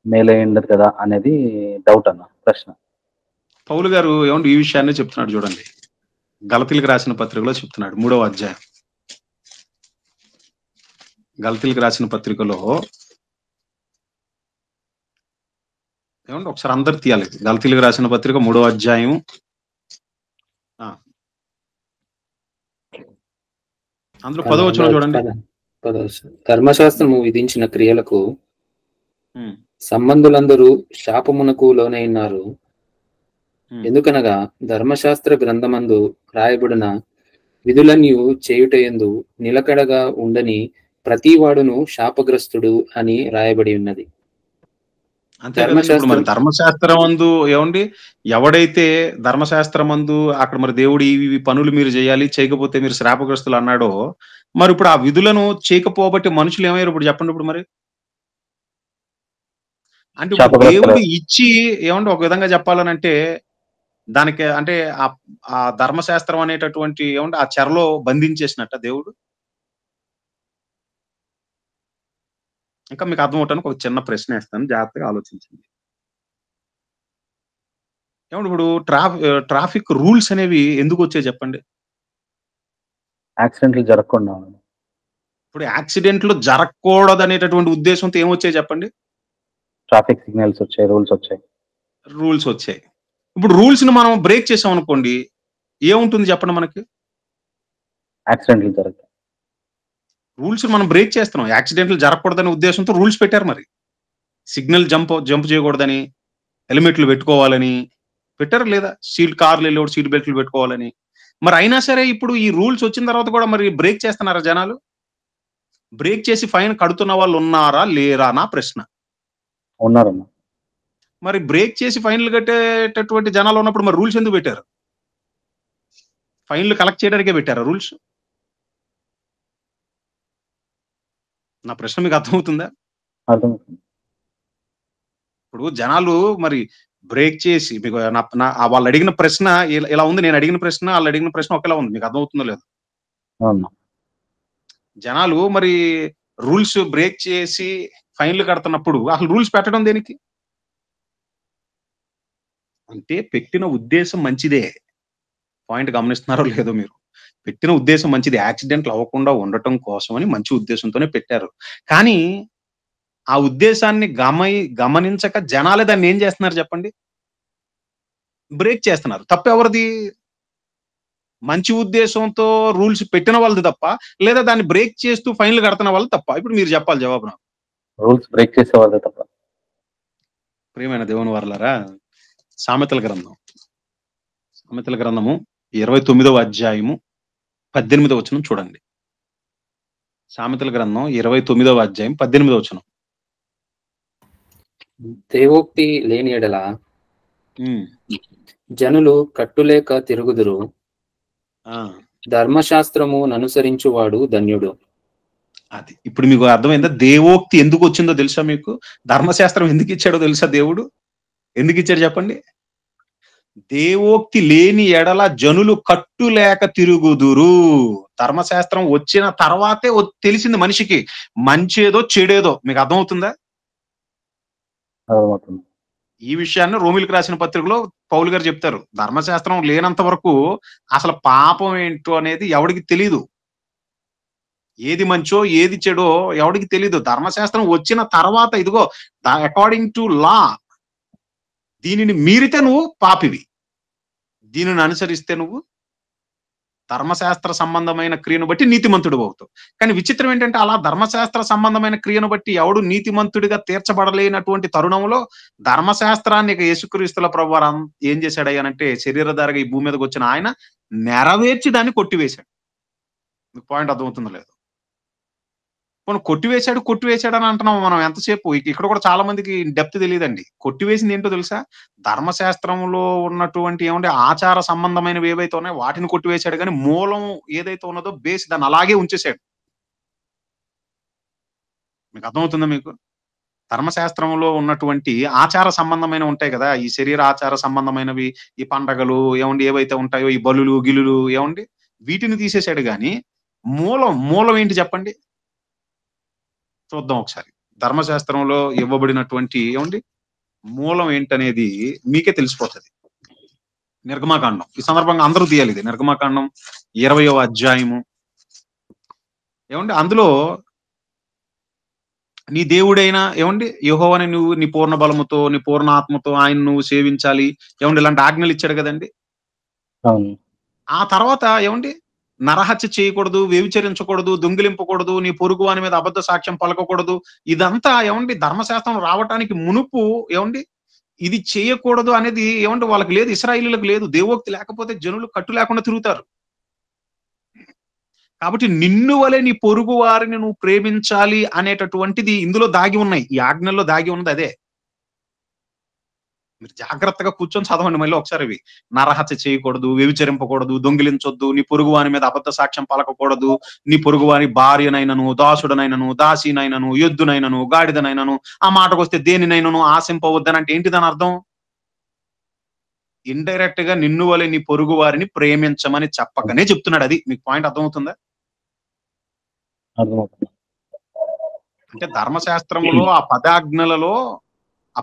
Speaker 5: మేలే ఉండదు కదా అనేది డౌట్ అన్న, ప్రశ్న.
Speaker 1: పౌలు గారు ఏమంటే ఈ విషయాన్ని చెప్తున్నాడు చూడండి, గలతీలకు రాసిన పత్రికలో చెప్తున్నాడు, 3వ అధ్యాయం. గలతీలకు రాసిన పత్రికలో ఏమంటే ఒకసారి అందరు తీయాలి. గలతీలకు రాసిన పత్రిక 3వ అధ్యాయం అందులో 10వ వచనం చూడండి.
Speaker 3: ధర్మశాస్త్రము విధించిన క్రియలకు సంబంధులందరూ శాపమునకు లోనైనారు. ఎందుకనగా ధర్మశాస్త్ర గ్రంథమందు రాయబడిన విధులన్నీ చేయుటయందు నిలకడగా ఉండని ప్రతి వాడును శాపగ్రస్తుడు అని రాయబడి ఉన్నది.
Speaker 1: అంతే మరి ధర్మశాస్త్రమందు ఏమండి, ఎవడైతే ధర్మశాస్త్రమందు అక్కడ మరి దేవుడు ఇవి పనులు మీరు చేయాలి, చేయకపోతే మీరు శాపగ్రస్తులు అన్నాడో, మరి ఇప్పుడు ఆ విధులను చేయకపోబట్టి మనుషులు ఏమయ్యారు ఇప్పుడు చెప్పండి. ఇప్పుడు మరి అంటే దేవుడు ఇచ్చి ఏమంటే ఒక విధంగా చెప్పాలనంటే దానికి అంటే ఆ ధర్మశాస్త్రం అనేటటువంటి ఏమంటే ఆ చెరలో బంధించేసినట్ట దేవుడు. ఇంకా మీకు అర్థమవటానికి ఒక చిన్న ప్రశ్న వేస్తాను, జాగ్రత్తగా ఆలోచించండి. ఏమంటే ఇప్పుడు ట్రాఫిక్ రూల్స్ అనేవి ఎందుకు వచ్చాయి చెప్పండి?
Speaker 5: యాక్సిడెంట్లు జరగకుండా.
Speaker 1: ఇప్పుడు యాక్సిడెంట్లు జరగకూడదు అనేటటువంటి ఉద్దేశంతో ఏమొచ్చాయి చెప్పండి?
Speaker 5: ట్రాఫిక్ సిగ్నల్స్ వచ్చాయి, రూల్స్ వచ్చాయి.
Speaker 1: ఇప్పుడు రూల్స్ ని మనం బ్రేక్ చేసాం అనుకోండి, ఏముంటుంది చెప్పండి మనకి?
Speaker 5: యాక్సిడెంట్లు జరుగుతాయి.
Speaker 1: రూల్స్ మనం బ్రేక్ చేస్తున్నాం, యాక్సిడెంట్లు జరగకూడదనే ఉద్దేశంతో రూల్స్ పెట్టారు. మరి సిగ్నల్ జంప్ చేయకూడదని, హెల్మెట్లు పెట్టుకోవాలని పెట్టారు లేదా? కార్లు వెళ్ళి సీట్ బెల్ట్లు పెట్టుకోవాలని. మరి అయినా సరే ఇప్పుడు ఈ రూల్స్ వచ్చిన తర్వాత కూడా మరి బ్రేక్ చేస్తున్నారా జనాలు? బ్రేక్ చేసి ఫైన్ కడుతున్న వాళ్ళు ఉన్నారా లేరా నా ప్రశ్న.
Speaker 5: ఉన్నారన్నా.
Speaker 1: మరి బ్రేక్ చేసి ఫైన్లు కట్టేటటువంటి జనాలు ఉన్నప్పుడు మరి రూల్స్ ఎందుకు పెట్టారు? ఫైన్లు కలెక్ట్ చేయడానికే పెట్టారా రూల్స్? నా ప్రశ్న మీకు అర్థమవుతుందా? ఇప్పుడు జనాలు మరి బ్రేక్ చేసి మీకు వాళ్ళు అడిగిన ప్రశ్న ఇలా ఉంది, నేను అడిగిన ప్రశ్న వాళ్ళు అడిగిన ప్రశ్న ఒకేలా ఉంది. మీకు అర్థమవుతుందో లేదు? జనాలు మరి రూల్స్ బ్రేక్ చేసి ఫైన్లు కడుతున్నప్పుడు అసలు రూల్స్ పెట్టడం దేనికి? అంటే పెట్టిన ఉద్దేశం మంచిదే. పాయింట్ గమనిస్తున్నారో లేదో మీరు? పెట్టిన ఉద్దేశం మంచిది, యాక్సిడెంట్లు అవ్వకుండా ఉండటం కోసం అని మంచి ఉద్దేశంతోనే పెట్టారు. కానీ ఆ ఉద్దేశాన్ని గమనించక జనాలే దాన్ని ఏం చేస్తున్నారు చెప్పండి? బ్రేక్ చేస్తున్నారు. తప్పు ఎవరిది? మంచి ఉద్దేశంతో రూల్స్ పెట్టిన వాళ్ళది తప్ప, లేదా దాన్ని బ్రేక్ చేస్తూ ఫైన్లు కడుతున్న వాళ్ళు తప్ప? ఇప్పుడు మీరు చెప్పాలి జవాబు నాకు.
Speaker 5: రూల్స్ బ్రేక్ చేసే వాళ్ళదే తప్ప.
Speaker 1: ప్రియమైన దేవుని వారలారా, సామెతల గ్రంథము 29వ అధ్యాయము 18వ వచనం చూడండి. సామెతల గ్రంథం 29వ అధ్యాయం 18వ వచనం.
Speaker 3: దేవోక్తి లేని ఎడల జనులు కట్టులేక తిరుగుదురు, ధర్మశాస్త్రము అనుసరించువాడు ధన్యుడు.
Speaker 1: అది ఇప్పుడు మీకు అర్థమైందా? దేవోక్తి ఎందుకు వచ్చిందో తెలుసా మీకు? ధర్మశాస్త్రం ఎందుకు ఇచ్చాడో తెలుసా? దేవుడు ఎందుకు ఇచ్చాడు చెప్పండి? దేవోక్తి లేని ఎడల జనులు కట్టులేక తిరుగుదురు. ధర్మశాస్త్రం వచ్చిన తర్వాతే తెలిసింది మనిషికి మంచేదో చెడేదో. మీకు అర్థమవుతుందా? ఈ విషయాన్ని రోమిలకు రాసిన పత్రికలో పౌలు గారు చెప్తారు. ధర్మశాస్త్రం లేనంత వరకు అసలు పాపం ఏంటో అనేది ఎవడికి తెలీదు, ఏది మంచో ఏది చెడో ఎవడికి తెలీదు. ధర్మశాస్త్రం వచ్చిన తర్వాత ఇదిగో అకార్డింగ్ టు లా, దీనిని మీరితే నువ్వు పాపివి, దీనిని అనుసరిస్తే నువ్వు ధర్మశాస్త్ర సంబంధమైన క్రియను బట్టి నీతిమంతుడు అవుతావు. కానీ విచిత్రం ఏంటంటే అలా ధర్మశాస్త్ర సంబంధమైన క్రియను బట్టి ఎవడు నీతిమంతుడిగా తీర్చబడలేనటువంటి తరుణంలో ధర్మశాస్త్రాన్ని యేసుక్రీస్తుల ప్రభువారు ఏం చేశాడయ్యానంటే శరీరధారిగా ఈ భూమి మీదకి వచ్చిన ఆయన నెరవేర్చి దాన్ని కొట్టివేశాడు. మీకు పాయింట్ అర్థమవుతుందో లేదు? మనం కొట్టివేశాడు అని అంటున్నాం మనం ఎంతసేపు. ఇక్కడ కూడా చాలా మందికి డెప్త్ తెలియదండి. కొట్టివేసింది ఏంటో తెలుసా? ధర్మశాస్త్రంలో ఉన్నటువంటి ఆచార సంబంధమైనవి ఏవైతే ఉన్నాయో వాటిని కొట్టివేశాడు కానీ మూలం ఏదైతే ఉన్నదో బేస్ దాన్ని అలాగే ఉంచేశాడు. మీకు అర్థమవుతుందా మీకు? ధర్మశాస్త్రంలో ఉన్నటువంటి ఆచార సంబంధమైన ఉంటాయి కదా, ఈ శరీర ఆచార సంబంధమైనవి, ఈ పండగలు ఏవైతే ఉంటాయో, ఈ బలులు గిలులు వీటిని తీసేశాడు గాని మూలం ఏంటి చెప్పండి? చూద్దాం ఒకసారి. ధర్మశాస్త్రంలో ఇవ్వబడినటువంటి మూలం ఏంటనేది మీకే తెలిసిపోతుంది. నిర్గమాకాండం. ఈ సందర్భంగా అందరూ తీయాలి ఇది. నిర్గమాకాండం 20వ అధ్యాయము. అందులో నీ దేవుడైన యెహోవాని నువ్వు నీ పూర్ణ బలముతో నీ పూర్ణ ఆత్మతో ఆయన నువ్వు సేవించాలి. ఇలాంటి ఆజ్ఞలు ఇచ్చాడు కదండి. ఆ తర్వాత నరహత్య చేయకూడదు, వ్యభిచరించకూడదు, దొంగిలింపకూడదు, నీ పొరుగు వాని మీద అబద్ధ సాక్ష్యం పలకకూడదు. ఇదంతా ధర్మశాస్త్రం రావటానికి మునుపు ఇది చేయకూడదు అనేది వాళ్ళకి లేదు, ఇశ్రాయేలీయులకు లేదు. దేవోక్తి లేకపోతే జనులు కట్టు లేకుండా తిరుగుతారు. కాబట్టి నిన్ను వలె నీ పొరుగు వారిని నువ్వు ప్రేమించాలి అనేటటువంటిది ఇందులో దాగి ఉన్నాయి. ఈ ఆజ్ఞల్లో దాగి ఉన్నది అదే. మీరు జాగ్రత్తగా కూర్చొని చదవండి మళ్ళీ ఒకసారి. ఇవి నరహత్య చేయకూడదు, వ్యభిచరింపకూడదు, దొంగిలించొద్దు, నీ పొరుగు వాని మీద అబద్ధ సాక్ష్యం పలకకూడదు, నీ పొరుగు వాని భార్యనైనను, దాసుడనైనను, దాసీనైనను, యొద్దునైనను, గాడిదనైనను, ఆ మాటకు వస్తే దేనినైనను ఆశింపవద్దని అంటే ఏంటి దాని అర్థం? ఇండైరెక్ట్ గా నిన్ను వలె నీ పొరుగు వారిని ప్రేమించమని చెప్పకనే చెప్తున్నాడు. అది మీకు పాయింట్ అర్థమవుతుందా? అంటే ధర్మశాస్త్రములో ఆ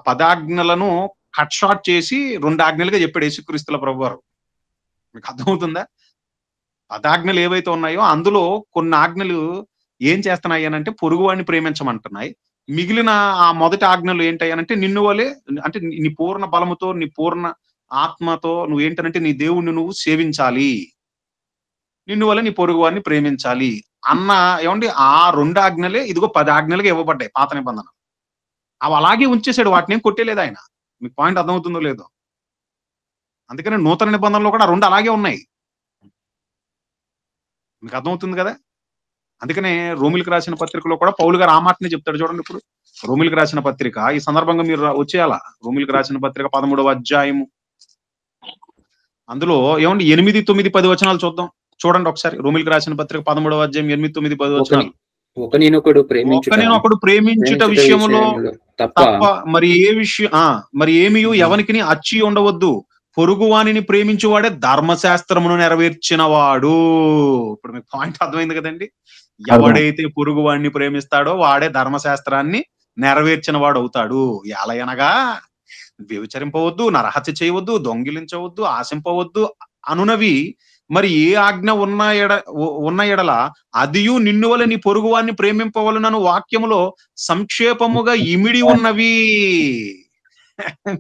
Speaker 1: పదాజ్ఞలను కట్ షార్ట్ చేసి 2 ఆజ్ఞలుగా చెప్పాడు యేసుక్రీస్తుల ప్రభువారు. మీకు అర్థమవుతుందా? పదాజ్ఞలు ఏవైతే ఉన్నాయో అందులో కొన్ని ఆజ్ఞలు ఏం చేస్తున్నాయి అనంటే పొరుగువాడిని ప్రేమించమంటున్నాయి. మిగిలిన ఆ మొదటి ఆజ్ఞలు ఏంటయ్యానంటే నిన్ను వలె, అంటే నీ పూర్ణ బలముతో నీ పూర్ణ ఆత్మతో నువ్వు ఏంటనంటే నీ దేవుణ్ణి నువ్వు సేవించాలి, నిన్ను వల్ల నీ పొరుగు వారిని ప్రేమించాలి అన్న ఆ 2 ఆజ్ఞలే ఇదిగో 10 ఆజ్ఞలుగా ఇవ్వబడ్డాయి పాత నిబంధన. అవి అలాగే ఉంచేశాడు, వాటిని ఏం కొట్టేలేదు ఆయన. మీకు పాయింట్ అర్థమవుతుందో లేదో? అందుకని నూతన నిబంధనలో కూడా 2 అలాగే ఉన్నాయి. మీకు అర్థమవుతుంది కదా? అందుకనే రోమిలికి రాసిన పత్రికలో కూడా పౌలు గారు ఆ మాటనే చెప్తాడు చూడండి. ఇప్పుడు రోమిలికి రాసిన పత్రిక, ఈ సందర్భంగా మీరు వచ్చేయాల. రోమిలికి రాసిన పత్రిక 13వ అధ్యాయము. అందులో 8, 9, 10 వచనాలు చూడండి ఒకసారి. రోమిలికి రాసిన పత్రిక 13వ అధ్యాయం 8, 9, 10 వచనాలు.
Speaker 3: ఒకనినొకడు
Speaker 1: ప్రేమించుట విషయములో తప్ప మరి ఏమీ ఎవనికి అచ్చి ఉండవద్దు. పొరుగువానిని ప్రేమించువాడే ధర్మశాస్త్రమును నెరవేర్చిన వాడు. ఇప్పుడు మీకు పాయింట్ అర్థమైంది కదండి? ఎవడైతే పొరుగువాడిని ప్రేమిస్తాడో వాడే ధర్మశాస్త్రాన్ని నెరవేర్చిన వాడు అవుతాడు. ఎలయనగా వ్యభిచరింపవద్దు, నరహత్య చేయవద్దు, దొంగిలించవద్దు, ఆశింపవద్దు అనునవి మరి ఏ ఆజ్ఞ ఉన్న ఎడల అదియు నిన్ను వలె నీ పొరుగువాన్ని ప్రేమింపవలనను వాక్యములో సంక్షేపముగా ఇమిడి ఉన్నవి.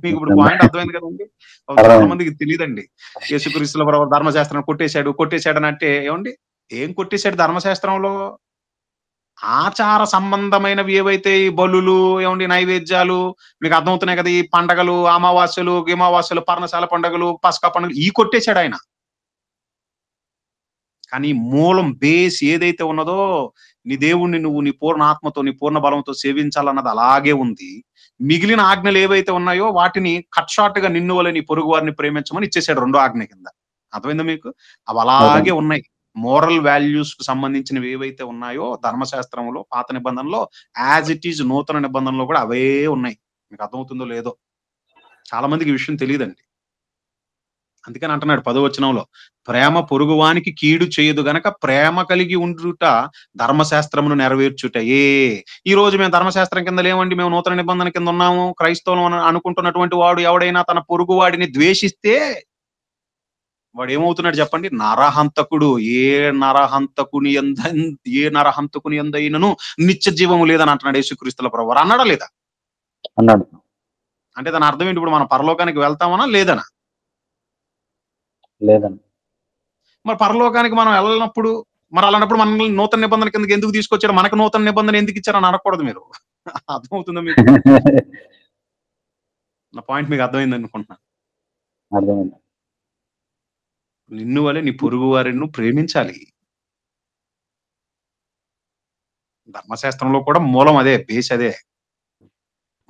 Speaker 1: మీకు ఇప్పుడు పాయింట్ అర్థమైంది కదండి? చాలా మందికి తెలియదండి. యేసుక్రీస్తుల ప్రభువు ధర్మశాస్త్రం కొట్టేశాడని అంటే ఏం కొట్టేశాడు ధర్మశాస్త్రంలో? ఆచార సంబంధమైనవి ఏవైతే ఈ బలులు నైవేద్యాలు, మీకు అర్థమవుతున్నాయి కదా, ఈ పండగలు, అమావాస్యలు, గిమావాస్యలు, పర్ణశాల పండుగలు, పస్కా పండుగలు, ఈ కొట్టేశాడు ఆయన. కానీ మూలం బేస్ ఏదైతే ఉన్నదో నీ దేవుణ్ణి నువ్వు నీ పూర్ణ ఆత్మతో నీ పూర్ణ బలంతో సేవించాలన్నది అలాగే ఉంది. మిగిలిన ఆజ్ఞలు ఏవైతే ఉన్నాయో వాటిని కట్ షార్ట్ గా నిన్ను వలె నీ పొరుగు వారిని ప్రేమించమని ఇచ్చేసాడు 2వ ఆజ్ఞ కింద. అర్థమైందా మీకు? అవి అలాగే ఉన్నాయి. మోరల్ వాల్యూస్ కు సంబంధించినవి ఏవైతే ఉన్నాయో ధర్మశాస్త్రంలో పాత నిబంధనలో యాజ్ ఇట్ ఈజ్ నూతన నిబంధనలో కూడా అవే ఉన్నాయి. మీకు అర్థమవుతుందో లేదో? చాలా మందికి ఈ విషయం తెలియదండి. అందుకని అంటున్నాడు 10వ వచనంలో, ప్రేమ పొరుగువానికి కీడు చేయదు గనక ప్రేమ కలిగి ఉండుట ధర్మశాస్త్రమును నెరవేర్చుటయే. ఈ రోజు మేము ధర్మశాస్త్రం కింద లేవండి, మేము నూతన నిబంధన కింద ఉన్నాము, క్రైస్తవం అనుకుంటున్నటువంటి వాడు ఎవడైనా తన పొరుగు వాడిని ద్వేషిస్తే వాడు ఏమవుతున్నాడు చెప్పండి? నరహంతకుడు. ఏ నరహంతకుని ఎందైనను నిత్య జీవము లేదని అంటున్నాడు యేసుక్రీస్తుల ప్రభువు. అన్నాడా లేదా?
Speaker 5: అన్నాడు.
Speaker 1: అంటే దాని అర్థం ఏంటి? ఇప్పుడు మనం పరలోకానికి వెళ్తామనా లేదనా?
Speaker 5: లేదని.
Speaker 1: మరి పరలోకానికి మనం వెళ్ళినప్పుడు మరి అలాంటప్పుడు మనల్ని నూతన నిబంధన కిందకి ఎందుకు తీసుకొచ్చారు? మనకు నూతన నిబంధన ఎందుకు ఇచ్చారని అనకూడదు మీరు. అర్థమవుతుందా మీకు? నా పాయింట్ మీకు అర్థమైంది అనుకుంటున్నాను.
Speaker 5: అర్థమైంది.
Speaker 1: నిన్ను వలె నీ పొరుగు వారిని ప్రేమించాలి. ధర్మశాస్త్రంలో కూడా మూలం అదే, బేస్ అదే.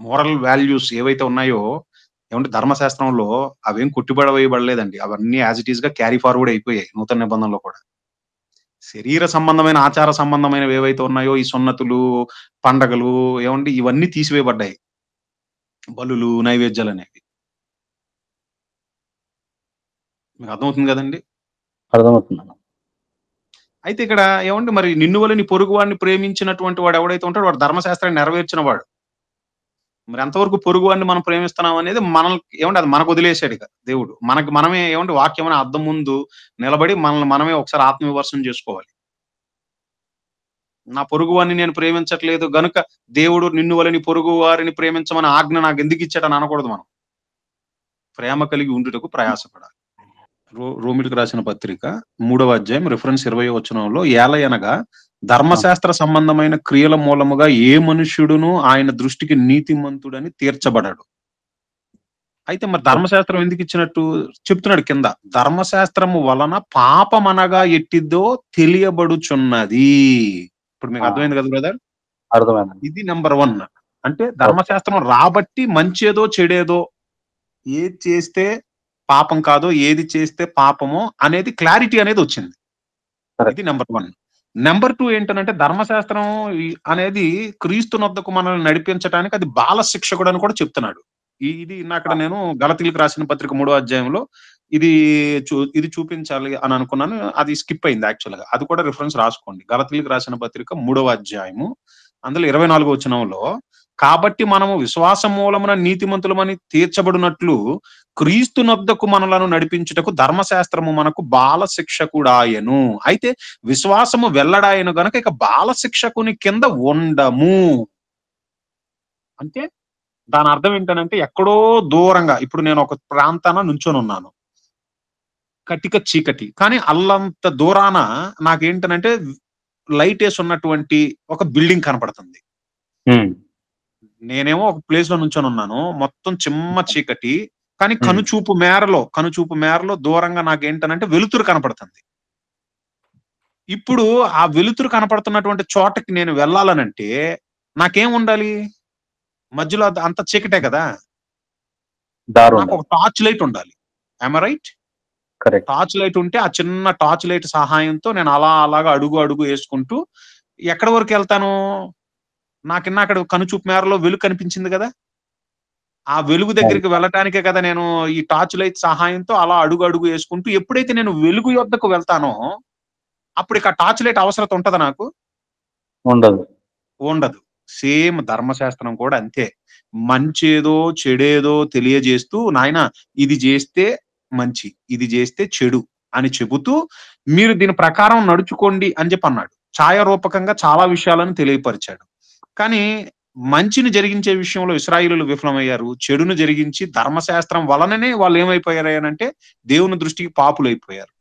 Speaker 1: మోరల్ వాల్యూస్ ఏవైతే ఉన్నాయో ఏమంటే ధర్మశాస్త్రంలో అవేం కొట్టిబడవేయబడలేదండి. అవన్నీ యాజ్ ఇట్ ఈస్ గా క్యారీ ఫార్వర్డ్ అయిపోయాయి నూతన నిబంధనలో కూడా. శరీర సంబంధమైన ఆచార సంబంధమైనవి ఏవైతే ఉన్నాయో ఈ సున్నతులు, పండగలు ఏమండి ఇవన్నీ తీసివేయబడ్డాయి. బలులు, నైవేద్యాలు అనేవి. మీకు అర్థమవుతుంది కదండి.
Speaker 5: అర్థమవుతుందన్న.
Speaker 1: అయితే ఇక్కడ ఏమండి మరి నిన్ను వలె నీ పొరుగు వాడిని ప్రేమించినటువంటి వాడు ఎవడైతే ఉంటాడో వాడు ధర్మశాస్త్రాన్ని నెరవేర్చిన వాడు. మరి ఎంతవరకు పొరుగు వాడిని మనం ప్రేమిస్తున్నాం అనేది మనల్ని ఏమంటే అది మనకు వదిలేసాడు ఇక దేవుడు. మనమే ఏమంటే వాక్యం అనే అద్దం ముందు నిలబడి మనల్ని మనమే ఒకసారి ఆత్మవిమర్శనం చేసుకోవాలి. నా పొరుగు వారిని నేను ప్రేమించట్లేదు గనుక దేవుడు నిన్ను వలె నీ పొరుగు వారిని ప్రేమించమని ఆజ్ఞ నాకు ఎందుకు ఇచ్చాడని అనకూడదు మనం. ప్రేమ కలిగి ఉండుటకు ప్రయాసపడాలి. రోమిలకు రాసిన పత్రిక 3వ అధ్యాయం రిఫరెన్స్ 20వ వచనంలో ఏలయనగా ధర్మశాస్త్ర సంబంధమైన క్రియల మూలముగా ఏ మనుష్యుడును ఆయన దృష్టికి నీతిమంతుడని తీర్చబడడు. అయితే మరి ధర్మశాస్త్రం ఎందుకు ఇచ్చినట్టు చెప్తున్నాడు కింద. ధర్మశాస్త్రము వలన పాపమనగా ఎట్టిద్దో తెలియబడుచున్నది. ఇప్పుడు మీకు అర్థమైంది కదా బ్రదర్?
Speaker 5: అర్థమైంది.
Speaker 1: ఇది నెంబర్ 1. అంటే ధర్మశాస్త్రం రాబట్టి మంచేదో చెడేదో, ఏది చేస్తే పాపం కాదో ఏది చేస్తే పాపమో అనేది క్లారిటీ అనేది వచ్చింది. ఇది నెంబర్ 1. నెంబర్ 2 ఏంటంటే ధర్మశాస్త్రం అనేది క్రీస్తునొద్దకు మనల్ని నడిపించడానికి అది బాల శిక్షకుడు అని కూడా చెప్తున్నాడు. ఇది అక్కడ నేను గలతీయులకు రాసిన పత్రిక 3వ అధ్యాయంలో ఇది చూపించాలి అని అనుకున్నాను. అది స్కిప్ అయింది యాక్చువల్ గా. అది కూడా రిఫరెన్స్ రాసుకోండి. గలతీయులకు రాసిన పత్రిక 3వ అధ్యాయము అందులో 24వ వచనంలో కాబట్టి మనము విశ్వాస మూలమున నీతిమంతులమని తీర్చబడినట్లు క్రీస్తునొద్దకు మనలను నడిపించుటకు ధర్మశాస్త్రము మనకు బాల శిక్షకుడాయను. అయితే విశ్వాసము వెల్లడాయను గనక ఇక బాల శిక్షకుని కింద ఉండము. అంటే దాని అర్థం ఏంటంటే ఎక్కడో దూరంగా, ఇప్పుడు నేను ఒక ప్రాంతాన నుంచొని ఉన్నాను, కటిక చీకటి, కానీ అల్లంత దూరాన నాకేంటనంటే లైట్ వేసి ఉన్నటువంటి ఒక బిల్డింగ్ కనపడుతుంది. నేనేమో ఒక ప్లేస్ లో నుంచొని ఉన్నాను, మొత్తం చిమ్మ చీకటి, కానీ కనుచూపు మేరలో దూరంగా నాకేంటనంటే వెలుతురు కనపడుతుంది. ఇప్పుడు ఆ వెలుతురు కనపడుతున్నటువంటి చోటకి నేను వెళ్ళాలనంటే నాకేం ఉండాలి? మధ్యలో అంత చీకటే కదా, నాకు ఒక టార్చ్ లైట్ ఉండాలి. I right? టార్చ్ లైట్ ఉంటే ఆ చిన్న టార్చ్ లైట్ సహాయంతో నేను అలాగా అడుగు వేసుకుంటూ ఎక్కడి వరకు వెళ్తాను? నాకిన్నా అక్కడ కనుచూపు మేరలో వెలుగు కనిపించింది కదా, ఆ వెలుగు దగ్గరికి వెళ్ళటానికే కదా నేను ఈ టార్చ్ లైట్ సహాయంతో అలా అడుగు వేసుకుంటూ, ఎప్పుడైతే నేను వెలుగు యొద్దకు వెళ్తానో అప్పుడు ఇక టార్చ్ లైట్ అవసరం ఉంటదా నాకు? ఉండదు. సేమ్ ధర్మశాస్త్రం కూడా అంతే. మంచేదో చెడేదో తెలియజేస్తూ నాయన ఇది చేస్తే మంచి, ఇది చేస్తే చెడు అని చెబుతూ మీరు దీని ప్రకారం నడుచుకోండి అని చెప్పి అన్నాడు. ఛాయారూపకంగా చాలా విషయాలను తెలియపరిచాడు. కానీ మంచిని జరిగించే విషయంలో ఇశ్రాయేలీయులు విఫలమయ్యారు. చెడును జరిగించి ధర్మశాస్త్రం వలననే వాళ్ళు ఏమైపోయారంటే దేవుని దృష్టికి పాపులైపోయారు.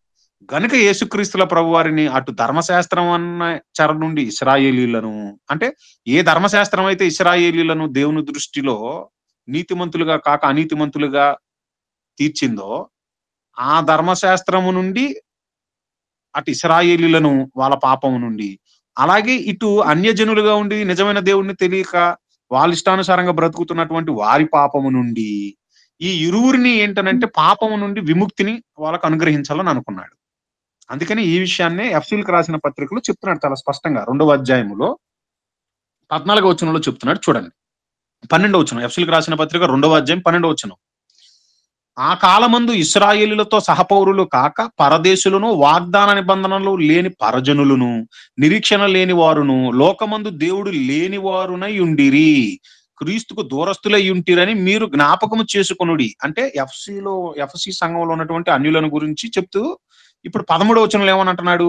Speaker 1: గనుక యేసుక్రీస్తుల ప్రభు వారిని అటు ధర్మశాస్త్రం అన్న చెర నుండి ఇశ్రాయేలీయులను, అంటే ఏ ధర్మశాస్త్రం అయితే ఇశ్రాయేలీయులను దేవుని దృష్టిలో నీతిమంతులుగా కాక అనీతిమంతులుగా తీర్చిందో ఆ ధర్మశాస్త్రము నుండి అటు ఇశ్రాయేలీయులను వాళ్ళ పాపము నుండి, అలాగే ఇటు అన్యజనులుగా ఉండి నిజమైన దేవుణ్ణి తెలియక వాళ్ళ ఇష్టానుసారంగా బ్రతుకుతున్నటువంటి వారి పాపము నుండి ఈ ఇరువురిని ఏంటనంటే పాపము నుండి విముక్తిని వాళ్ళకు అనుగ్రహించాలని అనుకున్నాడు. అందుకని ఈ విషయాన్నే ఎఫ్సీలకు రాసిన పత్రికలో చెప్తున్నాడు చాలా స్పష్టంగా. 2వ అధ్యాయములో 14వ వచనంలో చెప్తున్నాడు. చూడండి 12వ వచనం, ఎఫ్సీలకు రాసిన పత్రిక 2వ అధ్యాయం 12వ వచనం. ఆ కాలమందు ఇశ్రాయేలీయులతో సహపౌరులు కాక పరదేశులను, వాగ్దాన నిబంధనలు లేని పరజనులను, నిరీక్షణ లేని వారును, లోకమందు దేవుడు లేని వారునై ఉండిరి, క్రీస్తుకు దూరస్తులై ఉంటిరని మీరు జ్ఞాపకము చేసుకొనుడి. అంటే ఎఫ్సీ సంఘంలో ఉన్నటువంటి అన్యులను గురించి చెప్తూ ఇప్పుడు 13వ వచనంలో ఏమనంటున్నాడు?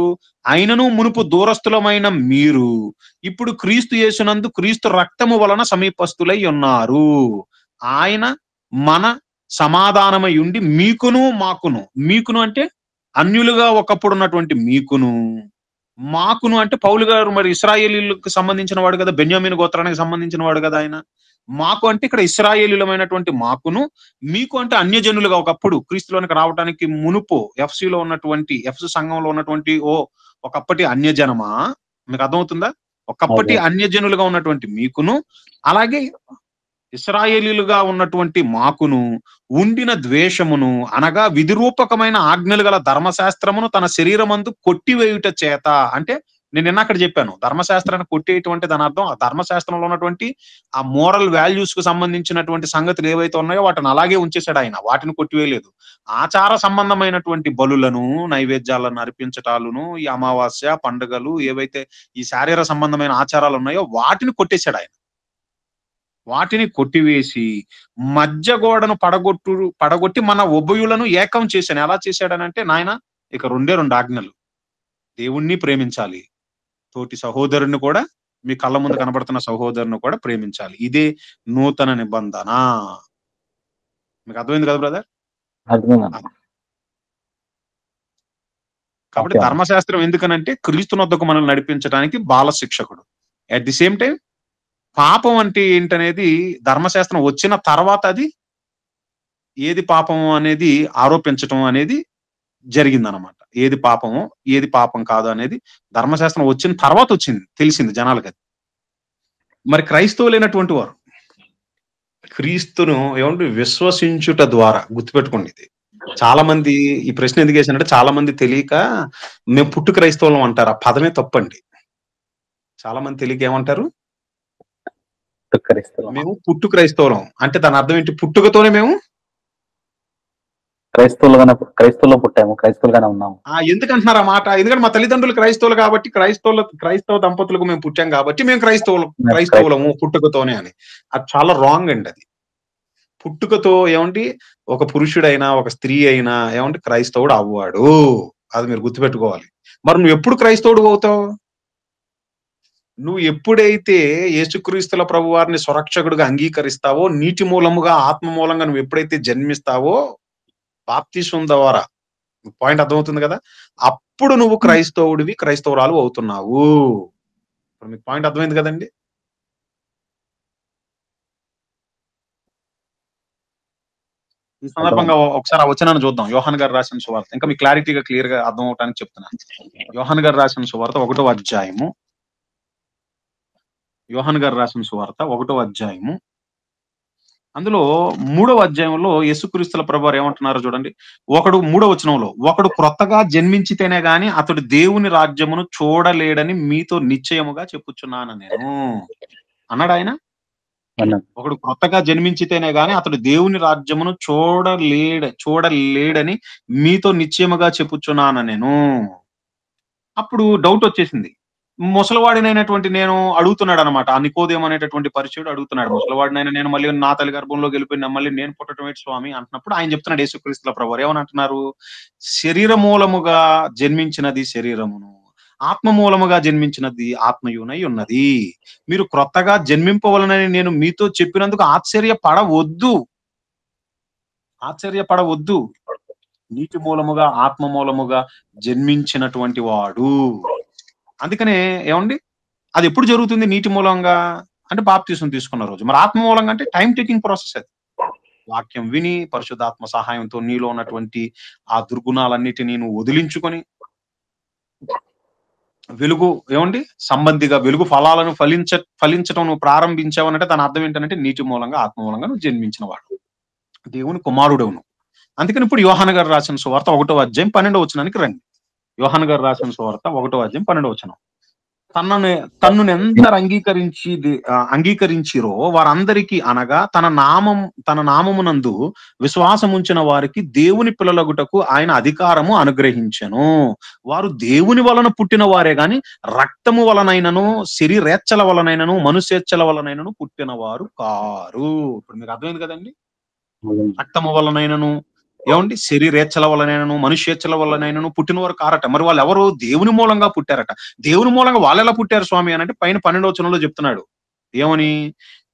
Speaker 1: ఆయనను మునుపు దూరస్తులమైన మీరు ఇప్పుడు క్రీస్తు యేసునందు క్రీస్తు రక్తము వలన సమీపస్తులై ఉన్నారు. ఆయన మన సమాధానమై ఉండి మీకును మాకును, మీకును అంటే అన్యులుగా ఒకప్పుడు ఉన్నటువంటి మీకును, మాకును అంటే పౌలు గారు మరి ఇశ్రాయేలీయులకు సంబంధించిన వాడు కదా, బెన్యామీను గోత్రానికి సంబంధించిన వాడు కదా ఆయన. మాకు అంటే ఇక్కడ ఇశ్రాయేలీయులమైనటువంటి మాకును, మీకు అంటే అన్యజనులుగా ఒకప్పుడు క్రీస్తులోనికి రావడానికి మునుపు ఎఫ్సీ సంఘంలో ఉన్నటువంటి ఒకప్పటి అన్యజనమా. మీకు అర్థమవుతుందా? ఒకప్పటి అన్యజనులుగా ఉన్నటువంటి మీకును, అలాగే ఇశ్రాయేలీలుగా ఉన్నటువంటి మాకును ఉండిన ద్వేషమును, అనగా విధిరూపకమైన ఆజ్ఞలు గల ధర్మశాస్త్రమును తన శరీరమందు కొట్టివేయుట చేత. అంటే నేను నిన్న అక్కడ చెప్పాను, ధర్మశాస్త్రాన్ని కొట్టేయటం అంటే దాని అర్థం ఆ ధర్మశాస్త్రంలో ఉన్నటువంటి ఆ మోరల్ వాల్యూస్ కు సంబంధించినటువంటి సంగతులు ఏవైతే ఉన్నాయో వాటిని అలాగే ఉంచేశాడు ఆయన, వాటిని కొట్టివేయలేదు. ఆచార సంబంధమైనటువంటి బలులను, నైవేద్యాలను అర్పించటాలను, ఈ అమావాస్య పండుగలు ఏవైతే ఈ శారీర సంబంధమైన ఆచారాలు ఉన్నాయో వాటిని కొట్టేశాడు ఆయన. వాటిని కొట్టివేసి మధ్య గోడను పడగొట్టి మన ఉభయులను ఏకం చేశాను. ఎలా చేశాడనంటే, నాయన ఇక రెండే రెండు ఆజ్ఞలు, దేవుణ్ణి ప్రేమించాలి, తోటి సహోదరుని కూడా, మీ కళ్ళ ముందు కనబడుతున్న సహోదరుని కూడా ప్రేమించాలి. ఇదే నూతన నిబంధన. మీకు అర్థమైంది కదా బ్రదర్? కాబట్టి ధర్మశాస్త్రం ఎందుకనంటే క్రీస్తునొద్దకు మనల్ని నడిపించడానికి బాల శిక్షకుడు. అట్ ది సేమ్ టైం పాపం అంటే ఏంటనేది ధర్మశాస్త్రం వచ్చిన తర్వాత అది ఏది పాపము అనేది ఆరోపించటం అనేది జరిగిందనమాట. ఏది పాపమో ఏది పాపం కాదు అనేది ధర్మశాస్త్రం వచ్చిన తర్వాత తెలిసింది జనాలకి. మరి క్రైస్తవులైనటువంటి వారు క్రీస్తును ఏమంటే విశ్వసించుట ద్వారా, గుర్తుపెట్టుకోండి ఇది చాలా మంది ఈ ప్రశ్న ఎందుకు వేసానంటే, చాలా మంది తెలియక మేము పుట్టు క్రైస్తవులం అంటారు. ఆ పదమే తప్పండి. చాలా మంది తెలియక ఏమంటారు, మేము పుట్టు క్రైస్తవులం అంటే దాని అర్థం ఏంటి? పుట్టుకతోనే మేము
Speaker 5: క్రైస్తవులో పుట్టాము, క్రైస్తవులుగానే ఉన్నాము.
Speaker 1: ఎందుకంటున్నారు ఆ మాట? ఎందుకంటే మా తల్లిదండ్రులు క్రైస్తవులు కాబట్టి, క్రైస్తవ దంపతులకు మేము పుట్టాం కాబట్టి మేము క్రైస్తవులము పుట్టుకతోనే అని. అది చాలా రాంగ్ అండి. అది పుట్టుకతో ఏమంటే ఒక పురుషుడైనా ఒక స్త్రీ అయినా ఏమంటే క్రైస్తవుడు అవ్వాడు. అది మీరు గుర్తుపెట్టుకోవాలి. మరి నువ్వు ఎప్పుడు క్రైస్తవుడు అవుతావు? నువ్వు ఎప్పుడైతే యేసుక్రీస్తుల ప్రభు వారిని సురక్షకుడిగా అంగీకరిస్తావో, నీటి మూలముగా ఆత్మ మూలంగా నువ్వు ఎప్పుడైతే జన్మిస్తావో, బాప్తిస్మం ద్వారా, పాయింట్ అర్థమవుతుంది కదా, అప్పుడు నువ్వు క్రైస్తవుడివి, క్రైస్తవురాలు అవుతున్నావు. ఇప్పుడు మీకు పాయింట్ అర్థమైంది కదండి? ఈ సందర్భంగా ఒకసారి ఆ వచనాన్ని చూద్దాం. యోహాన్ గారు రాసిన సువార్త, ఇంకా మీకు క్లారిటీగా క్లియర్ గా అర్థం అవటానికి చెప్తున్నాను. యోహాన్ గారు రాసిన సువార్త 1వ అధ్యాయము, యోహాన్ గారు రాసిన సువార్త 1వ అధ్యాయము, అందులో 3వ అధ్యాయంలో యేసుక్రీస్తుల ప్రభువారు ఏమంటున్నారో చూడండి. 3వ వచనంలో, ఒకడు క్రొత్తగా జన్మించితేనే గాని అతడు దేవుని రాజ్యమును చూడలేడని మీతో నిశ్చయముగా చెప్పుచున్నాను నేను అన్నాడు ఆయన. ఒకడు క్రొత్తగా జన్మించితేనే గాని అతడు దేవుని రాజ్యమును చూడలేడని మీతో నిశ్చయముగా చెప్పుచున్నాను నేను. అప్పుడు డౌట్ వచ్చేసింది. ముసలివాడినైనటువంటి నేను అడుగుతున్నాడు అనమాట. ఆ నికోదేము అనేటటువంటి పరిచయుడు అడుగుతున్నాడు, ముసలివాడినైనా నేను మళ్ళీ నా తల్లి గర్భంలో గెలిపోయిన మళ్ళీ నేను పుట్టడం ఏంటి స్వామి అంటున్నప్పుడు ఆయన చెప్తున్నాడు, యేసుక్రీస్తుల ప్రభువారు ఏమనంటున్నారు, శరీర మూలముగా జన్మించినది శరీరమును, ఆత్మ మూలముగా జన్మించినది ఆత్మయునై ఉన్నది. మీరు క్రొత్తగా జన్మింపవలనని నేను మీతో చెప్పినందుకు ఆశ్చర్యపడవద్దు. నీటి మూలముగా ఆత్మ మూలముగా జన్మించినటువంటి వాడు. అందుకనే ఏమండి, అది ఎప్పుడు జరుగుతుంది? నీటి మూలంగా అంటే బాప్తిసం తీసుకున్న రోజు. మరి ఆత్మ మూలంగా అంటే టైం టేకింగ్ ప్రాసెస్. అది వాక్యం విని పరిశుద్ధాత్మ సహాయంతో నీలో ఉన్నటువంటి ఆ దుర్గుణాలన్నిటినీ నువ్వు వదిలించుకొని వెలుగు ఏమండి సంబంధిగా వెలుగు ఫలాలను ఫలించడం నువ్వు ప్రారంభించావనంటే దాని అర్థం ఏంటంటే నీటి మూలంగా ఆత్మ మూలంగా నువ్వు జన్మించిన వాడు, దేవుని కుమారుడవు నువ్వు. అందుకని ఇప్పుడు యోహాను గారు రాసిన సువార్త 1వ అధ్యాయం 12వ వచనానికి రండి. యోహాను గారు రాసిన సువార్త 1వ అధ్యాయం 12వ వచనం. తన్ను ఎందరు అంగీకరించిరో వారందరికీ, అనగా తన నామమునందు విశ్వాసముంచిన వారికి దేవుని పిల్లలగుటకు ఆయన అధికారము అనుగ్రహించెను. వారు దేవుని వలన పుట్టిన వారే గాని రక్తము వలనైనను శరీరేచ్ఛల వలనైనను మనుష్యేచ్ఛల వలనైనను పుట్టిన వారు కారు. ఇప్పుడు మీకు అర్థమైంది కదండి? రక్తము వలనైనను ఏమండి శరీరేచ్ఛల వలనైనను మనుష్యేచ్ఛల వలనైనను పుట్టినవారు కారట. మరి వాళ్ళు ఎవరు? దేవుని మూలంగా పుట్టారట. దేవుని మూలంగా వాళ్ళు ఎలా పుట్టారు స్వామి అని అంటే పైన 12వ వచనంలో చెప్తున్నాడు ఏమని,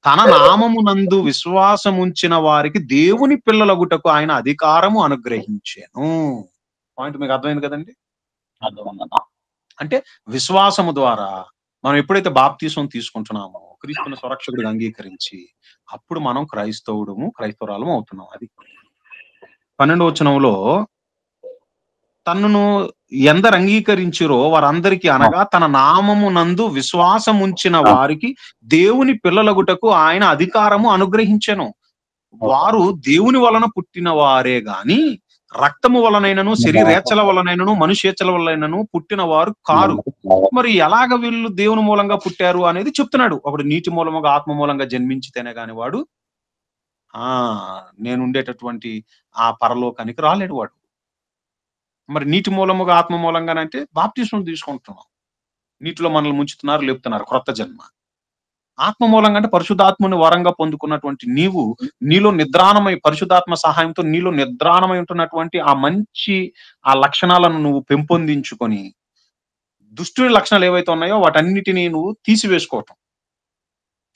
Speaker 1: తన నామమునందు విశ్వాసముంచిన వారికి దేవుని పిల్లలగుటకు ఆయన అధికారము అనుగ్రహించాను. పాయింట్ మీకు అర్థమైంది కదండి? అంటే విశ్వాసము ద్వారా మనం ఎప్పుడైతే బాప్తిసం తీసుకుంటున్నామో, క్రీస్తుని సురక్షకుడిగా అంగీకరించి, అప్పుడు మనం క్రైస్తవురాలము అవుతున్నాం. అది 12వ వచనంలో తన్నును ఎందరు అంగీకరించిరో వారందరికీ అనగా తన నామము నందు విశ్వాసం ఉంచిన వారికి దేవుని పిల్లలగుటకు ఆయన అధికారము అనుగ్రహించెను. వారు దేవుని వలన పుట్టిన వారే గాని రక్తము వలనైనను శరీరేచ్ఛల వలనైనను మనుష్యేచ్ఛల వలనైనను పుట్టిన వారు కారు. మరి ఎలాగ వీళ్ళు దేవుని మూలంగా పుట్టారు అనేది చెప్తున్నాడు. ఒకడు నీటి మూలముగా ఆత్మ మూలంగా జన్మించితేనే కాని వాడు నేను ఉండేటటువంటి ఆ పరలోకానికి రాలేడు వాడు. మరి నీటి మూలముగా ఆత్మ మూలంగానంటే బాప్తిస్మం తీసుకుంటున్నాం, నీటిలో మనల్ని ముంచుతున్నారు, లేపుతున్నారు, క్రొత్త జన్మ. ఆత్మ మూలంగా అంటే పరిశుద్ధాత్మని వరంగా పొందుకున్నటువంటి నీవు నీలో నిద్రాణమై పరిశుద్ధాత్మ సహాయంతో నీలో నిద్రాణమై ఉంటున్నటువంటి ఆ మంచి ఆ లక్షణాలను నువ్వు పెంపొందించుకొని దుష్టుని లక్షణాలు ఏవైతే ఉన్నాయో వాటన్నిటినీ నువ్వు తీసివేసుకోవటం.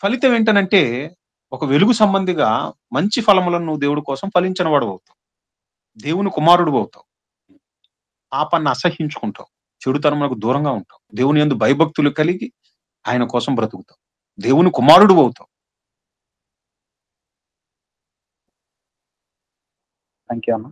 Speaker 1: ఫలితం ఏంటనంటే ఒక వెలుగు సంబంధిగా మంచి ఫలములను నువ్వు దేవుడి కోసం ఫలించిన వాడు అవుతావు, దేవుని కుమారుడు అవుతావు, పాపాన్ని అసహించుకుంటావు, చెడుతనములకు దూరంగా ఉంటావు, దేవుని యందు భయభక్తులు కలిగి ఆయన కోసం బ్రతుకుతావు, దేవుని కుమారుడు అవుతావు.
Speaker 5: థ్యాంక్ యూ అన్న.